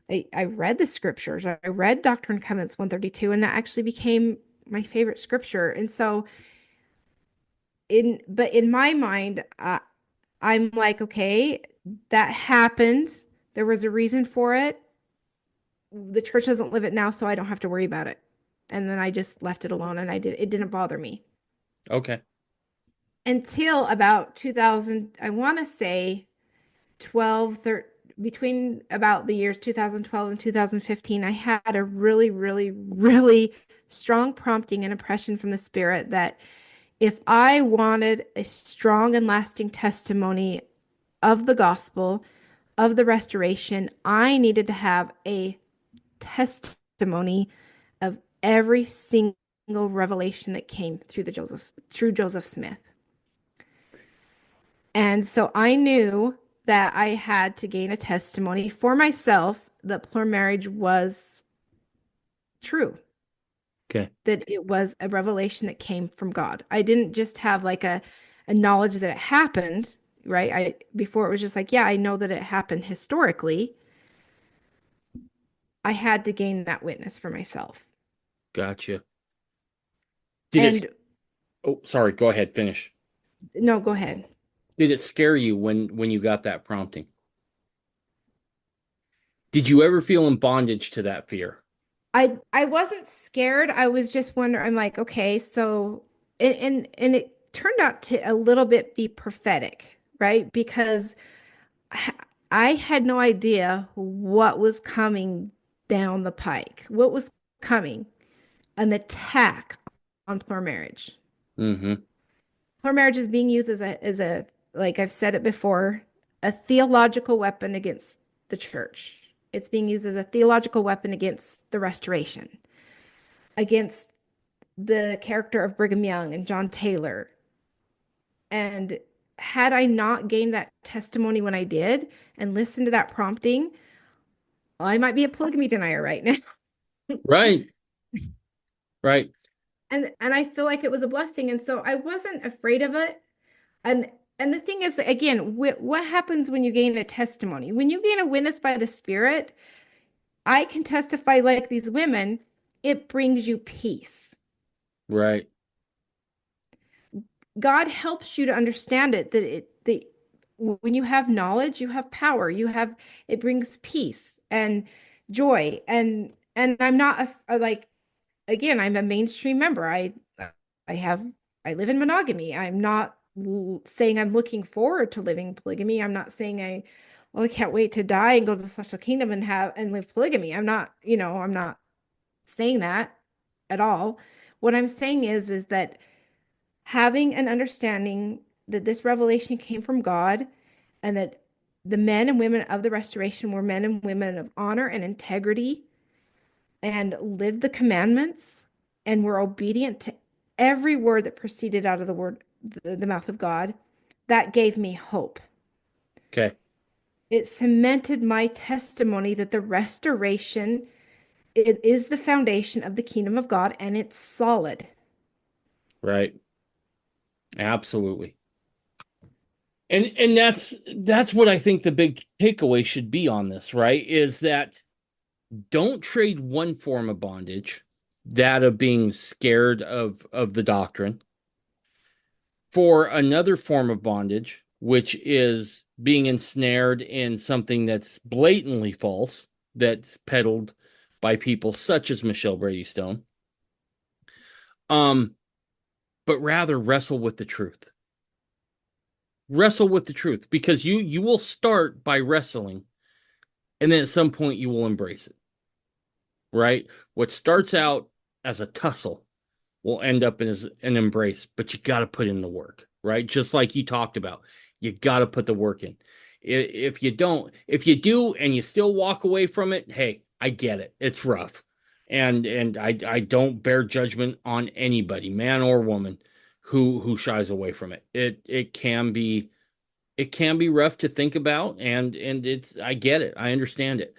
read the scriptures. I read Doctrine and Covenants 132, and that actually became my favorite scripture. And so in my mind, I'm like, okay, that happened. There was a reason for it. The church doesn't live it now, so I don't have to worry about it. And then I just left it alone, and it didn't bother me. Okay. Until about 2000, I want to say 12, 13, between about the years 2012 and 2015, I had a really, really, really strong prompting and impression from the Spirit that if I wanted a strong and lasting testimony of the gospel, of the restoration, I needed to have a testimony of every single revelation that came through Joseph Smith. And so I knew that I had to gain a testimony for myself that plural marriage was true. Okay. That it was a revelation that came from God. I didn't just have like a knowledge that it happened, right? Before it was just like, yeah, I know that it happened historically. I had to gain that witness for myself. Gotcha. Oh, sorry, go ahead, finish. No, go ahead. Did it scare you when you got that prompting? Did you ever feel in bondage to that fear? I wasn't scared. I was just wondering, I'm like, okay, so and it turned out to a little bit be prophetic, right? Because I had no idea what was coming down the pike. What was coming? An attack on plural marriage. Mm-hmm. Plural marriage is being used as a, like I've said it before, a theological weapon against the church. It's being used as a theological weapon against the restoration, against the character of Brigham Young and John Taylor. And had I not gained that testimony when I did and listened to that prompting, I might be a polygamy denier right now. Right. Right. And I feel like it was a blessing. And so I wasn't afraid of it. And and the thing is, again, what happens when you gain a testimony? When you gain a witness by the Spirit, I can testify like these women, it brings you peace. Right. God helps you to understand it, that when you have knowledge, you have power, it brings peace and joy. And I'm not like, again, I'm a mainstream member. I have, I live in monogamy. I'm not saying I'm looking forward to living polygamy. I'm not saying I can't wait to die and go to the celestial kingdom and live polygamy. I'm not saying that at all. What I'm saying is that having an understanding that this revelation came from God and that the men and women of the restoration were men and women of honor and integrity and lived the commandments and were obedient to every word that proceeded out of the mouth of God, that gave me hope. Okay. It cemented my testimony that the restoration, it is the foundation of the kingdom of God, and it's solid. Right. Absolutely. And that's what I think the big takeaway should be on this, right? Is that don't trade one form of bondage, that of being scared of the doctrine, for another form of bondage, which is being ensnared in something that's blatantly false, that's peddled by people such as Michelle Brady Stone. But rather wrestle with the truth. Wrestle with the truth, because you will start by wrestling, and then at some point you will embrace it. Right? What starts out as a tussle will end up as an embrace, but you got to put in the work, right? Just like you talked about, you got to put the work in. If you don't, if you do and you still walk away from it, hey, I get it. It's rough. And I don't bear judgment on anybody, man or woman, who shies away from it. It can be rough to think about, and it's, I get it. I understand it.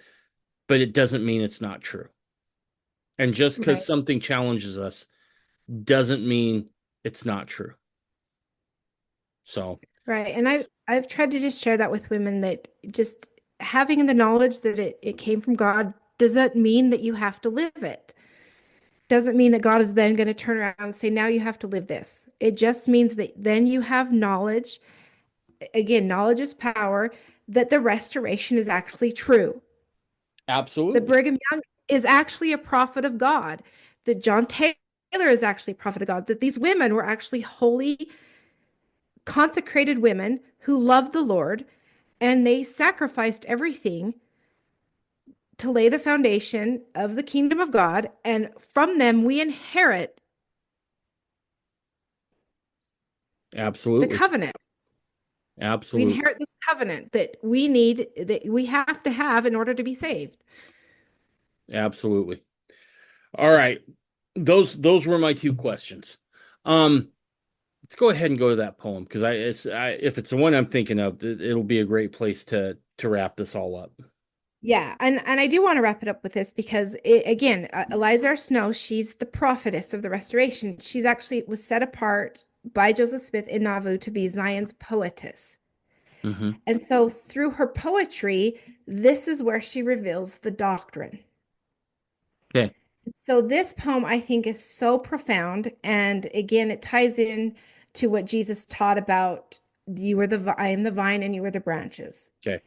But it doesn't mean it's not true. And just because Right. something challenges us doesn't mean it's not true. So, Right. And I've tried to just share that with women, that just having the knowledge that it came from God doesn't mean that you have to live it. Doesn't mean that God is then going to turn around and say, now you have to live this. It just means that then you have knowledge. Again, knowledge is power, that the restoration is actually true. That absolutely. Brigham Young is actually a prophet of God. That John Taylor is actually a prophet of God. That these women were actually holy, consecrated women who loved the Lord, and they sacrificed everything to lay the foundation of the kingdom of God. And from them, we inherit the Absolutely. covenant. We Absolutely. inherit this covenant that we need, that we have to have in order to be saved. Absolutely. All right. Those were my two questions. Let's go ahead and go to that poem, because if it's the one I'm thinking of, it'll be a great place to wrap this all up. Yeah, and I do want to wrap it up with this because again, Eliza R. Snow, she's the prophetess of the restoration. She's actually was set apart by Joseph Smith in Nauvoo to be Zion's poetess. Mm-hmm. And so through her poetry, this is where she reveals the doctrine. Okay. So this poem, I think, is so profound. And again, it ties in to what Jesus taught about I am the vine and you are the branches. Okay.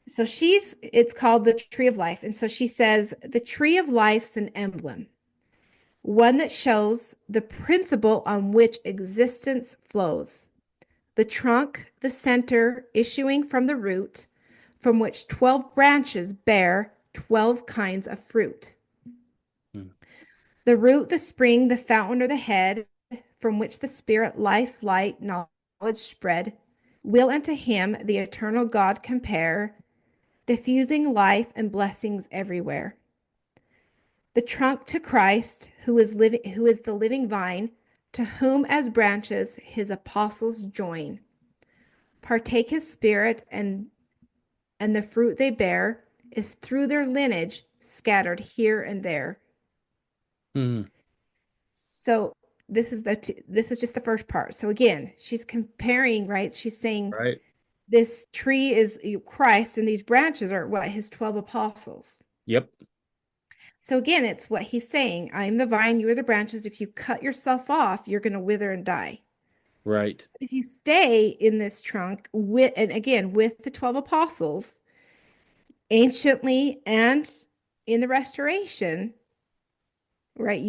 So it's called the tree of life. And so she says, the tree of life's an emblem, one that shows the principle on which existence flows. The trunk, the center, issuing from the root, from which 12 branches bear 12 kinds of fruit. Mm. The root, the spring, the fountain, or the head, from which the spirit, life, light, knowledge spread, will unto him, the eternal God, compare, diffusing life and blessings everywhere. The trunk to Christ, who is the living vine, to whom as branches his apostles join. partake his spirit, and the fruit they bear is through their lineage scattered here and there. Hmm. So this is just the first part. So again, she's comparing, right? She's saying Right. this tree is Christ, and these branches are what? His 12 apostles. Yep. So again, it's what he's saying. I am the vine, you are the branches. If you cut yourself off, you're going to wither and die. Right. If you stay in this trunk with, and again, with the 12 apostles, anciently and in the restoration, right?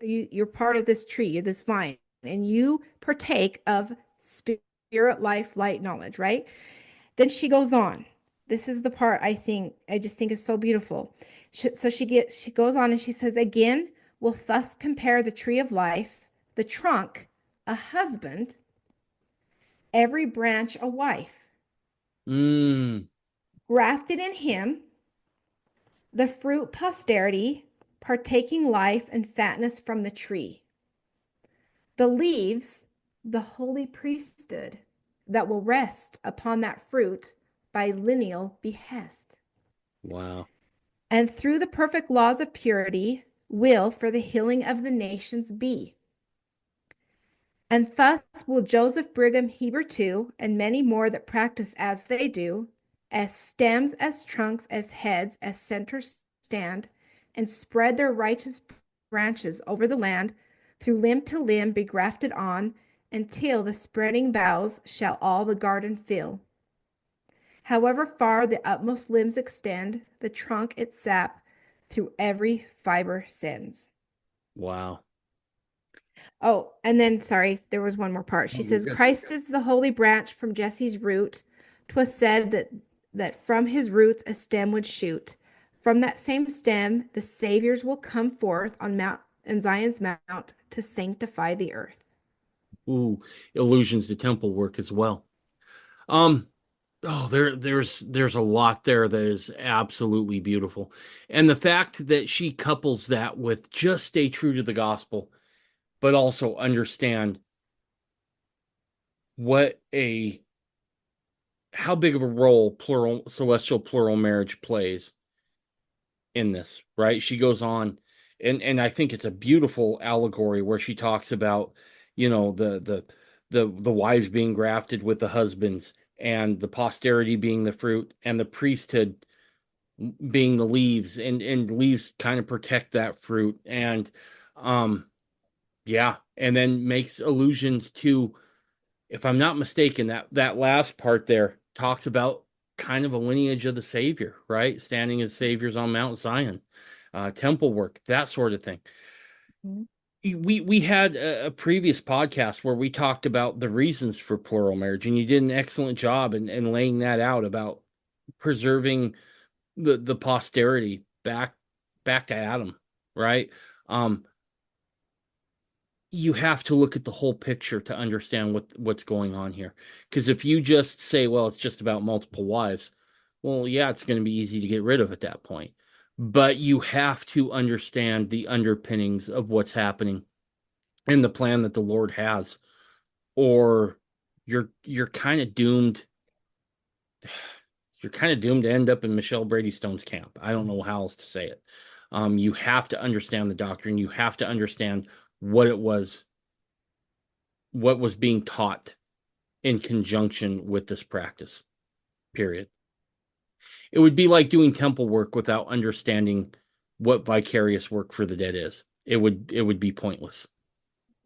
You're part of this tree, this vine, and you partake of spirit, life, light, knowledge, right? Then she goes on. This is the part I just think is so beautiful. She goes on and she says, again, we'll thus compare the tree of life, the trunk, a husband, every branch a wife, Mm. grafted in him, the fruit posterity, partaking life and fatness from the tree. The leaves, the holy priesthood that will rest upon that fruit by lineal behest. Wow. And through the perfect laws of purity, will for the healing of the nations be. And thus will Joseph Brigham Heber too, and many more that practice as they do, as stems, as trunks, as heads, as centers stand, and spread their righteous branches over the land, through limb to limb be grafted on, until the spreading boughs shall all the garden fill. However far the utmost limbs extend, the trunk its sap through every fiber sends. Wow. Oh, and then, sorry, there was one more part. She Oh, you're says, good. Christ is the holy branch from Jesse's root. 'Twas said that from his roots a stem would shoot. From that same stem, the saviors will come forth on Mount and Zion's mount to sanctify the earth. Ooh, allusions to temple work as well. Um, oh, there's a lot there that is absolutely beautiful. And the fact that she couples that with just stay true to the gospel, but also understand what a how big of a role celestial plural marriage plays in this, right? She goes on, and I think it's a beautiful allegory where she talks about, the wives being grafted with the husbands, and the posterity being the fruit, and the priesthood being the leaves, and leaves kind of protect that fruit, and um yeah, and then makes allusions to, if I'm not mistaken, that last part there talks about kind of a lineage of the Savior, right? Standing as saviors on Mount Zion, temple work, that sort of thing. Mhm. We had a previous podcast where we talked about the reasons for plural marriage, and you did an excellent job in laying that out about preserving the posterity back to Adam, right? Um, you have to look at the whole picture to understand what's going on here. Because if you just say, well, it's just about multiple wives, well, yeah, it's going to be easy to get rid of at that point. But you have to understand the underpinnings of what's happening and the plan that the Lord has, or you're kind of doomed. You're kind of doomed to end up in Michelle Brady Stone's camp. I don't know how else to say it. You have to understand the doctrine. You have to understand what it was, what was being taught in conjunction with this practice, period. It would be like doing temple work without understanding what vicarious work for the dead is. It would be pointless.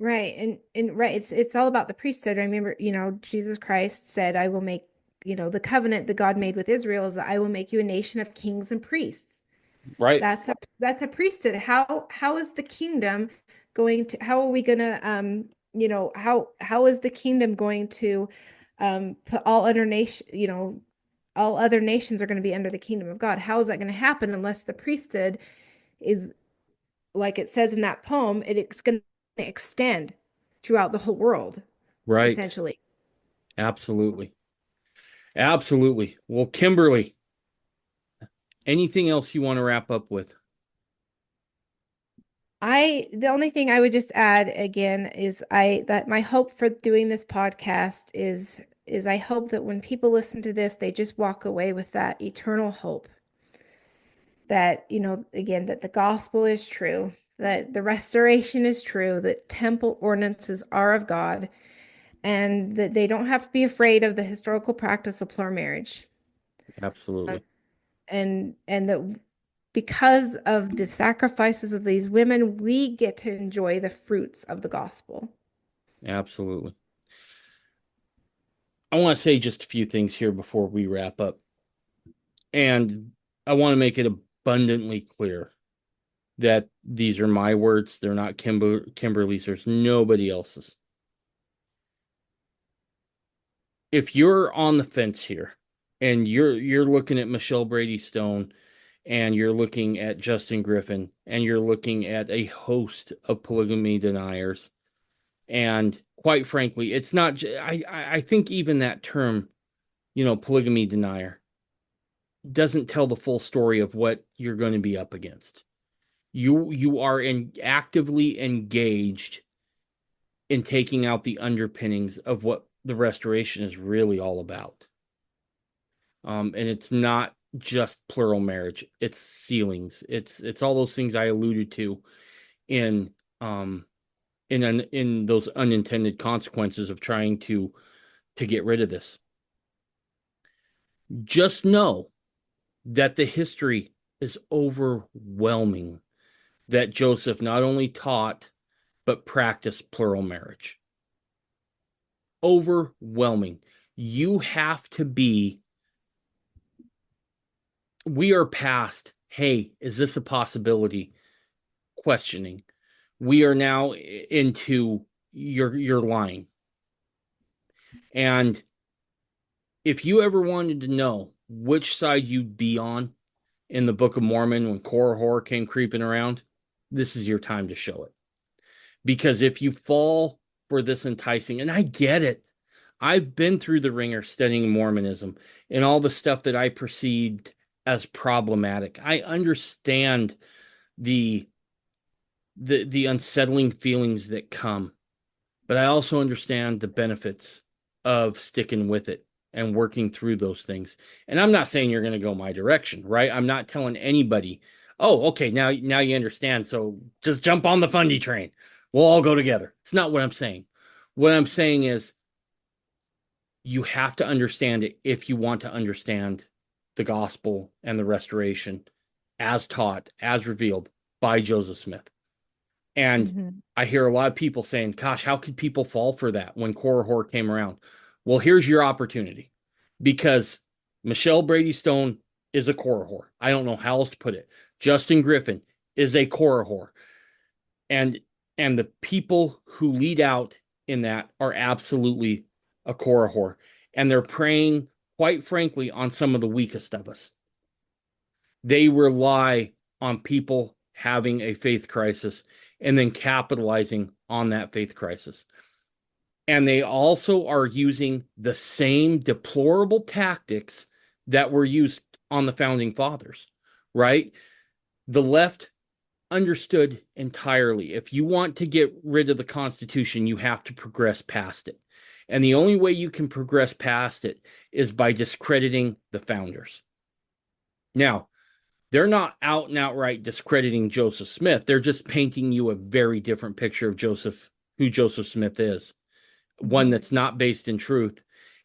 Right. And right, it's all about the priesthood. I remember, Jesus Christ said, I will make, the covenant that God made with Israel is that I will make you a nation of kings and priests. Right. That's a priesthood. How is the kingdom going to, how are we gonna how is the kingdom going to put all other nations are going to be under the kingdom of God? How is that going to happen unless the priesthood is, like it says in that poem, it's going to extend throughout the whole world, Right. essentially. Absolutely. Absolutely. Well, Kimberly, anything else you want to wrap up with? The only thing I would just add again is that my hope for doing this podcast is I hope that when people listen to this, they just walk away with that eternal hope that, again, that the gospel is true, that the restoration is true, that temple ordinances are of God, and that they don't have to be afraid of the historical practice of plural marriage. Absolutely. And that because of the sacrifices of these women, we get to enjoy the fruits of the gospel. Absolutely. I want to say just a few things here before we wrap up. And I want to make it abundantly clear that these are my words. They're not Kimberly's. There's nobody else's. If you're on the fence here and you're looking at Michelle Brady Stone and you're looking at Justin Griffin and you're looking at a host of polygamy deniers, and quite frankly, it's not, I think even that term, polygamy denier, doesn't tell the full story of what you're going to be up against. You are actively engaged in taking out the underpinnings of what the restoration is really all about. And it's not just plural marriage; it's sealings. It's all those things I alluded to in in those unintended consequences of trying to get rid of this. Just know that the history is overwhelming that Joseph not only taught but practiced plural marriage. Overwhelming. You have to be, we are past, hey, is this a possibility? Questioning. We are now into you're lying. And if you ever wanted to know which side you'd be on in the Book of Mormon when Korihor came creeping around, this is your time to show it. Because if you fall for this enticing, and I get it, I've been through the ringer studying Mormonism and all the stuff that I perceived as problematic. I understand the unsettling feelings that come, but I also understand the benefits of sticking with it and working through those things. And I'm not saying you're going to go my direction, right? I'm not telling anybody, oh, okay, now you understand, so just jump on the fundy train. We'll all go together. It's not what I'm saying. What I'm saying is you have to understand it if you want to understand the gospel and the restoration as taught, as revealed by Joseph Smith. And I hear a lot of people saying, gosh, how could people fall for that when Korihor came around? Well, here's your opportunity, because Michelle Brady Stone is a Korihor. I don't know how else to put it. Justin Griffin is a Korihor. And the people who lead out in that are absolutely a Korihor. And they're preying, quite frankly, on some of the weakest of us. They rely on people having a faith crisis and then capitalizing on that faith crisis. And they also are using the same deplorable tactics that were used on the founding fathers, right? The left understood entirely. If you want to get rid of the Constitution, you have to progress past it. And the only way you can progress past it is by discrediting the founders. Now, they're not out and outright discrediting Joseph Smith. They're just painting you a very different picture of who Joseph Smith is. One that's not based in truth.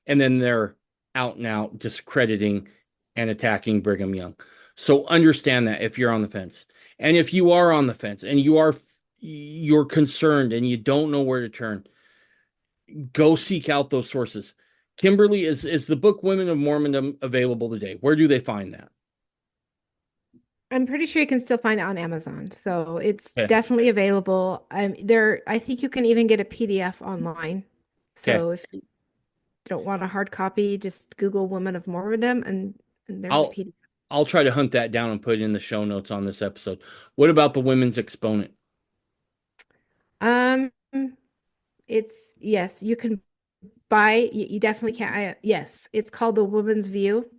And then they're out and out discrediting and attacking Brigham Young. So understand that if you're on the fence. And if you are on the fence and you're concerned and you don't know where to turn, go seek out those sources. Kimberly, is the book Women of Mormondom available today? Where do they find that? I'm pretty sure you can still find it on Amazon. So it's Okay. definitely available. I think you can even get a PDF online. So if you don't want a hard copy, just Google Women of Mormondom and there's a PDF. I'll try to hunt that down and put it in the show notes on this episode. What about the Women's Exponent? Yes, you can buy, you definitely can. Yes, it's called The Woman's View.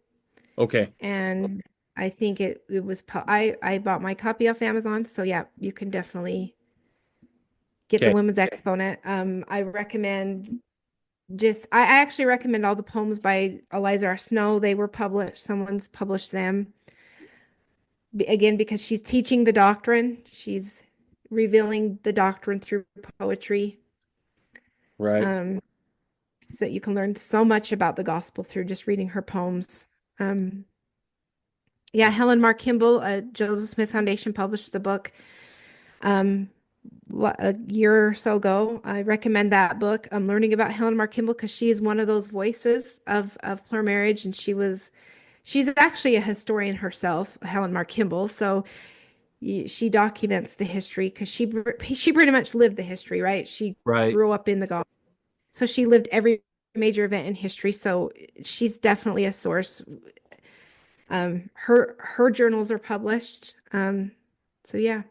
Okay. And I think it was, I bought my copy off Amazon. So yeah, you can definitely get the Women's Exponent. I recommend just I actually recommend all the poems by Eliza R. Snow. They were published. Someone's published them. Again, because she's teaching the doctrine. She's revealing the doctrine through poetry. Right. So you can learn so much about the gospel through just reading her poems. Yeah, Helen Mar Kimball, Joseph Smith Foundation published the book a year or so ago. I recommend that book. I'm learning about Helen Mar Kimball because she is one of those voices of plural marriage, and she's actually a historian herself, Helen Mar Kimball. So she documents the history because she pretty much lived the history, right? She grew up in the gospel. So she lived every major event in history. So she's definitely a source. Her journals are published. So yeah.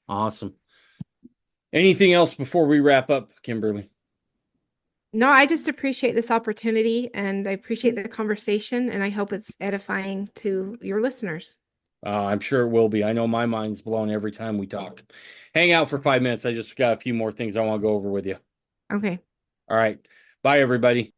Awesome. Anything else before we wrap up, Kimberly? No, I just appreciate this opportunity, and I appreciate the conversation, and I hope it's edifying to your listeners. I'm sure it will be. I know my mind's blown every time we talk. Hang out for 5 minutes. I just got a few more things I want to go over with you. Okay. All right. Bye, everybody.